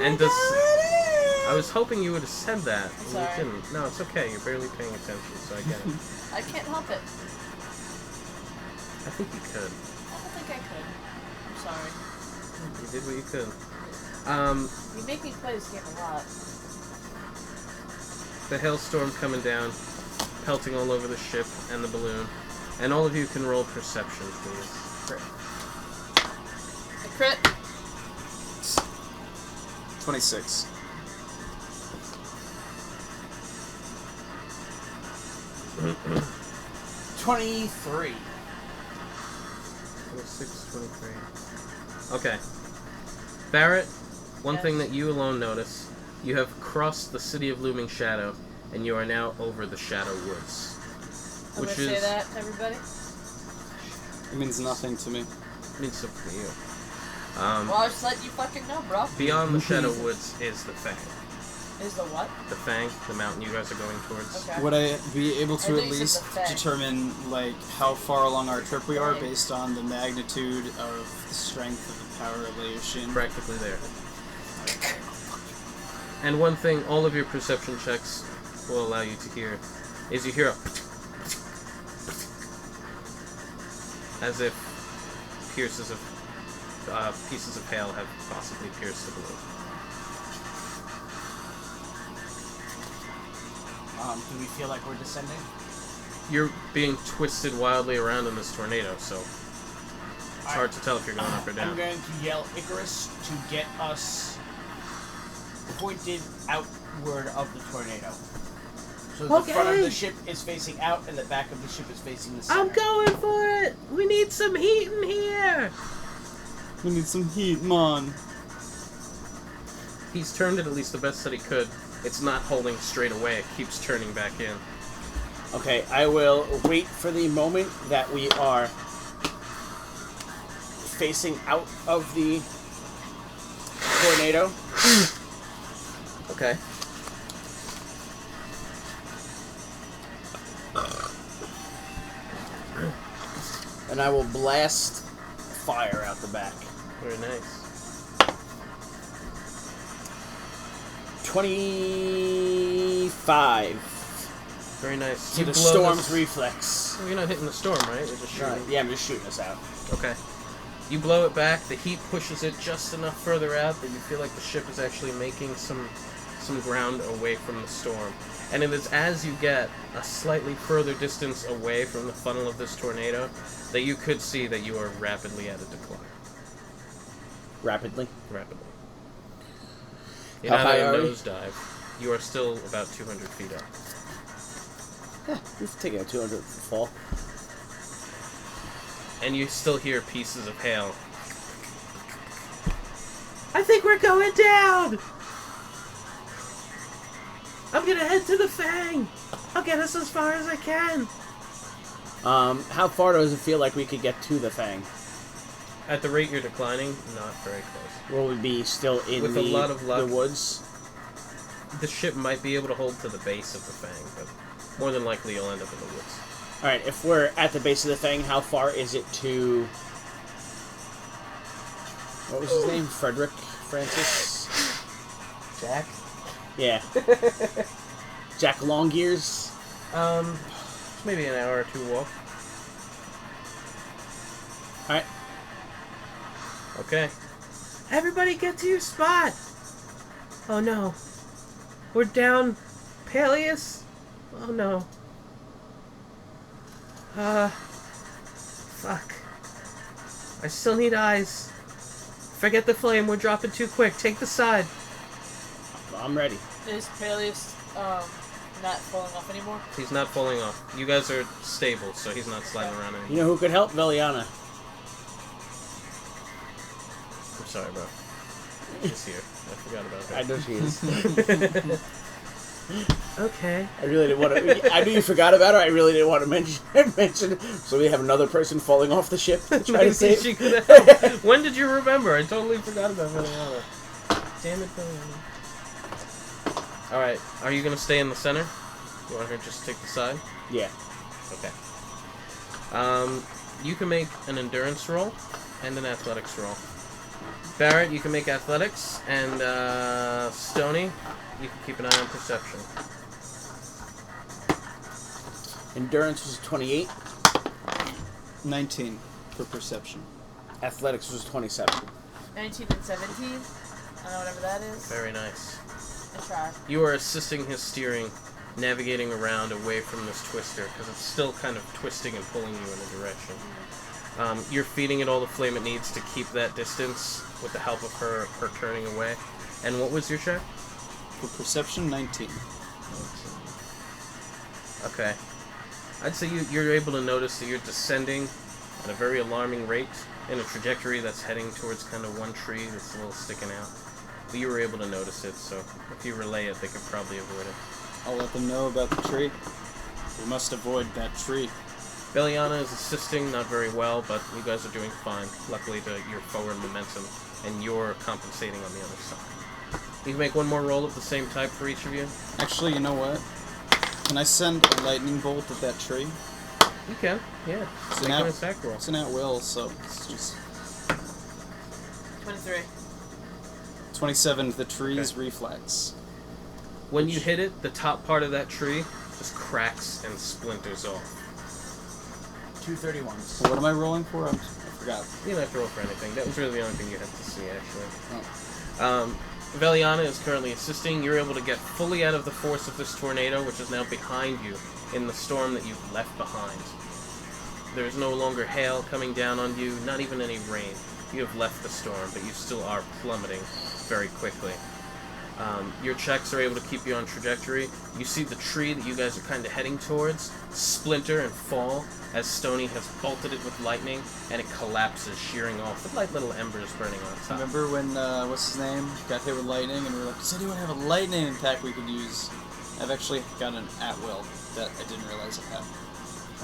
And I was hoping you would have said that. I'm and sorry. You didn't. No, it's okay. You're barely paying attention, so I get it. I can't help it. I think you could. I don't think I could. I'm sorry. You did what you could. You make me play this game a lot. The hailstorm coming down, pelting all over the ship and the balloon. And all of you can roll perception, please. A crit. 26. $23. 26, 23. Okay. Barrett, one thing that you alone notice, you have crossed the city of Looming Shadow, and you are now over the Shadow Woods. I'm Which gonna say is... that to everybody. It means nothing to me. means something to you. Well, I'll just let you fucking know, bro. Beyond the Shadow Woods is the Fang. Is the what? The Fang, the mountain you guys are going towards. Okay. Would I be able I to thought at you said least the Fang. determine, like, how far along our trip we are Right. based on the magnitude of the strength of the power of Laotian? Practically there. And one thing all of your perception checks will allow you to hear is you hear a as if pieces of hail have possibly pierced the balloon. Do we feel like we're descending? You're being twisted wildly around in this tornado, so it's hard to tell if you're going up or down. I'm going to yell Icarus to get us pointed outward of the tornado. So the front of the ship is facing out and the back of the ship is facing the center. I'm going for it! We need some heat in here! We need some heat, man. He's turned it at least the best that he could. It's not holding straight away, it keeps turning back in. Okay, I will wait for the moment that we are facing out of the tornado. Okay. And I will blast fire out the back. Very nice. 25. Very nice. To You the blow storm's this- reflex. You're not hitting the storm, right? You're just shooting. Yeah, I'm just shooting us out. Okay. You blow it back, the heat pushes it just enough further out that you feel like the ship is actually making some some ground away from the storm. And it is as you get a slightly further distance away from the funnel of this tornado that you could see that you are rapidly at a decline. Rapidly. Rapidly. You're How not high at a are we? nosedive. You are still about 200 feet up. We've taken a 200 fall. And you still hear pieces of hail. I think we're going down! I'm gonna head to the Fang! I'll get us as far as I can! How far does it feel like we could get to the Fang? At the rate you're declining, not very close. Will we be still in With a lot of luck, the woods? the ship might be able to hold to the base of the Fang, but more than likely you'll end up in the woods. Alright, if we're at the base of the Fang, how far is it to... What was his name? Frederick Francis? Jack? Yeah. Jack Longears? Maybe an hour or two walk. Alright. Okay. Everybody get to your spot! Oh no. We're down Peleus? Oh no. Fuck. I still need eyes. Forget the flame, we're dropping too quick. Take the side. I'm ready. Is Peleus not falling off anymore? He's not falling off. You guys are stable, so he's not sliding around anymore. You know who could help? Veliana. I'm sorry, bro. She's here. I forgot about her. I know she is. Okay. I really didn't want to... I knew you forgot about her. I really didn't want to mention so we have another person falling off the ship to try to save... She could help. When did you remember? I totally forgot about Veliana. Damn it, Veliana. Alright, are you going to stay in the center? You want her to just take the side? Yeah. Okay. You can make an endurance roll and an athletics roll. Barrett, you can make athletics, and Stony, you can keep an eye on perception. Endurance was 28. 19 for perception. Athletics was 27. 19 and 17. I don't know whatever that is. Very nice. I try. You are assisting his steering, navigating around away from this twister, because it's still kind of twisting and pulling you in a direction. You're feeding it all the flame it needs to keep that distance with the help of her turning away. And what was your check? For perception, 19. Okay. I'd say you're able to notice that you're descending at a very alarming rate in a trajectory that's heading towards kind of one tree that's a little sticking out. But you were able to notice it, so if you relay it, they could probably avoid it. I'll let them know about the tree. We must avoid that tree. Veliana is assisting, not very well, but you guys are doing fine. Luckily to your forward momentum, and you're compensating on the other side. You can make one more roll of the same type for each of you. Actually, you know what? Can I send a lightning bolt at that tree? You can, yeah. It's Make an an at, attack roll. it's an at will, so it's just 23. 27. The tree's Okay. reflex. When you hit it, the top part of that tree just cracks and splinters off. 231s. What am I rolling for? I forgot. You don't have to roll for anything. That was really the only thing you had to see, actually. Oh. Veliana is currently assisting. You're able to get fully out of the force of this tornado, which is now behind you in the storm that you've left behind. There is no longer hail coming down on you, not even any rain. You have left the storm, but you still are plummeting very quickly. Your checks are able to keep you on trajectory. You see the tree that you guys are kind of heading towards splinter and fall as Stony has bolted it with lightning, and it collapses, shearing off with like little embers burning on top. Remember when, what's his name, got hit with lightning, and we were like, does anyone have a lightning attack we could use? I've actually got an at-will that I didn't realize I had.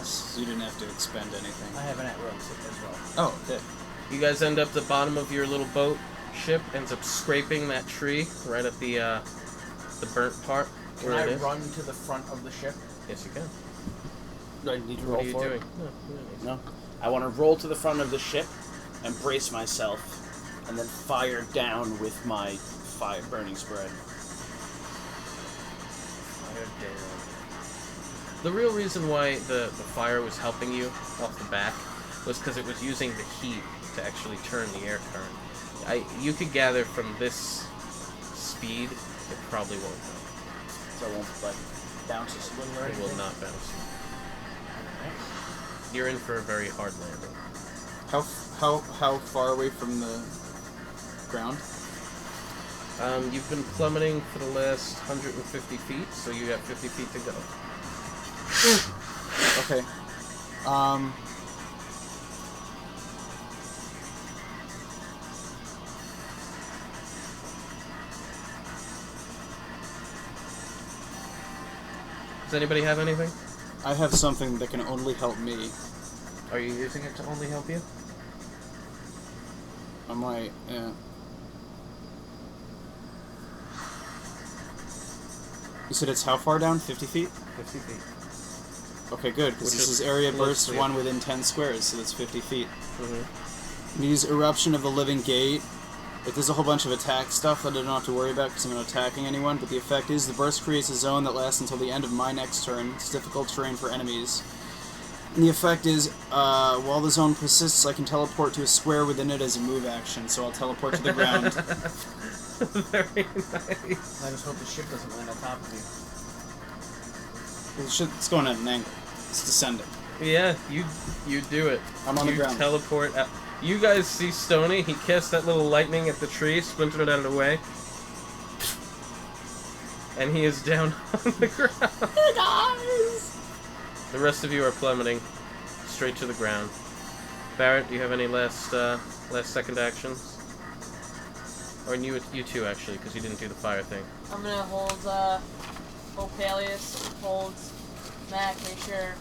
So you didn't have to expend anything. I have an at-will as well. Oh, okay. You guys end up the bottom of your little boat. Ship ends up scraping that tree right at the burnt part Can where I it is. run to the front of the ship? Yes, you can. Do I need to What roll are you for doing? it? No, you don't need to. No. I want to roll to the front of the ship and brace myself, and then fire down with my burning spray. Fire down. The real reason why the fire was helping you off the back was because it was using the heat to actually turn the air current. You could gather from this speed It probably won't go. So it won't, like, bounce us a little or It anything? will not bounce. Alright. You're in for a very hard landing. How far away from the ground? You've been plummeting for the last 150 feet, so you have 50 feet to go. Okay. Does anybody have anything? I have something that can only help me. Are you using it to only help you? I might, yeah. You said it's how far down? 50 feet? 50 feet. Okay, good, because Which this is is area burst mostly- 1 within 10 squares, so that's 50 feet. Mm-hmm. Use Eruption of the Living Gate. If there's a whole bunch of attack stuff that I don't have to worry about because I'm not attacking anyone, but the effect is the burst creates a zone that lasts until the end of my next turn. It's difficult terrain for enemies. And the effect is, while the zone persists, I can teleport to a square within it as a move action, so I'll teleport to the ground. Very nice. I just hope the ship doesn't land on top of me. It's going at an angle. It's descending. Yeah, you do it. I'm on the ground. Teleport out. You guys see Stony, he cast that little lightning at the tree, splintered it out of the way. And he is down on the ground. Hey guys! The rest of you are plummeting straight to the ground. Barrett, do you have any last second actions? Or you two actually, because you didn't do the fire thing. I'm gonna hold Peleus, hold Mac, make sure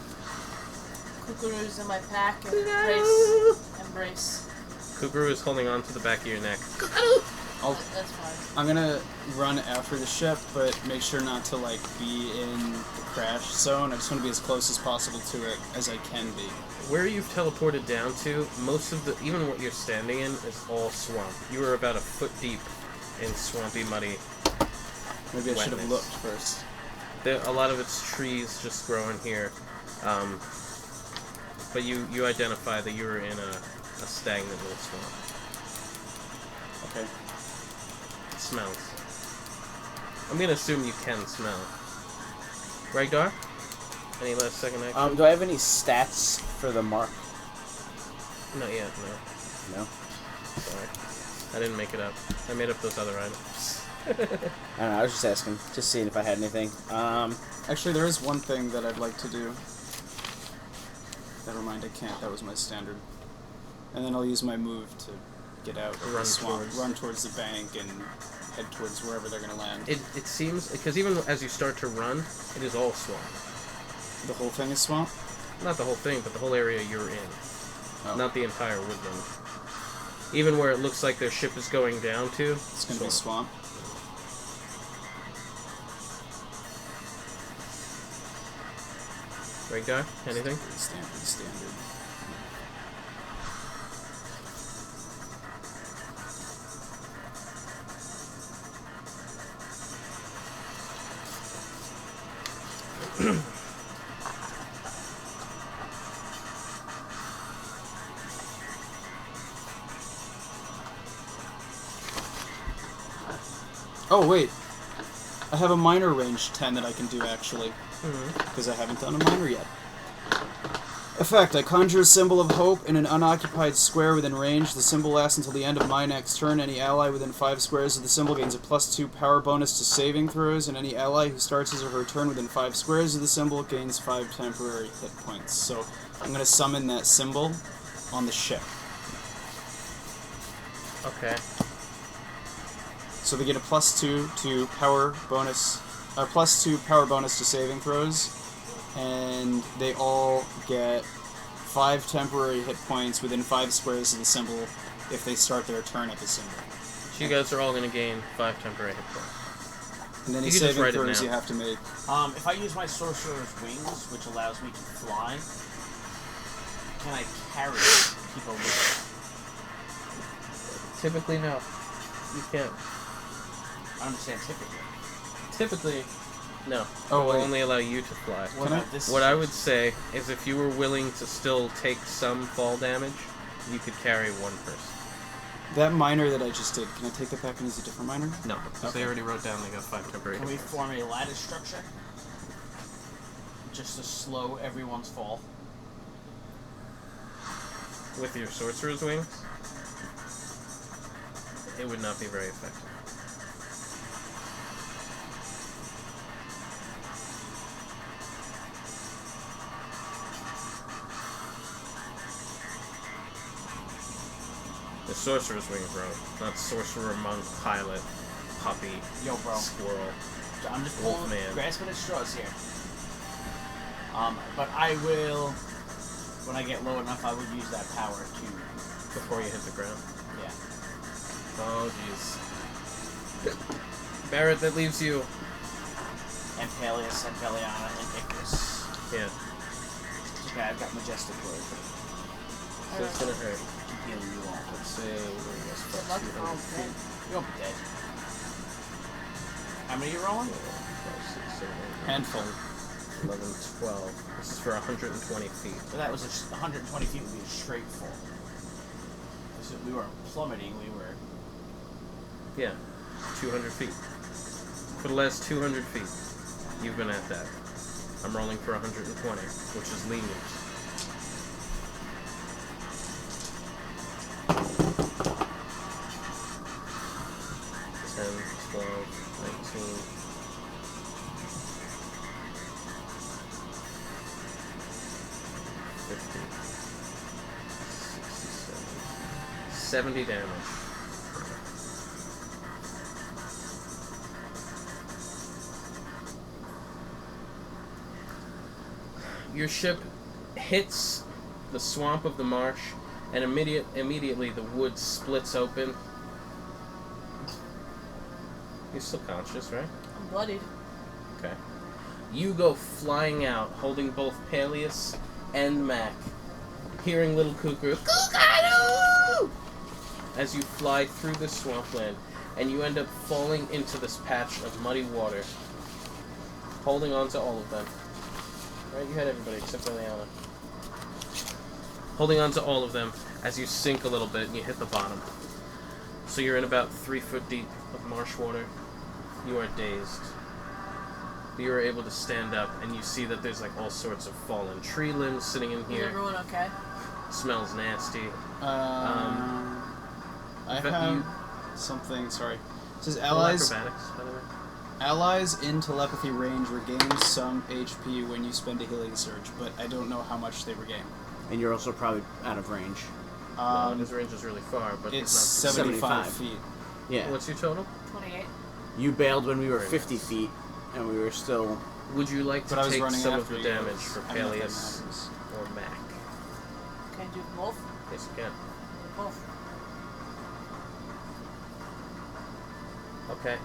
Kukuru's in my pack, and brace. Kukuru is holding on to the back of your neck. That's fine. I'm gonna run after the ship, but make sure not to, like, be in the crash zone. I just want to be as close as possible to it as I can be. Where you've teleported down to, most of the, even what you're standing in, is all swamp. You are about a foot deep in swampy, muddy Maybe I should have wetness. looked first. A lot of it's trees just growing here. But you identify that you're in a stagnant little swamp. Okay. It smells. I'm gonna assume you can smell. Right, Gar? Any last second action? Do I have any stats for the mark? Not yet, no. No? Sorry. I didn't make it up. I made up those other items. I don't know, I was just asking. Just seeing if I had anything. Actually, there is one thing that I'd like to do. Never mind, I can't. That was my standard. And then I'll use my move to get out of the swamp, run towards the bank, and head towards wherever they're going to land. It seems, because even as you start to run, it is all swamp. The whole thing is swamp? Not the whole thing, but the whole area you're in. Oh. Not the entire woodland. Even where it looks like their ship is going down to, It's going to be swamp. Right, guy? Anything? Standard. Oh, wait. I have a minor range 10 that I can do, actually. Because I haven't done a minor yet. Effect. I conjure a symbol of hope in an unoccupied square within range. The symbol lasts until the end of my next turn. Any ally within 5 squares of the symbol gains a +2 power bonus to saving throws, and any ally who starts his or her turn within 5 squares of the symbol gains 5 temporary hit points. So I'm going to summon that symbol on the ship. Okay. So they get a +2 to power bonus, a +2 power bonus to saving throws, and they all get 5 temporary hit points within 5 squares of the symbol if they start their turn at the symbol. So you guys are all going to gain 5 temporary hit points. And any You can just saving write it throws now. you have to make. If I use my sorcerer's wings, which allows me to fly, can I carry people with Typically, no. You can't. me? I understand typically. Typically, no. Oh, It will wait. only allow you to fly. What Can I- about this? What I would say is if you were willing to still take some fall damage, you could carry one person. That miner that I just did, can I take that back and use a different miner? No, because they already wrote down they got 5 temporary. Can we form a lattice structure? Just to slow everyone's fall. With your sorcerer's wings, it would not be very effective. The sorcerer's wing, bro. Not sorcerer, monk, pilot, puppy, Yo, bro. squirrel. I'm just Wolf pulling, man. grasping at straws here. But I will, when I get low enough, I would use that power to... Before you hit the ground. Yeah. Oh, jeez. Barrett, that leaves you. And Peleus, and Peliana, and Icarus. Yeah. It's okay, I've got Majestic Word. So it's gonna hurt. Heal you all. Let's say we're gonna spot luck, 200 oh, feet. You won't be dead. How many are you rolling? 4, 5, 6, 7, 8, Handful. 11, 12. This is for 120 feet. So that was 120 feet would be a straight fall. Because if we were plummeting, we were... Yeah, 200 feet. For the last 200 feet, you've been at that. I'm rolling for 120, which is lenient. $70 damage. Your ship hits the swamp of the marsh, and immediately the wood splits open. You're still conscious, right? I'm bloodied. Okay. You go flying out, holding both Peleus and Mac, hearing little Kukuru, Kukuru! As you fly through the swampland, and you end up falling into this patch of muddy water, holding on to all of them. Right, you had everybody except Liliana. Holding on to all of them as you sink a little bit and you hit the bottom. So you're in about 3 foot deep of marsh water. You are dazed. You are able to stand up and you see that there's like all sorts of fallen tree limbs sitting in Is here. everyone okay? Smells nasty. I but have you- something, sorry. It says Roll allies acrobatics, by the way. allies in telepathy range regain some HP when you spend a healing surge, but I don't know how much they regain. And you're also probably out of range. No, his range is really far, but It's it's not. 75 75. feet. Yeah. What's your total? 28. You bailed when we were Very 50 nice. feet, and we were still... Would you like But to I was take running some of after the you. damage for I don't know if that Peleus matters. or Mac? Can I do both? Yes, you can. Both. Okay.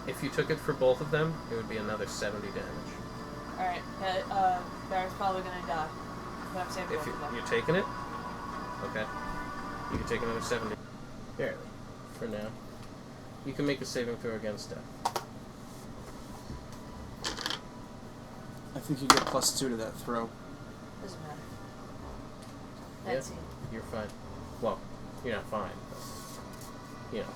If you took it for both of them, it would be another 70 damage. Alright, Barrett's probably gonna die. But I'm saving If both of them. you're taking it, okay. You can take another 70. Barely. For now. You can make a saving throw against death. I think you get +2 to that throw. Doesn't matter. Yeah. 19. You're fine. Well, you're not fine, but, you know.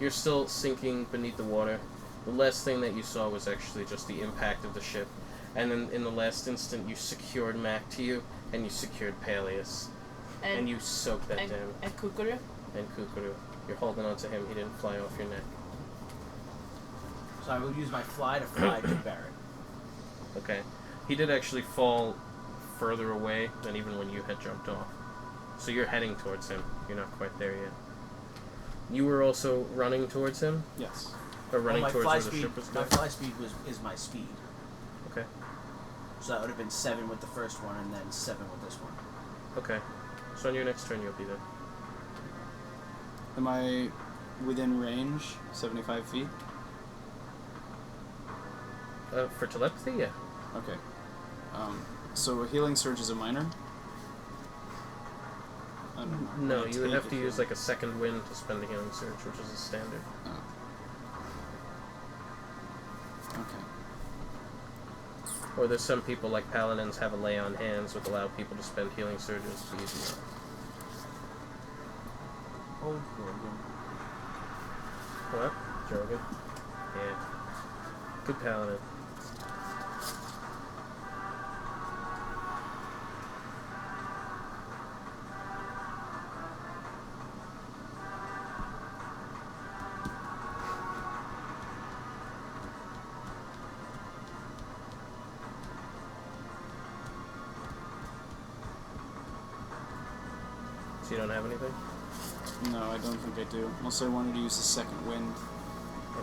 You're still sinking beneath the water. The last thing that you saw was actually just the impact of the ship. And then in the last instant, you secured Mac to you, and you secured Peleus. And you soaked that down. And Kukuru? And Kukuru. You're holding on to him. He didn't fly off your neck. So I will use my fly to fly to Barrett. Okay. He did actually fall further away than even when you had jumped off. So you're heading towards him. You're not quite there yet. You were also running towards him? Yes. Or running my towards fly where the speed, ship was my going? fly speed is my speed. Okay. So that would have been 7 with the first one, and then 7 with this one. Okay. So on your next turn, you'll be there. Am I within range? 75 feet? For telepathy, yeah. Okay. So a healing surge is a minor? I don't know. No, I'm gonna you would take have it to use here. like a second wind to spend a healing surge, which is a standard. Oh. Okay. Or there's some people like paladins have a lay on hands, which allow people to spend healing surges easy. Old Rogan. What? Drogan? Yeah. Good paladin. So you don't have anything? No, I don't think I do. Unless I wanted to use the second wind.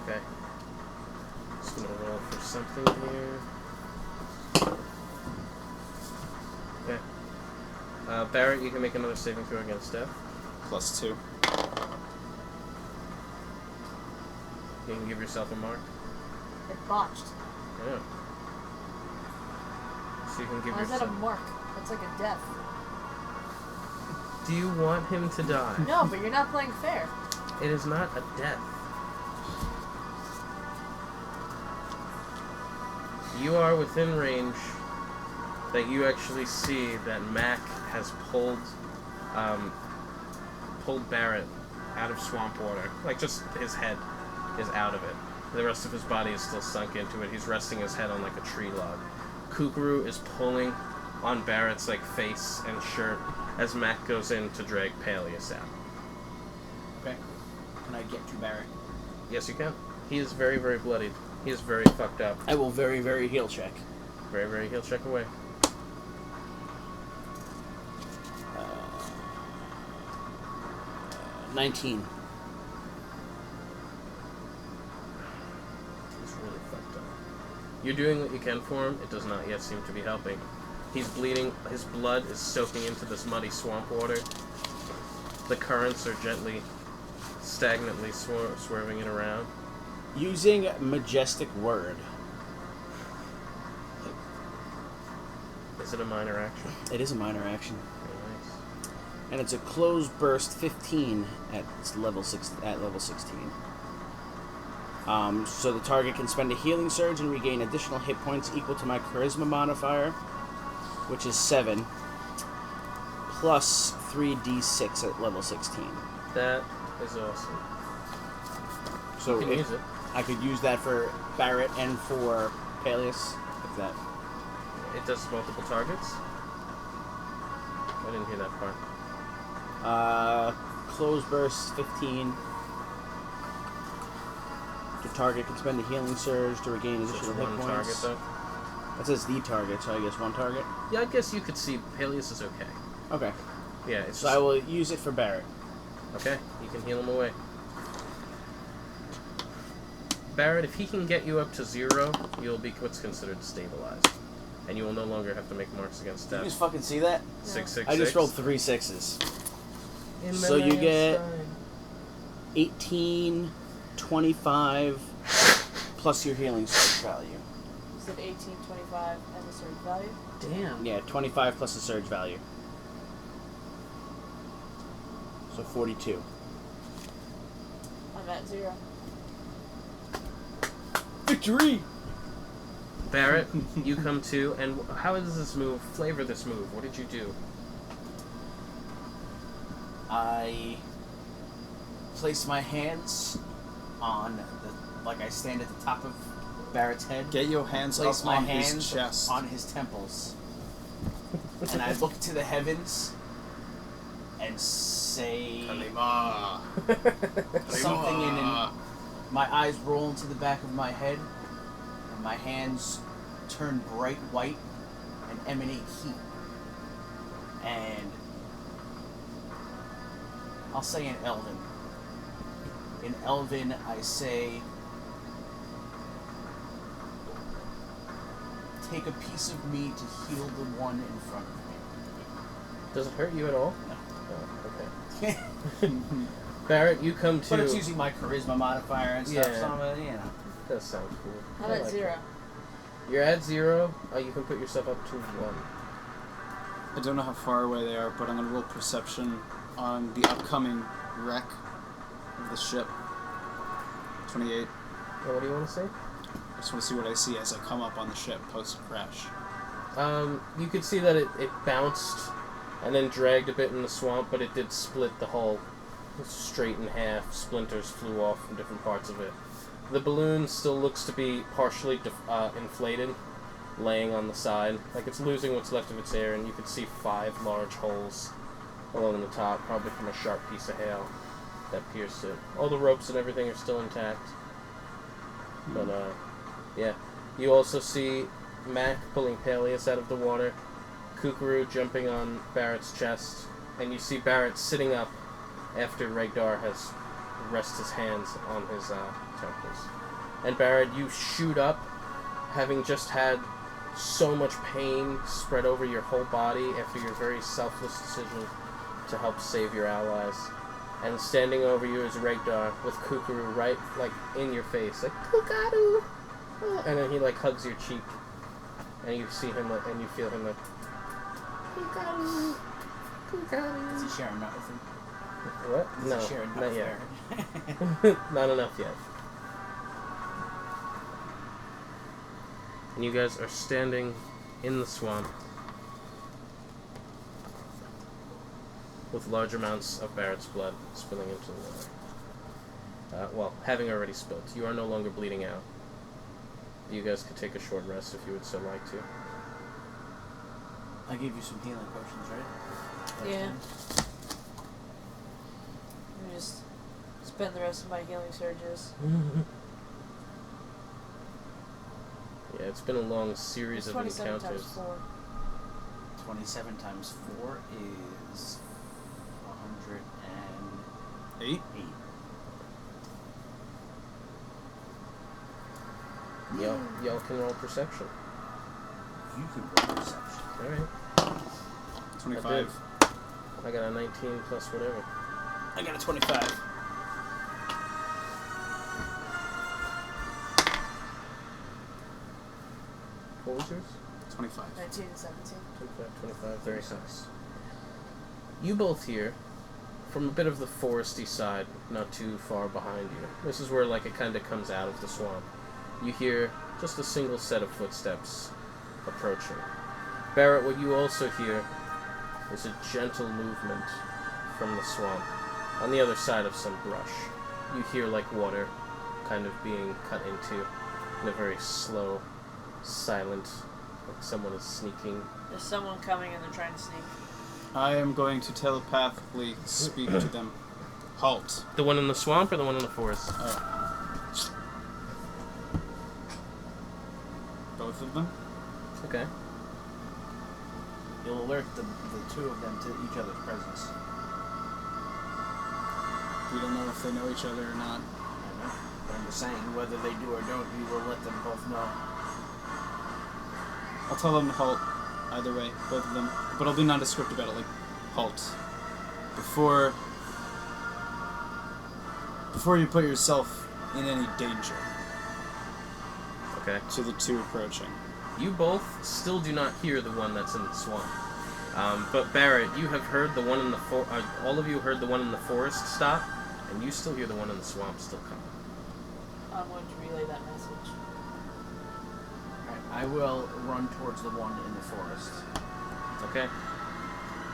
Okay. Just gonna roll for something here. Okay. Barrett, you can make another saving throw against death. +2. You can give yourself a mark. It botched. Yeah. So you can give Why is that yourself... a mark? That's like a death. Do you want him to die? No, but you're not playing fair. It is not a death. You are within range that you actually see that Mac has pulled Barrett out of swamp water. Like, just his head is out of it. The rest of his body is still sunk into it. He's resting his head on, like, a tree log. Kukuru is pulling on Barrett's, like, face and shirt as Mac goes in to drag Peleus out. Okay. Can I get to Barrett? Yes, you can. He is very, very bloodied. He is very fucked up. I will very, very heal check. Very, very heal check away. 19. He's really fucked up. You're doing what you can for him. It does not yet seem to be helping. He's bleeding. His blood is soaking into this muddy swamp water. The currents are gently, stagnantly swerving it around. Using Majestic Word. Is it a minor action? It is a minor action. Very nice. And it's a closed burst 15 at level 16. So the target can spend a healing surge and regain additional hit points equal to my charisma modifier, which is 7, plus 3d6 at level 16. That is awesome. So You can use it. I could use that for Barrett and for Peleus, if that. It does multiple targets. I didn't hear that part. Closed burst 15. The target can spend a healing surge to regain So it's additional hit one points. target though. That says the target, so I guess one target. Yeah, I guess you could see Peleus is okay. Okay. Yeah, it's So I will use it for Barrett. okay. You can heal him away. Barrett, if he can get you up to 0, you'll be what's considered stabilized, and you will no longer have to make marks against Did you death. just fucking see that? 666. I just rolled 3 6s. So you get 18, 25, plus your healing surge value. You said 18, 25 as a surge value. Damn. Yeah, 25 plus the surge value. So 42. I'm at 0. Victory! Barrett, you come to, and how does this move flavor this move? What did you do? I place my hands on like I stand at the top of Barrett's head. Get your hands Place up my on hands his chest. on his temples, and I look to the heavens and say Kalima. something in my eyes roll into the back of my head, and my hands turn bright white and emanate heat. And I'll say in Elven. In Elven, I say, take a piece of me to heal the one in front of me. Does it hurt you at all? No. Oh, okay. Barrett, you come to. But it's using my charisma modifier and stuff, Yeah. so I'm, you know. That sounds cool. I'm I at like 0. it. You're at 0. You can put yourself up to 1. I don't know how far away they are, but I'm gonna roll perception on the upcoming wreck of the ship. 28. Well, what do you want to say? I just want to see what I see as I come up on the ship post-crash. You could see that it bounced and then dragged a bit in the swamp, but it did split the hull straight in half. Splinters flew off from different parts of it. The balloon still looks to be partially inflated, laying on the side. Like it's losing what's left of its air, and you can see 5 large holes along the top, probably from a sharp piece of hail that pierced it. All the ropes and everything are still intact. But, yeah. You also see Mac pulling Peleus out of the water, Kukuru jumping on Barrett's chest, and you see Barrett sitting up after Regdar has rested his hands on his temples. And Barrett, you shoot up, having just had so much pain spread over your whole body after your very selfless decision to help save your allies. And standing over you is Regdar with Kukuru right, like, in your face, like, Kukuru! And then he, like, hugs your cheek, and you see him, like, and you feel him, like, Kukuru! Kukuru! Is he sharing nut with him? What? Is No, he sharing nut not with yet. Barrett? Not enough yet. And you guys are standing in the swamp with large amounts of Barrett's blood spilling into the water. Well, having already spilled. You are no longer bleeding out. You guys could take a short rest if you would so like to. I gave you some healing potions, right? Yeah. I just spend the rest of my healing surges. Yeah, it's been a long series It's of 27 encounters. times 4. 27 times 4 is 108. 8? Y'all can roll perception. You can roll perception. Alright. 25. I got a 19 plus whatever. I got a 25. What was yours? 25. 19 and 17. 25, very nice. You both hear from a bit of the foresty side, not too far behind you. This is where, like, it kind of comes out of the swamp. You hear just a single set of footsteps approaching. Barrett, what you also hear is a gentle movement from the swamp on the other side of some brush. You hear, like, water kind of being cut into in a very slow, silent, like someone is sneaking. There's someone coming and they're trying to sneak. I am going to telepathically speak to them. Halt. The one in the swamp or the one in the forest? Both of them? Okay. You'll alert the two of them to each other's presence. We don't know if they know each other or not. I know. But I'm just saying, whether they do or don't, you will let them both know. I'll tell them to halt either way, both of them. But I'll be nondescript about it, like, halt. Before you put yourself in any danger. Okay. To the two approaching. You both still do not hear the one that's in the swamp. But Barrett, you have heard the one in the all of you heard the one in the forest stop, and you still hear the one in the swamp still coming. I'm going to relay that message. Alright, I will run towards the one in the forest. Okay.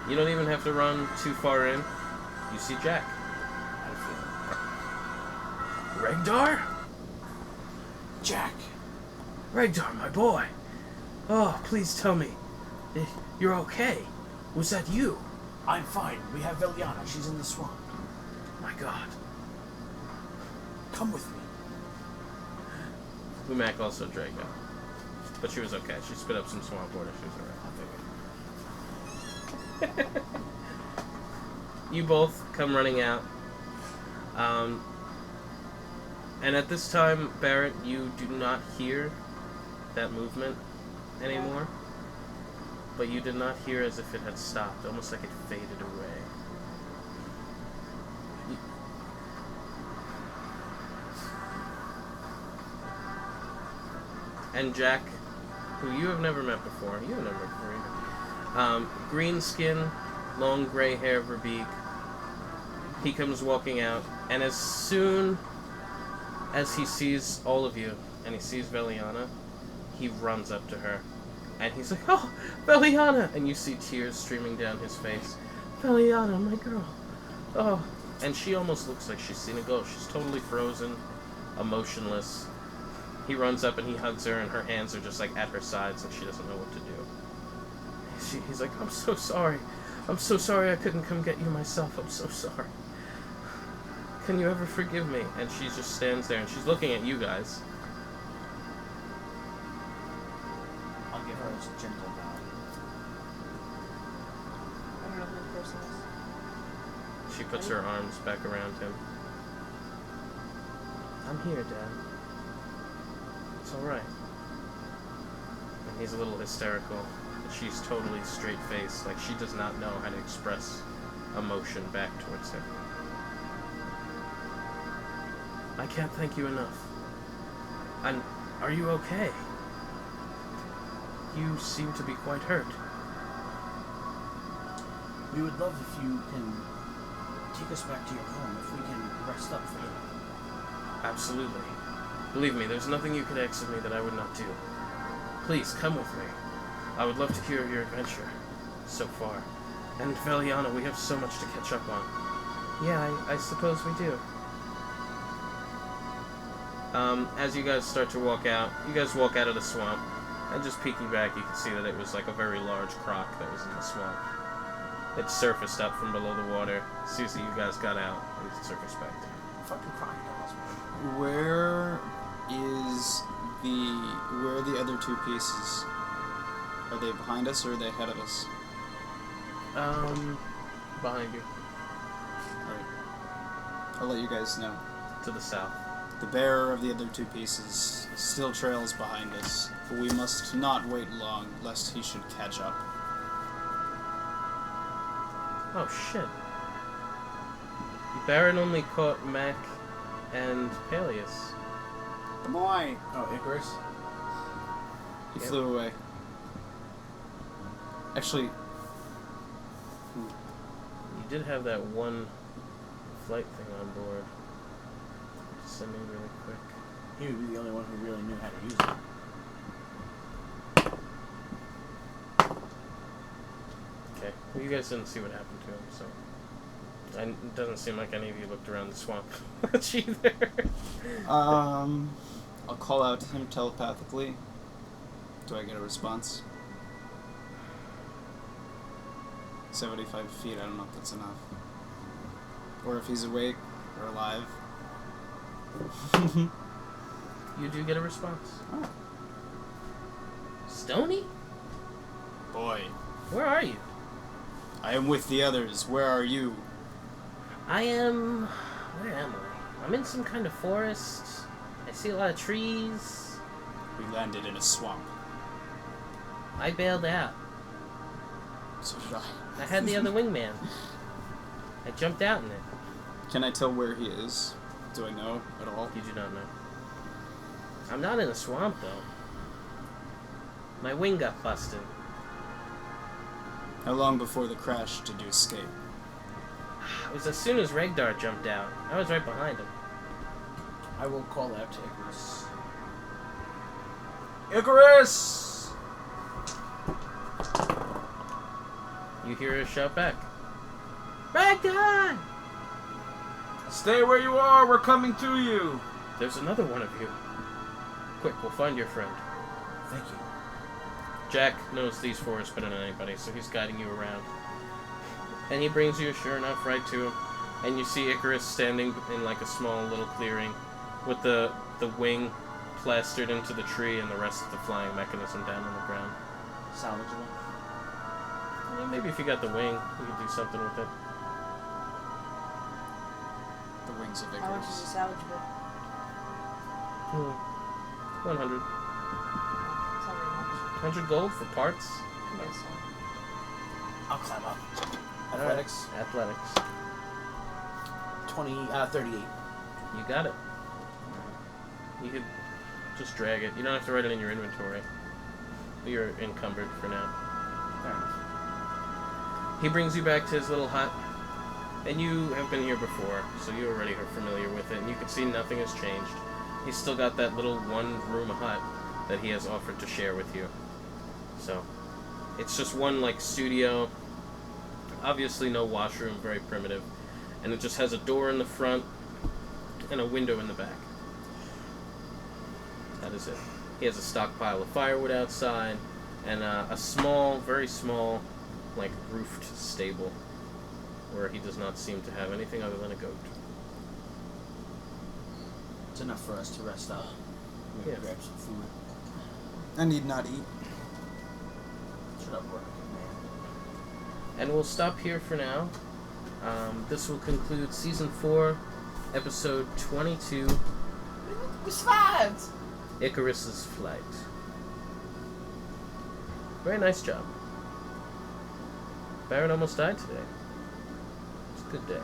You don't even have to run too far in. You see Jack. I feel Regdar? Jack! Regdar, my boy. Oh, please tell me. You're okay. Was that you? I'm fine. We have Veliana. She's in the swamp. My God. Come with me. Umak also Draco. But she was okay. She spit up some swamp water. She was alright. You both come running out. And at this time, Barrett, you do not hear that movement anymore. But you did not hear as if it had stopped, almost like it faded away. And Jack, who you have never met before, you have never met before either. Green skin, long gray hair, Verbeek. He comes walking out, and as soon as he sees all of you, and he sees Veliana, he runs up to her. And he's like, "Oh, Veliana!" And you see tears streaming down his face. "Veliana, my girl. Oh, And she almost looks like she's seen a ghost. She's totally frozen, emotionless. He runs up and he hugs her, and her hands are just like at her sides, and she doesn't know what to do. He's like, I'm so sorry. I'm so sorry I couldn't come get you myself. I'm so sorry. Can you ever forgive me? And she just stands there, and she's looking at you guys. I'll give her a gentle nod. I don't know who the person is. She puts her arms back around him. I'm here, Dad. It's alright. And he's a little hysterical. She's totally straight-faced, like she does not know how to express emotion back towards him. I can't thank you enough. And are you okay? You seem to be quite hurt. We would love if you can take us back to your home, if we can rest up for you. Absolutely. Believe me, there's nothing you could ask of me that I would not do. Please, come with me. I would love to hear your adventure so far. And Veliana, we have so much to catch up on. Yeah, I suppose we do. As you guys start to walk out, you guys walk out of the swamp, and just peeking back, you can see that it was like a very large croc that was in the swamp. It surfaced up from below the water. As soon as you guys got out, it surfaced back down. Fucking crocodiles, man. Where are the other two pieces? Are they behind us or are they ahead of us? Behind you. Alright. I'll let you guys know. To the south. The bearer of the other two pieces still trails behind us, but we must not wait long, lest he should catch up. Oh, shit. Baron only caught Mac and Peleus. The boy! Oh, Icarus? He flew away. Actually... You did have that one flight thing on board. Just send me really quick. He would be the only one who really knew how to use it. Okay. Well, you guys didn't see what happened to him, so... And it doesn't seem like any of you looked around the swamp much either. I'll call out to him telepathically. Do I get a response? 75 feet, I don't know if that's enough. Or if he's awake or alive. You do get a response. Oh. Stony? Boy. Where are you? I am with the others. Where are you? Where am I? I'm in some kind of forest. I see a lot of trees. We landed in a swamp. I bailed out. So did I. I had the other wingman. I jumped out in it. Can I tell where he is? Do I know at all? You do not know. I'm not in a swamp, though. My wing got busted. How long before the crash did you escape? It was as soon as Regdar jumped out. I was right behind him. I will call out to Icarus. Icarus! You hear a shout back. Regdar! Stay where you are, we're coming to you! There's another one of you. Quick, we'll find your friend. Thank you. Jack knows these forests better than anybody, so he's guiding you around. And he brings you, sure enough, right to him. And you see Icarus standing in like a small little clearing with the wing plastered into the tree and the rest of the flying mechanism down on the ground. Salvageable. Yeah, maybe if you got the wing, you could do something with it. The wings of How much is Icarus. it salvageable? 100. It's not very much. 100 gold for parts? I guess so. I'll climb up. Athletics. Athletics. 38. You got it. You could just drag it. You don't have to write it in your inventory. You're encumbered for now. Fair enough. He brings you back to his little hut. And you have been here before, so you already are familiar with it. And you can see nothing has changed. He's still got that little one-room hut that he has offered to share with you. So, it's just one, like, studio. Obviously no washroom, very primitive. and it just has a door in the front and a window in the back. That is it. He has a stockpile of firewood outside, and a small, very small, like, roofed stable, where he does not seem to have anything other than a goat. It's enough for us to rest up. I'm gonna grab some food. I need not eat. Shut up, work, man. And we'll stop here for now. This will conclude Season 4, Episode 22, We survived! Icarus's Flight. Very nice job. Baron almost died today. It's a good day.